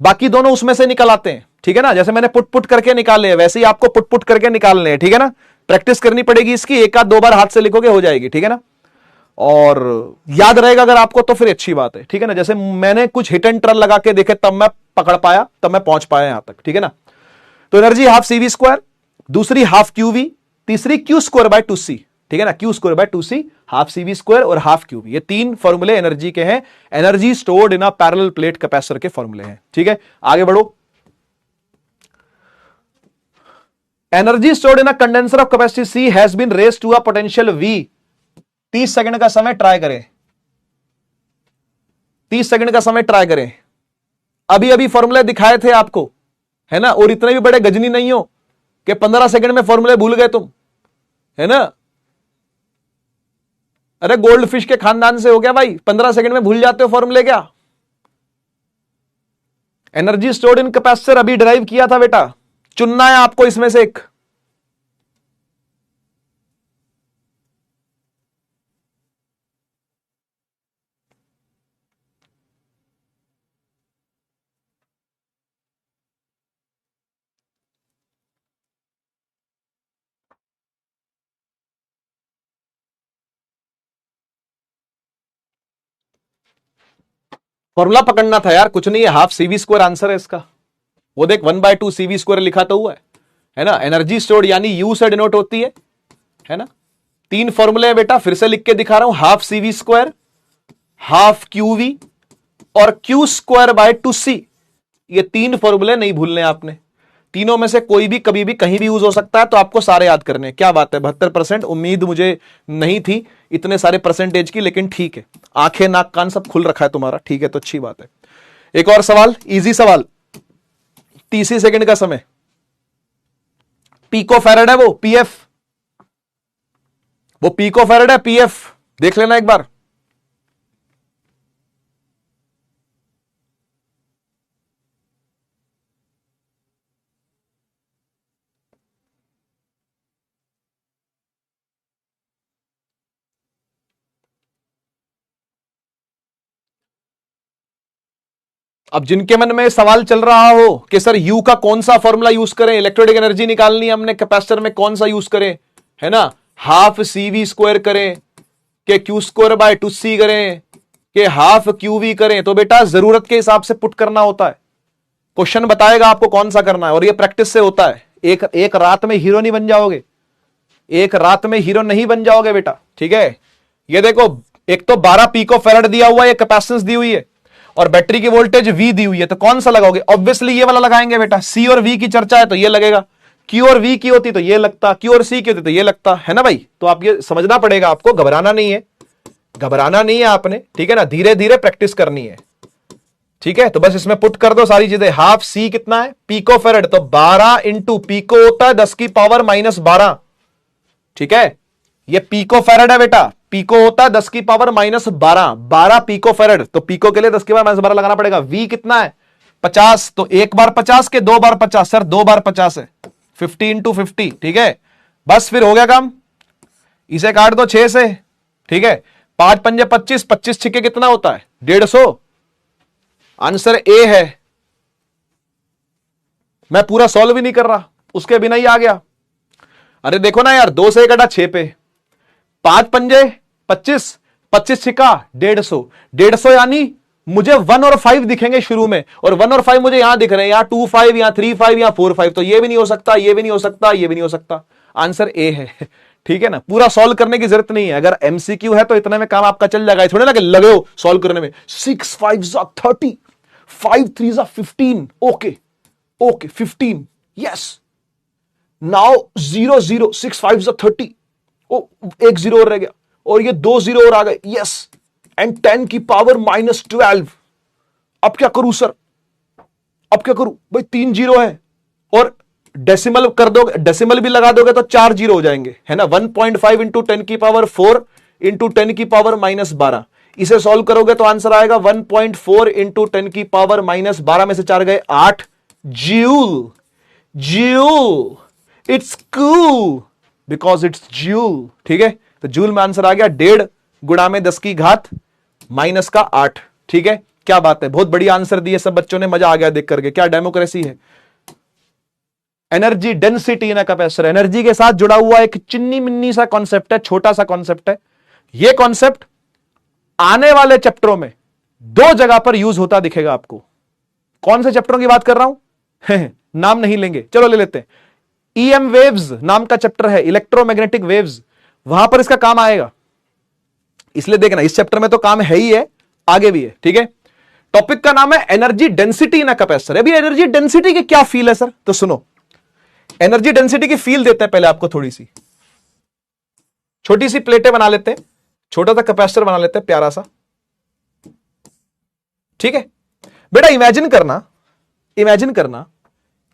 बाकी दोनों उसमें से निकल आते हैं, ठीक है ना। जैसे मैंने पुट पुट करके निकाले हैं वैसे ही आपको पुट पुट करके निकालने हैं, ठीक है ना। प्रैक्टिस करनी पड़ेगी इसकी, एक आध 2 बार हाथ से लिखोगे हो जाएगी, ठीक है ना। और याद रहेगा अगर आपको तो फिर अच्छी बात है, ठीक है ना। जैसे मैंने कुछ हिट एंड टर्न लगा के देखे तब मैं पकड़ पाया, तब मैं पहुंच पाया यहां तक, ठीक है ना। तो एनर्जी हाफ CV स्क्वायर, दूसरी हाफ QV, तीसरी Q स्क्वायर बाय 2C, ठीक है ना। Q square by 2C, half CV square और हाफ QV, ये 3 फॉर्मूले एनर्जी के हैं। Energy stored in a parallel plate capacitor के फॉर्मूले हैं, ठीक है। आगे बढ़ो। Energy stored in a condenser of capacity C has been raised to a potential V। 30 second का समय ट्राई करें, 30 सेकंड का समय ट्राई करें। अभी अभी फॉर्मूले दिखाए थे आपको, है ना। और इतने भी बड़े गजनी नहीं हो कि 15 सेकंड में फॉर्मूले भूल गए तुम, है ना। अरे गोल्ड फिश के खानदान से हो गया भाई, 15 सेकंड में भूल जाते हो फॉर्मूले क्या। एनर्जी स्टोर्ड इन कैपेसिटर अभी ड्राइव किया था बेटा, चुनना है आपको इसमें से एक। फॉर्मूला पकड़ना था यार, कुछ नहीं है, हाफ CV स्क्वायर आंसर है इसका। वो देख 1/2 CV स्क्वायर लिखा तो हुआ है ना। एनर्जी स्टोर्ड यानी U से डिनोट होती है ना। 3 फॉर्मूले है बेटा, फिर से लिख के दिखा रहा हूं, half CV square, half QV और Q स्क्वायर बाय 2C। ये 3 फॉर्मूले नहीं भूलने आपने, तीनों में से कोई भी कभी भी कहीं भी यूज हो सकता है, तो आपको सारे याद करने। क्या बात है, 72%। उम्मीद मुझे नहीं थी इतने सारे परसेंटेज की, लेकिन ठीक है, आंखें नाक कान सब खुल रखा है तुम्हारा, ठीक है, तो अच्छी बात है। एक और सवाल, इजी सवाल, 30 सेकंड का समय। पीको फैरेड है वो, PF, वो पीको फैरेड है, PF देख लेना एक बार। अब जिनके मन में सवाल चल रहा हो कि सर यू का कौन सा फॉर्मूला यूज करें, इलेक्ट्रोलिटिक एनर्जी निकालनी है हमने, कैपेसिटर में कौन सा यूज करें, है ना। हाफ CV स्क्वायर करें कि Q स्क्वायर बाय 2C करें कि हाफ QV करें, तो बेटा जरूरत के हिसाब से पुट करना होता है। क्वेश्चन बताएगा आपको कौन सा करना है, और ये प्रैक्टिस से होता है। एक रात में हीरो नहीं बन जाओगे, एक रात में हीरो नहीं बन जाओगे बेटा, ठीक है। ये देखो, एक तो 12 पिको फैराड दिया हुआ है, कैपेसिटेंस दी हुई है, और बैटरी की वोल्टेज V दी हुई है, तो कौन सा लगाओगे। ऑब्वियसली ये वाला लगाएंगे बेटा। C और V की चर्चा है तो ये लगेगा, Q और V की होती तो ये लगता, Q और C की होती तो ये लगता, है ना भाई। तो आप ये समझना पड़ेगा आपको, घबराना नहीं है, घबराना नहीं है आपने, ठीक है ना। धीरे धीरे प्रैक्टिस करनी है, ठीक है। तो बस इसमें पुट कर दो सारी चीजें। हाफ C कितना है, पिको फैराड, तो 12 इंटू पिको होता है 10 की पावर -12, ठीक है। ये पिको फैराड है बेटा, पिको होता है 10 की पावर -12, 12 पिको फैराड, तो पिको के लिए 10 की पावर -12 लगाना पड़ेगा। V कितना है, 50, तो एक बार 50 के 2 बार 50, सर 2 बार 50 है, 50 इंटू 50, ठीक है। बस फिर हो गया काम, इसे काट दो 6 से, ठीक है। 5 पंजे 25, 25 छिके कितना होता है, 150। आंसर A है। मैं पूरा सॉल्व भी नहीं कर रहा, उसके बिना ही आ गया। अरे देखो ना यार, 2 से कटा 6 पे, 5 पंजे 25, 25 छिका 150, 150 यानी मुझे 1 और 5 दिखेंगे शुरू में, और 1 और 5 मुझे यहां दिख रहे हैं, यहां 2 5, यहां 3 5, यहां 4 5, तो ये भी नहीं हो सकता, ये भी नहीं हो सकता, ये भी नहीं हो सकता। आंसर A है, ठीक है ना। पूरा सॉल्व करने की जरूरत नहीं है, अगर MCQ है तो इतने में काम आपका चल जाएगा। थोड़े ना लगे हो सॉल्व करने में, 6 5 30, 5 3 15, ओके ओके 15, यस। नाउ 0 0, 6 5 30, ओ एक 0 और रह गया, और ये 2 0 और आ गए, यस। एंड 10 की पावर -12। अब क्या करूं सर, अब क्या करूं भाई, 3 0 है, और डेसिमल कर दोगे, डेसिमल भी लगा दोगे तो 4 0 हो जाएंगे, है ना। 1.5 इंटू 10 की पावर 4 इंटू 10 की पावर -12, इसे सॉल्व करोगे तो आंसर आएगा 1.4 इंटू 10 की पावर -12 में से 4 गए 8 joule. Joule, it's cool, because it's joule. ठीक है, तो जूल में आंसर आ गया 1.5 गुणा में 10 की घात माइनस का 8। ठीक है, क्या बात है, बहुत बढ़िया आंसर दिए सब बच्चों ने, मजा आ गया देख करके, क्या डेमोक्रेसी है। Energy density in a capacitor, energy के साथ जुड़ा हुआ एक चिन्नी मिन्नी सा कॉन्सेप्ट है, छोटा सा कॉन्सेप्ट है। यह कॉन्सेप्ट आने वाले चैप्टरों में 2 जगह पर यूज होता दिखेगा आपको। कौन से चैप्टरों की बात कर रहा हूं नाम नहीं लेंगे, चलो ले लेते हैं। ईएम वेव्स नाम का चैप्टर है, इलेक्ट्रोमैग्नेटिक वेव्स, वहां पर इसका काम आएगा। इसलिए देखना, इस चैप्टर में तो काम है ही है, आगे भी है। ठीक है, टॉपिक का नाम है energy density in a capacitor. अभी एनर्जी डेंसिटी की क्या फील है सर, तो सुनो, एनर्जी डेंसिटी की फील देते हैं पहले आपको थोड़ी सी। छोटी सी प्लेटें बना लेते हैं, छोटा सा कैपेसिटर बना लेते हैं प्यारा सा। ठीक है बेटा, इमेजिन करना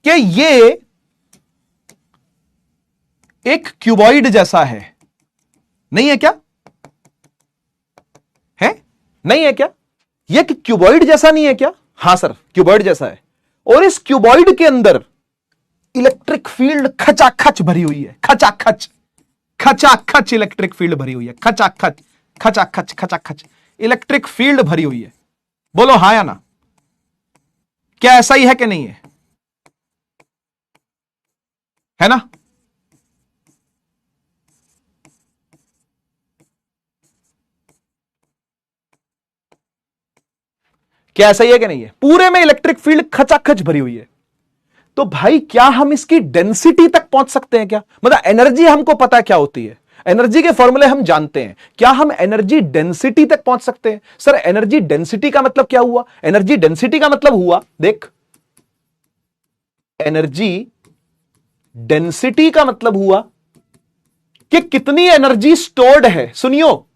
कि ये एक क्यूबॉइड जैसा है, नहीं है क्या? है नहीं है क्या? ये क्यूबॉइड जैसा नहीं है क्या? हां सर, क्यूबॉइड जैसा है। और इस क्यूबॉइड के अंदर इलेक्ट्रिक फील्ड खचाखच भरी हुई है, खचाखच इलेक्ट्रिक फील्ड भरी हुई है, खचाखच इलेक्ट्रिक फील्ड भरी हुई है। बोलो हां या ना, क्या ऐसा ही है कि नहीं है ना? क्या ऐसा ही है कि नहीं है? पूरे में इलेक्ट्रिक फील्ड खचाखच भरी हुई है। तो भाई क्या हम इसकी डेंसिटी तक पहुंच सकते हैं क्या? मतलब एनर्जी हमको पता है क्या होती है, एनर्जी के फॉर्मूले हम जानते हैं, क्या हम एनर्जी डेंसिटी तक पहुंच सकते हैं? सर एनर्जी डेंसिटी का मतलब क्या हुआ? एनर्जी डेंसिटी का मतलब हुआ, देख, एनर्जी डेंसिटी का मतलब हुआ कि कितनी एनर्जी स्टोर्ड है। सुनियो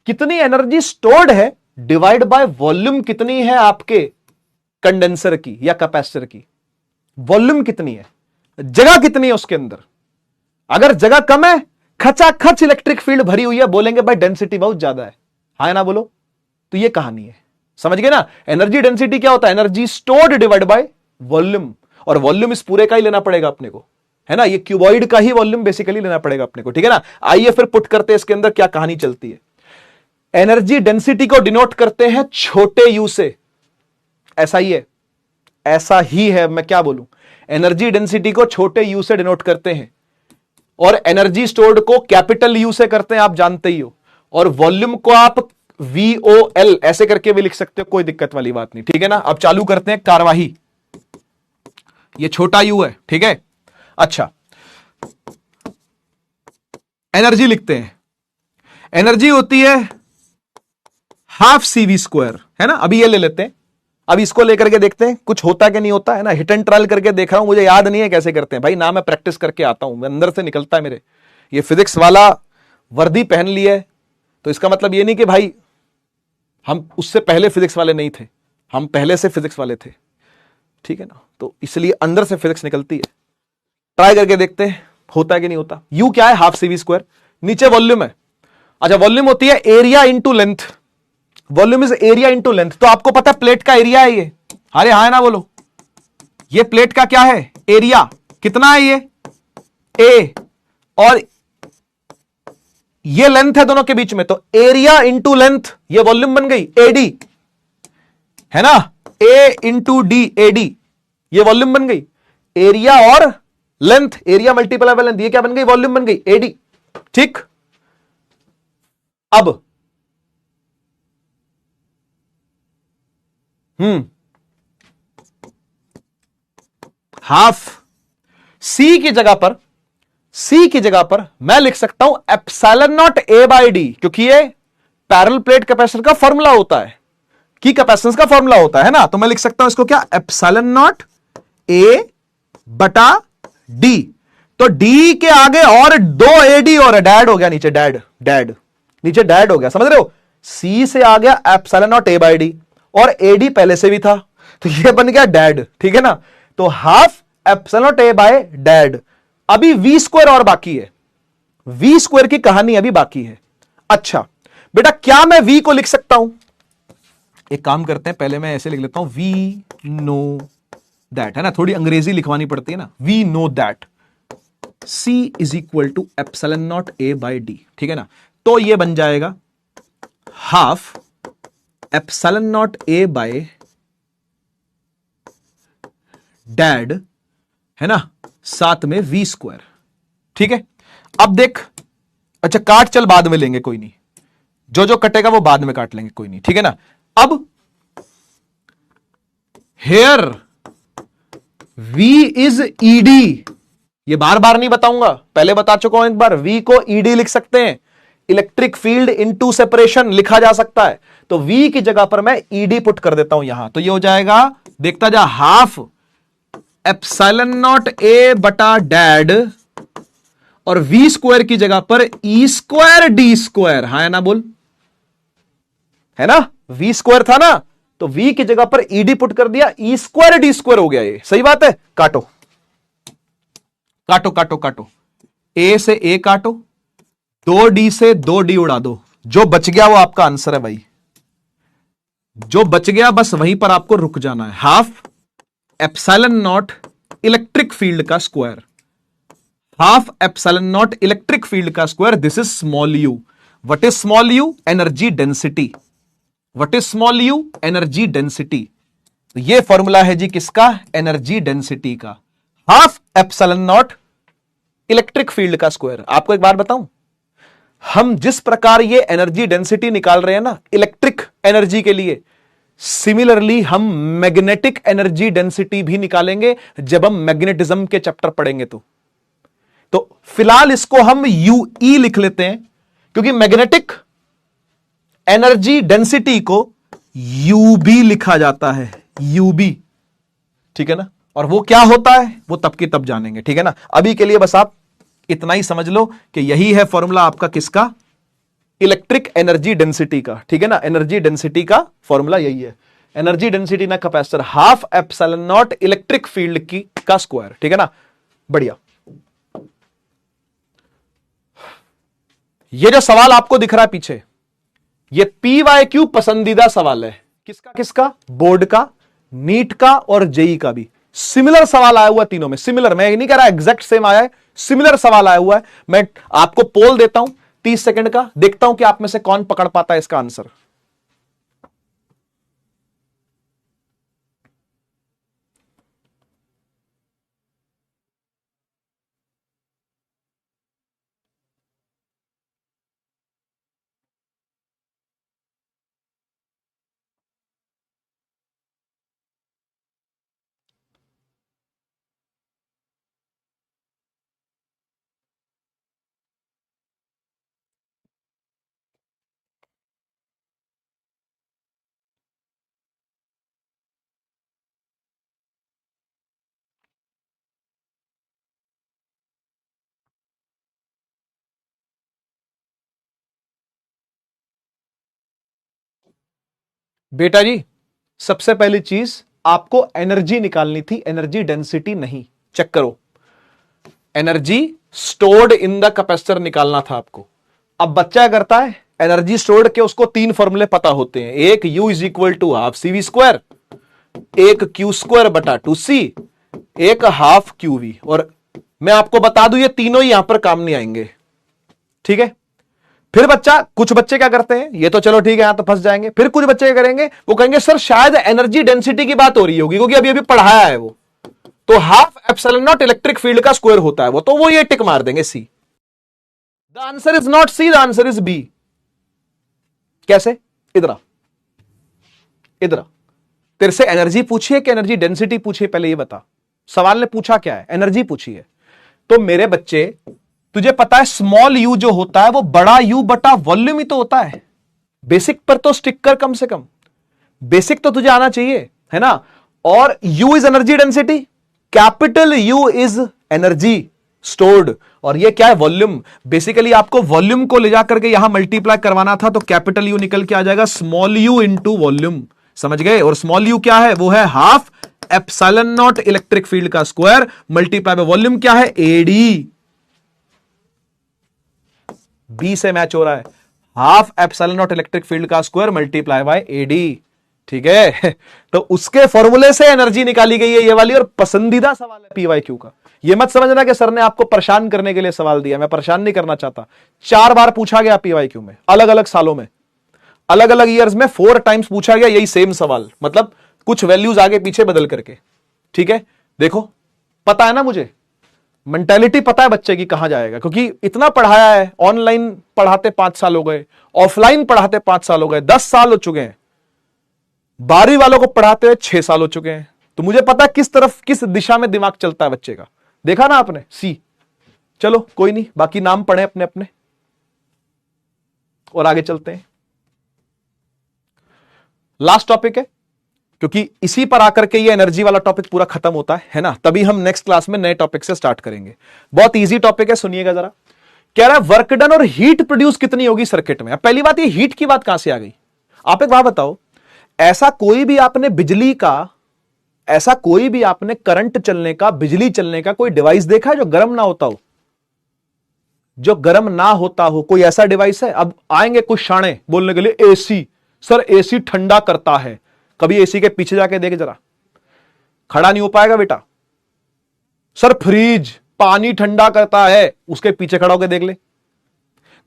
कितनी एनर्जी स्टोर्ड है डिवाइड बाय वॉल्यूम कितनी है आपके कंडेंसर की या कैपेसिटर की। वॉल्यूम कितनी है, जगह कितनी है उसके अंदर। अगर जगह कम है, खचाखच इलेक्ट्रिक फील्ड भरी हुई है, बोलेंगे भाई डेंसिटी बहुत ज्यादा है, हाँ ना बोलो। तो ये कहानी है, समझ गए ना? एनर्जी डेंसिटी क्या होता है? Energy stored divide by volume, और वॉल्यूम इस पूरे का ही लेना पड़ेगा अपने को, है ना? ये क्यूबॉइड का ही वॉल्यूम बेसिकली लेना पड़ेगा अपने को, ठीक है ना? आइए फिर पुट करते हैं इसके अंदर क्या कहानी चलती है। एनर्जी डेंसिटी को डिनोट करते हैं छोटे यू से, ऐसा ही है, मैं क्या बोलूं, एनर्जी डेंसिटी को छोटे यू से डिनोट करते हैं, और एनर्जी स्टोर्ड को कैपिटल यू से करते हैं, आप जानते ही हो। और वॉल्यूम को आप VOL ऐसे करके भी लिख सकते हो, कोई दिक्कत वाली बात नहीं, ठीक है ना? अब चालू करते हैं कार्यवाही। ये छोटा यू है, ठीक है? अच्छा, एनर्जी लिखते हैं, एनर्जी होती है ½ CV², है ना? अभी ये ले लेते हैं, अब इसको लेकर के देखते हैं कुछ होता कि नहीं होता, है ना? हिट एंड ट्रायल करके देख रहा हूं, मुझे याद नहीं है कैसे करते हैं भाई, ना मैं प्रैक्टिस करके आता हूं, अंदर से निकलता है मेरे। ये फिजिक्स वाला वर्दी पहन ली है तो इसका मतलब ये नहीं कि भाई हम उससे पहले फिजिक्स वाले नहीं थे, हम पहले से फिजिक्स वाले थे, ठीक है ना? तो इसलिए अंदर से फिजिक्स निकलती है। ट्राई करके देखते हैं होता है कि नहीं होता। यू क्या है? ½ CV², नीचे वॉल्यूम है। अच्छा, वॉल्यूम होती है area into length, volume is area into length. तो आपको पता है प्लेट का एरिया है ये, अरे हाँ है ना बोलो, ये प्लेट का क्या है? एरिया। कितना है ये? A, और ये लेंथ है दोनों के बीच में, तो एरिया इंटू लेंथ, ये वॉल्यूम बन गई AD, है ना? A इंटू D, AD, ये वॉल्यूम बन गई। एरिया और length, area multiply by length, ये क्या बन गई? वॉल्यूम बन गई AD, ठीक? अब हाफ C की जगह पर मैं लिख सकता हूं ε0 A/D, क्योंकि ये पैरेलल प्लेट कैपेसिटर का फॉर्मूला होता है, की कैपेसिटेंस का फॉर्मूला होता है ना? तो मैं लिख सकता हूं इसको क्या? ε0 A/D। तो D के आगे और 2 AD और डैड हो गया नीचे, डैड नीचे डैड हो गया, समझ रहे हो? C से आ गया ε0 A/D, और AD पहले से भी था, तो ये बन गया डैड, ठीक है ना? तो ½ ε0 A/डैड। अभी V² और बाकी है, V² की कहानी अभी बाकी है। अच्छा बेटा, क्या मैं V को लिख सकता हूं? एक काम करते हैं, पहले मैं ऐसे लिख लेता हूं, V नो दैट, है ना, थोड़ी अंग्रेजी लिखवानी पड़ती है ना, we know that C is equal to epsilon naught A by D, ठीक है ना। तो ये बन जाएगा half epsilon naught A by D, है ना, साथ में V स्क्वायर, ठीक है। अब देख, अच्छा काट चल बाद में लेंगे, कोई नहीं, जो जो कटेगा वो बाद में काट लेंगे, कोई नहीं, ठीक है ना। अब हेयर V इज ED, ये बार बार नहीं बताऊंगा, पहले बता चुका हूं एक बार, V को ED लिख सकते हैं, इलेक्ट्रिक फील्ड इनटू सेपरेशन लिखा जा सकता है, तो V की जगह पर मैं ED पुट कर देता हूं यहां, तो ये हो जाएगा, देखता जा, हाफ एप्सिलॉन नॉट A बटा डैड, और V स्क्वायर की जगह पर E स्क्वायर D स्क्वायर, हाँ है ना, बोल, है ना, V स्क्वायर था ना, तो V की जगह पर ED पुट कर दिया, E स्क्वायर D स्क्वायर हो गया, ये सही बात है। काटो काटो काटो काटो, A से A काटो, 2D से 2D उड़ा दो, जो बच गया वो आपका आंसर है भाई, जो बच गया बस वहीं पर आपको रुक जाना है। Half epsilon nought electric field का square, half epsilon nought electric field का square, this is small U. What is small U? Energy density. What is small U? Energy density. ये फॉर्मूला है जी किसका? एनर्जी डेंसिटी का, half epsilon nought electric field का स्क्वायर। आपको एक बात बताऊं, हम जिस प्रकार ये एनर्जी डेंसिटी निकाल रहे हैं ना इलेक्ट्रिक एनर्जी के लिए, सिमिलरली हम मैग्नेटिक एनर्जी डेंसिटी भी निकालेंगे जब हम मैग्नेटिज्म के चैप्टर पढ़ेंगे। तो फिलहाल इसको हम यूई लिख लेते हैं, क्योंकि मैग्नेटिक एनर्जी डेंसिटी को यूबी लिखा जाता है, यूबी, ठीक है ना। और वो क्या होता है वो तब की तब जानेंगे, ठीक है ना। अभी के लिए बस आप इतना ही समझ लो कि यही है फॉर्मूला आपका किसका? इलेक्ट्रिक एनर्जी डेंसिटी का, ठीक है ना। एनर्जी डेंसिटी का फॉर्मूला यही है, एनर्जी डेंसिटी ना capacitor, half epsilon nought electric field की का स्क्वायर, ठीक है ना। बढ़िया। ये जो सवाल आपको दिख रहा है पीछे, ये PYQ पसंदीदा सवाल है किसका किसका? बोर्ड का, नीट का और जेई का भी। सिमिलर सवाल आया हुआ है तीनों में, सिमिलर, मैं नहीं कह रहा एग्जैक्ट सेम आया है, सिमिलर सवाल आया हुआ है। मैं आपको पोल देता हूं 30 सेकंड का, देखता हूं कि आप में से कौन पकड़ पाता है इसका आंसर। बेटा जी, सबसे पहली चीज आपको एनर्जी निकालनी थी, एनर्जी डेंसिटी नहीं। चेक करो, energy stored in the capacitor निकालना था आपको। अब बच्चा करता है, एनर्जी स्टोर्ड के उसको 3 फॉर्मूले पता होते हैं, एक U is equal to half CV square, एक Q स्क्वायर बटा 2C, एक हाफ QV। और मैं आपको बता दूं ये तीनों ही यहां पर काम नहीं आएंगे, ठीक है। फिर बच्चा, कुछ बच्चे क्या करते हैं, ये तो चलो ठीक है यहां तो फंस जाएंगे, फिर कुछ बच्चे क्या करेंगे, वो कहेंगे सर शायद एनर्जी डेंसिटी की बात हो रही होगी, क्योंकि अभी अभी पढ़ाया है वो, तो half epsilon nought electric field का स्क्वायर होता है वो, तो वो ये टिक मार देंगे C. The answer is not C, the answer is B. कैसे? इधर इधर, तेरे से एनर्जी पूछिए कि एनर्जी डेंसिटी पूछिए, पहले ये बता। सवाल ने पूछा क्या है? एनर्जी पूछी है। तो मेरे बच्चे, तुझे पता है स्मॉल यू जो होता है वो बड़ा यू बटा वॉल्यूम ही तो होता है। बेसिक पर तो स्टिक कर, कम से कम बेसिक तो तुझे आना चाहिए, है ना। और you is energy density, capital you is energy stored, और ये क्या है? वॉल्यूम। बेसिकली आपको वॉल्यूम को ले जाकर के यहां मल्टीप्लाई करवाना था, तो कैपिटल यू निकल के आ जाएगा स्मॉल यू इंटू वॉल्यूम, समझ गए। और स्मॉल यू क्या है? वो है half epsilon nought electric field का स्क्वायर मल्टीप्लाई बाय वॉल्यूम क्या है? एडी। बी से मैच हो रहा है, half epsilon nought electric field का स्क्वायर मल्टीप्लाई बाय एडी। ठीक है। तो उसके फॉर्मूले से एनर्जी निकाली गई है ये वाली, और पसंदीदा सवाल है पीवाईक्यू का। ये मत समझना कि सर ने आपको परेशान करने के लिए सवाल दिया, मैं परेशान नहीं करना चाहता। 4 बार पूछा गया पीवाईक्यू में, अलग अलग सालों में, अलग अलग ईयर्स में 4 टाइम्स पूछा गया यही सेम सवाल, मतलब कुछ वैल्यूज आगे पीछे बदल करके। ठीक है, देखो पता है ना मुझे, मेंटालिटी पता है बच्चे की कहां जाएगा, क्योंकि इतना पढ़ाया है। ऑनलाइन पढ़ाते 5 साल हो गए, ऑफलाइन पढ़ाते 5 साल हो गए, 10 साल हो चुके हैं, 12वीं वालों को पढ़ाते हुए 6 साल हो चुके हैं। तो मुझे पता है किस तरफ, किस दिशा में दिमाग चलता है बच्चे का। देखा ना आपने, सी। चलो कोई नहीं, बाकी नाम पढ़े अपने अपने और आगे चलते हैं। लास्ट टॉपिक है, क्योंकि इसी पर आकर के ये एनर्जी वाला टॉपिक पूरा खत्म होता है ना, तभी हम नेक्स्ट क्लास में नए टॉपिक से स्टार्ट करेंगे। बहुत इजी टॉपिक है, सुनिएगा जरा। कह रहा है वर्क डन और हीट प्रोड्यूस कितनी होगी सर्किट में। अब पहली बात, ये हीट की बात कहां से आ गई? आप एक बात बताओ, ऐसा कोई भी आपने बिजली का, ऐसा कोई भी आपने करंट चलने का, बिजली चलने का कोई डिवाइस देखा है जो गर्म ना होता हो? जो गर्म ना होता हो कोई ऐसा डिवाइस है? अब आएंगे कुछ शाणे बोलने के लिए, एसी, सर एसी ठंडा करता है। कभी एसी के पीछे जाके देख जरा, खड़ा नहीं हो पाएगा बेटा। सर फ्रिज पानी ठंडा करता है, उसके पीछे खड़ा होकर देख ले।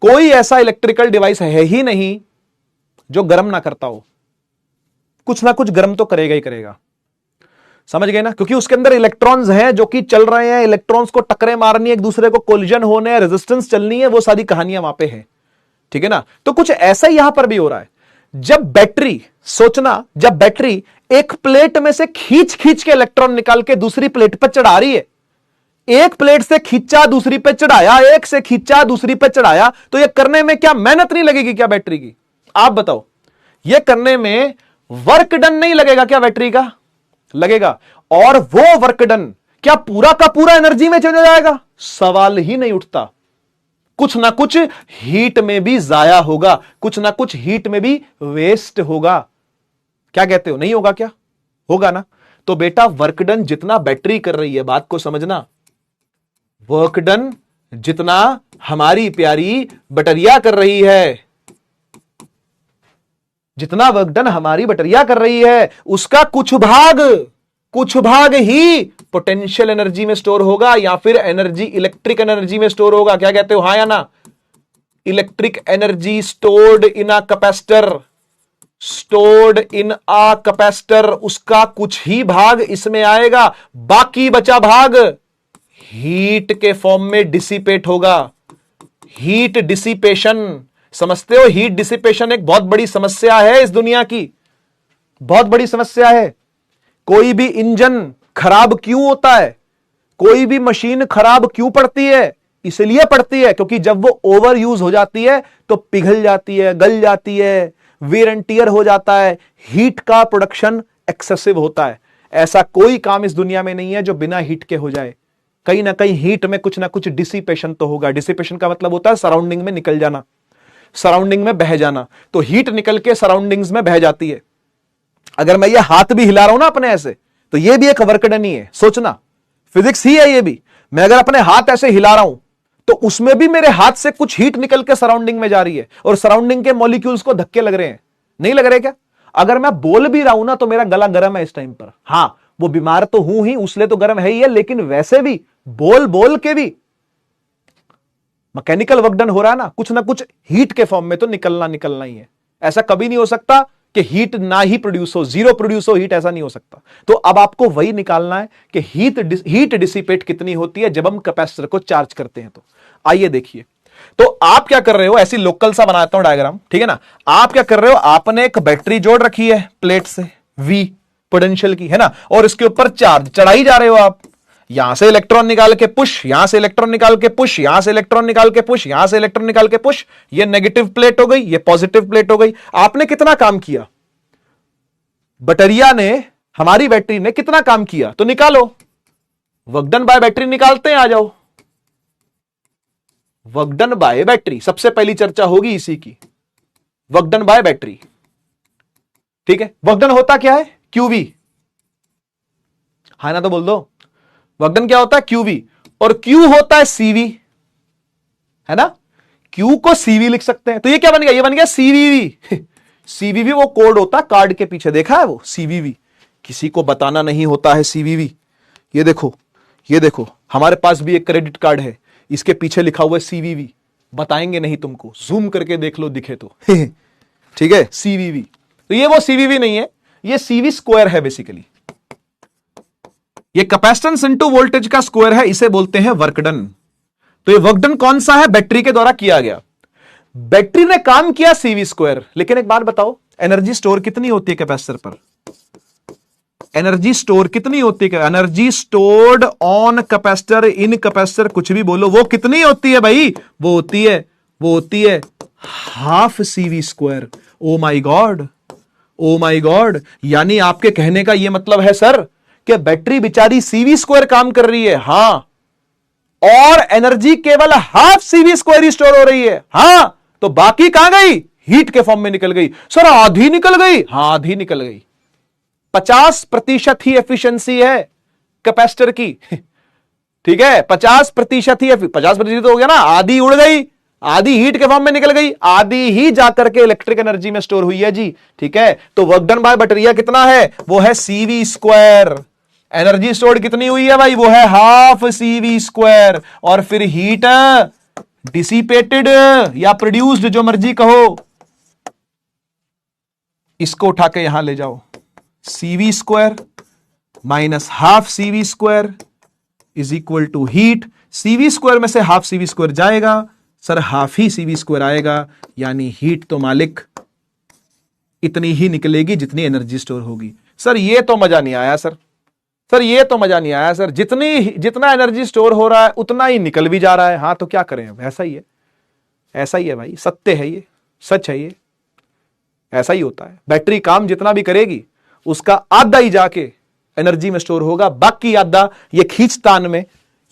कोई ऐसा इलेक्ट्रिकल डिवाइस है ही नहीं जो गर्म ना करता हो, कुछ ना कुछ गर्म तो करेगा ही करेगा। समझ गए ना? क्योंकि उसके अंदर इलेक्ट्रॉन्स हैं जो कि चल रहे हैं, इलेक्ट्रॉन्स को टक्करें मारनी है, एक दूसरे को कोलिजन होने, रेजिस्टेंस चलनी है, वो सारी कहानियां वहां पे है। ठीक है ना? तो कुछ ऐसा ही यहां पर भी हो रहा है। जब बैटरी, सोचना, जब बैटरी एक प्लेट में से खींच खींच के इलेक्ट्रॉन निकाल के दूसरी प्लेट पर चढ़ा रही है, एक प्लेट से खींचा दूसरी पे चढ़ाया, एक से खींचा दूसरी पे चढ़ाया, तो ये करने में क्या मेहनत नहीं लगेगी क्या बैटरी की? आप बताओ, ये करने में वर्क डन नहीं लगेगा क्या बैटरी का? लगेगा। और वो वर्क डन क्या पूरा का पूरा एनर्जी में चला जाएगा? सवाल ही नहीं उठता। कुछ ना कुछ हीट में भी जाया होगा, कुछ ना कुछ हीट में भी वेस्ट होगा। क्या कहते हो, नहीं होगा क्या? होगा ना? तो बेटा वर्क डन जितना बैटरी कर रही है, बात को समझना, वर्क डन जितना हमारी प्यारी बैटरिया कर रही है, जितना वर्क डन हमारी बैटरिया कर रही है, उसका कुछ भाग ही पोटेंशियल एनर्जी में स्टोर होगा, या फिर एनर्जी, इलेक्ट्रिक एनर्जी में स्टोर होगा। क्या कहते हो, हां या ना? Electric energy stored in a capacitor, stored in a capacitor, उसका कुछ ही भाग इसमें आएगा, बाकी बचा भाग हीट के फॉर्म में डिसिपेट होगा। हीट डिसिपेशन, समझते हो? हीट डिसिपेशन एक बहुत बड़ी समस्या है इस दुनिया की, बहुत बड़ी समस्या है। कोई भी इंजन खराब क्यों होता है, कोई भी मशीन खराब क्यों पड़ती है? इसलिए पड़ती है क्योंकि जब वो ओवर यूज हो जाती है तो पिघल जाती है, गल जाती है, वेयर एंड टियर हो जाता है, हीट का प्रोडक्शन एक्सेसिव होता है। ऐसा कोई काम इस दुनिया में नहीं है जो बिना हीट के हो जाए। कहीं ना कहीं हीट में कुछ ना कुछ डिसिपेशन तो होगा। डिसिपेशन का मतलब होता है सराउंडिंग में निकल जाना, सराउंडिंग में बह जाना। तो हीट निकल के सराउंडिंग्स में बह जाती है। अगर मैं ये हाथ भी हिला रहा हूं ना अपने ऐसे, तो ये भी एक वर्क डन ही है। सोचना, फिजिक्स ही है ये भी। मैं अगर अपने हाथ ऐसे हिला रहा हूं तो उसमें भी मेरे हाथ से कुछ हीट निकल के सराउंडिंग में जा रही है, और सराउंडिंग के मॉलिक्यूल्स को धक्के लग रहे हैं। नहीं लग रहे क्या? अगर मैं बोल भी रहा हूं ना तो मेरा गला गर्म है इस टाइम पर। हां, वो बीमार तो हूं ही, उसलिए तो गर्म है ही है, लेकिन वैसे भी बोल बोल के भी मैकेनिकल वर्क डन हो रहा है ना, कुछ हीट के फॉर्म में तो निकलना ही है। ऐसा कभी नहीं हो सकता कि हीट ना ही प्रोड्यूस हो, जीरो प्रोड्यूस हो हीट, ऐसा नहीं हो सकता। तो अब आपको वही निकालना है कि हीट डिसिपेट कितनी होती है जब हम कैपेसिटर को चार्ज करते हैं। तो आइए देखिए, तो आप क्या कर रहे हो, ऐसी लोकल सा बनाता हूं डायग्राम, ठीक है ना। आप क्या कर रहे हो, आपने एक बैटरी जोड़ रखी है प्लेट से, V पोटेंशियल की, है ना, और इसके ऊपर चार्ज चढ़ाई जा रहे हो आप। यहां से इलेक्ट्रॉन निकाल के पुश, यहां से इलेक्ट्रॉन निकाल के पुश, यहां से इलेक्ट्रॉन निकाल के पुश, यहां से इलेक्ट्रॉन निकाल के पुश। ये नेगेटिव प्लेट हो गई, ये पॉजिटिव प्लेट हो गई। आपने कितना काम किया? बैटरिया ने, हमारी बैटरी ने कितना काम किया? तो निकालो, वर्क डन बाय बैटरी निकालते हैं, आ जाओ। वर्क डन बाय बैटरी, सबसे पहली चर्चा होगी इसी की, वर्क डन बाय बैटरी। ठीक है, वर्क डन होता क्या है? QV, है ना, तो बोल दो। वर्क डन क्या होता है? QV, और Q होता है CV, है ना। Q को CV लिख सकते हैं, तो ये क्या बन गया? ये बन गया CVV। सीवीवी वो कोड होता है कार्ड के पीछे, देखा है वो सीवीवी, किसी को बताना नहीं होता है सीवीवी। ये देखो, ये देखो, हमारे पास भी एक क्रेडिट कार्ड है, इसके पीछे लिखा हुआ है सीवीवी, बताएंगे नहीं तुमको, जूम करके देख लो दिखे तो ठीक है, सीवीवी। तो ये वो सीवीवी नहीं है, ये सीवी स्क्वायर है बेसिकली, ये कैपेसिटेंस इनटू वोल्टेज का स्क्वायर है, इसे बोलते हैं वर्क डन। तो ये वर्क डन कौन सा है? बैटरी के द्वारा किया गया। बैटरी ने काम किया सीवी स्क्वायर। लेकिन एक बात बताओ, एनर्जी स्टोर कितनी होती है कैपेसिटर पर? एनर्जी स्टोर कितनी होती है? Energy stored on capacitor, in capacitor, कुछ भी बोलो, वो कितनी होती है भाई? वो होती है हाफ सीवी स्क्वायर। ओ माई गॉड, ओ माई गॉड, यानी आपके कहने का यह मतलब है सर कि बैटरी बेचारी सीवी स्क्वायर काम कर रही है, हां, और एनर्जी केवल हाफ सीवी स्क्वायर ही स्टोर हो रही है, हां, तो बाकी कहां गई? हीट के फॉर्म में निकल गई। सर आधी निकल गई? हां, आधी निकल गई। 50% ही एफिशिएंसी है कैपेसिटर की ठीक है, 50% ही, 50% तो हो गया ना, आधी उड़ गई, आधी हीट के फॉर्म में निकल गई, आधी ही जाकर के इलेक्ट्रिक एनर्जी में स्टोर हुई है जी। ठीक है, तो वर्क डन बाय बैटरिया कितना है? वो है सीवी स्क्वायर। एनर्जी स्टोर्ड कितनी हुई है भाई? वो है हाफ सीवी स्क्वायर। और फिर हीट डिसिपेटेड या प्रोड्यूस्ड, जो मर्जी कहो, इसको उठा के यहां ले जाओ, CV square minus half CV square is equal to heat. CV square में से हाफ सीवी स्क्वायर जाएगा सर, हाफ ही सीवी स्क्वायर आएगा, यानी हीट तो मालिक इतनी ही निकलेगी जितनी एनर्जी स्टोर होगी। सर ये तो मजा नहीं आया सर ये तो मजा नहीं आया सर, जितना एनर्जी स्टोर हो रहा है उतना ही निकल भी जा रहा है। हाँ तो क्या करें, अब ऐसा ही है, ऐसा ही है भाई, सत्य है ये, सच है ये, ऐसा ही होता है। बैटरी काम जितना भी करेगी उसका आधा ही जाके एनर्जी में स्टोर होगा, बाकी आधा ये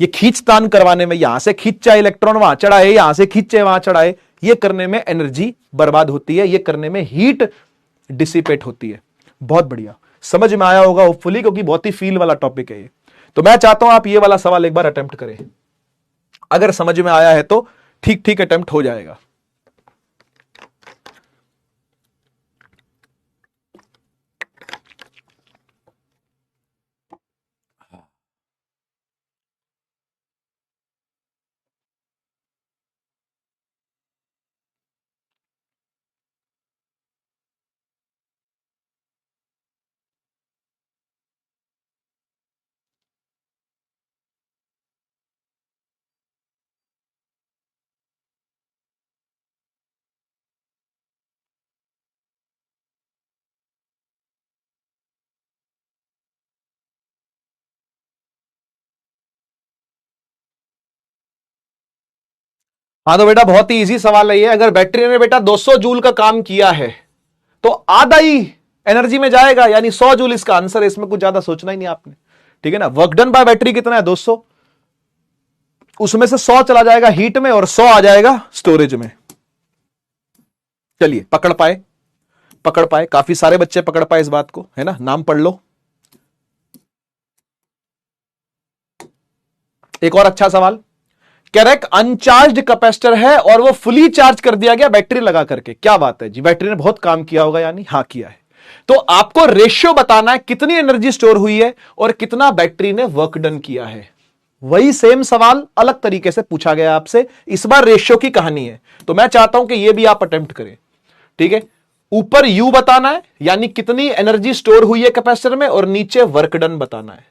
खींचतान करवाने में, यहां से खींचा इलेक्ट्रॉन वहां चढ़ाए, यहां से खींचे वहां चढ़ाए, ये करने में एनर्जी बर्बाद होती है, ये करने में हीट डिसिपेट होती है। बहुत बढ़िया, समझ में आया होगा होपफुली, क्योंकि बहुत ही फील वाला टॉपिक है ये। तो मैं चाहता हूं आप ये वाला सवाल एक बार अटेम्प्ट करें, अगर समझ में आया है तो ठीक ठीक अटेम्प्ट हो जाएगा। हाँ तो बेटा बहुत ही इजी सवाल है ये। अगर बैटरी ने बेटा 200 जूल का काम किया है तो आधा ही एनर्जी में जाएगा, यानी 100 जूल इसका आंसर है, इसमें कुछ ज्यादा सोचना ही नहीं आपने। ठीक है ना, वर्क डन बाय बैटरी कितना है? 200, उसमें से 100 चला जाएगा हीट में और 100 आ जाएगा स्टोरेज में। चलिए पकड़ पाए, काफी सारे बच्चे पकड़ पाए इस बात को, है ना, नाम पढ़ लो। एक और अच्छा सवाल, करेक्ट, अनचार्ज्ड कैपेसिटर है और वो फुली चार्ज कर दिया गया बैटरी लगा करके। क्या बात है जी, बैटरी ने बहुत काम किया होगा, यानी हाँ किया है। तो आपको रेशियो बताना है कितनी एनर्जी स्टोर हुई है और कितना बैटरी ने वर्क डन किया है। वही सेम सवाल अलग तरीके से पूछा गया आपसे, इस बार रेशियो की कहानी है। तो मैं चाहता हूं कि यह भी आप अटेम्प्ट करें। ठीक है, ऊपर यू बताना है, यानी कितनी एनर्जी स्टोर हुई है कैपेसिटर में, और नीचे वर्क डन बताना है।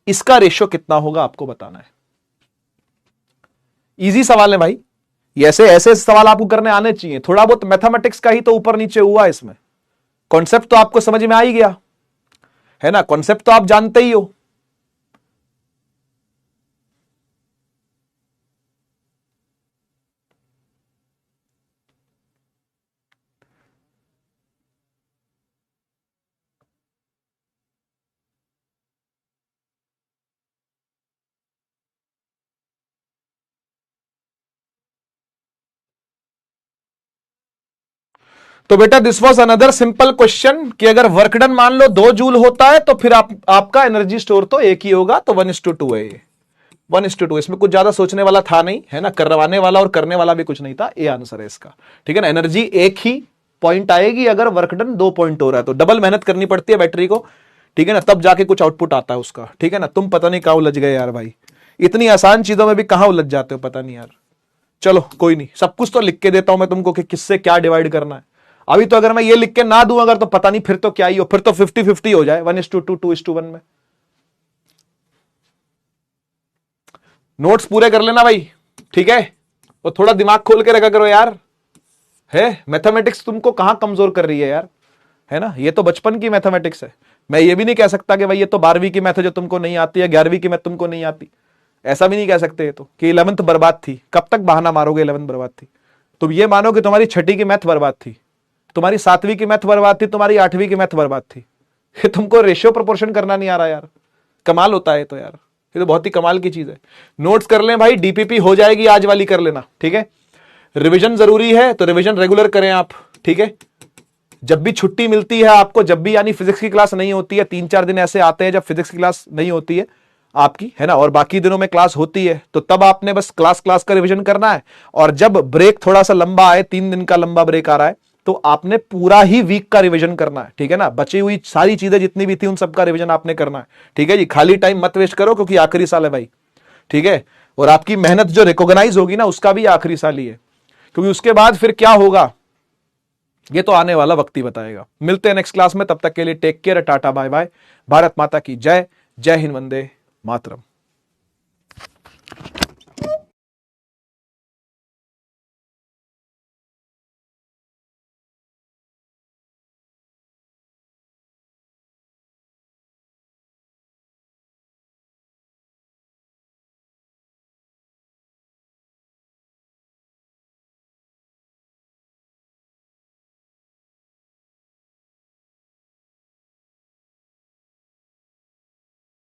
इसका रेशियो कितना होगा आपको बताना है। इजी सवाल है भाई, ऐसे ऐसे सवाल आपको करने आने चाहिए। थोड़ा बहुत मैथमेटिक्स का ही तो ऊपर नीचे हुआ इसमें, कॉन्सेप्ट तो आपको समझ में आ ही गया है ना, कॉन्सेप्ट तो आप जानते ही हो। तो बेटा this was another simple question कि अगर वर्क डन मान लो 2 जूल होता है तो फिर आपका एनर्जी स्टोर तो एक ही होगा, तो 1:2 है ये, 1:2। इसमें कुछ ज्यादा सोचने वाला था नहीं, है ना, करवाने वाला और करने वाला भी कुछ नहीं था, ये आंसर है इसका। ठीक है ना, एनर्जी एक ही पॉइंट आएगी अगर वर्क डन 2 पॉइंट हो रहा है तो। डबल मेहनत करनी पड़ती है बैटरी को, ठीक है ना, तब जाके कुछ आउटपुट आता है उसका, ठीक है ना। तुम पता नहीं कहां उलझ गए यार भाई, इतनी आसान चीजों में भी कहां उलझ जाते हो पता नहीं यार। चलो कोई नहीं, सब कुछ तो लिख के देता हूं मैं तुमको कि किससे क्या डिवाइड करना है। अभी तो अगर मैं ये लिख के ना दूं अगर, तो पता नहीं फिर तो क्या ही हो, फिर तो 50-50 हो जाए, 1:2, 2:1 में। नोट्स पूरे कर लेना भाई, ठीक है, और थोड़ा दिमाग खोल के रखा करो यार। है मैथमेटिक्स तुमको कहां कमजोर कर रही है यार, है ना। ये तो बचपन की मैथमेटिक्स है। मैं ये भी नहीं कह सकता कि भाई ये तो 12वीं की मैथ है जो तुमको नहीं आती है, 11वीं की मैथ तुमको नहीं आती, ऐसा भी नहीं कह सकते तो कि 11th बर्बाद थी। कब तक बहाना मारोगे 11th बर्बाद थी? तुम ये मानो कि तुम्हारी 6ठी की मैथ बर्बाद थी, तुम्हारी 7वीं की मैथ बर्बाद थी, तुम्हारी 8वीं की मैथ बर्बाद थी। ये तुमको रेशियो प्रोपोर्शन करना नहीं आ रहा यार, कमाल होता है तो यार, ये तो बहुत ही कमाल की चीज है। नोट्स कर लें भाई, डीपीपी हो जाएगी आज वाली, कर लेना, ठीक है। रिवीजन जरूरी है तो रिवीजन रेगुलर करें आप, ठीक है। जब भी छुट्टी मिलती है आपको, जब भी यानी फिजिक्स की क्लास नहीं होती है, 3-4 दिन ऐसे आते हैं जब फिजिक्स की क्लास नहीं होती है आपकी, है ना, और बाकी दिनों में क्लास होती है, तो तब आपने बस क्लास का रिवीजन करना है। और जब ब्रेक थोड़ा सा लंबा आए, 3 दिन का लंबा ब्रेक आ रहा है, तो आपने पूरा ही वीक का रिवीजन करना है, ठीक है ना। बची हुई सारी चीजें जितनी भी थी उन सबका रिवीजन आपने करना है, ठीक है जी। खाली टाइम मत वेस्ट करो क्योंकि आखिरी साल है भाई, ठीक है। और आपकी मेहनत जो रिकॉग्नाइज होगी ना उसका भी आखिरी साल ही है, क्योंकि उसके बाद फिर क्या होगा ये तो आने वाला वक्त ही बताएगा। मिलते हैं नेक्स्ट क्लास में, तब तक के लिए take care, tata bye bye. Bharat माता की जय, जय हिंद, वंदे मातरम।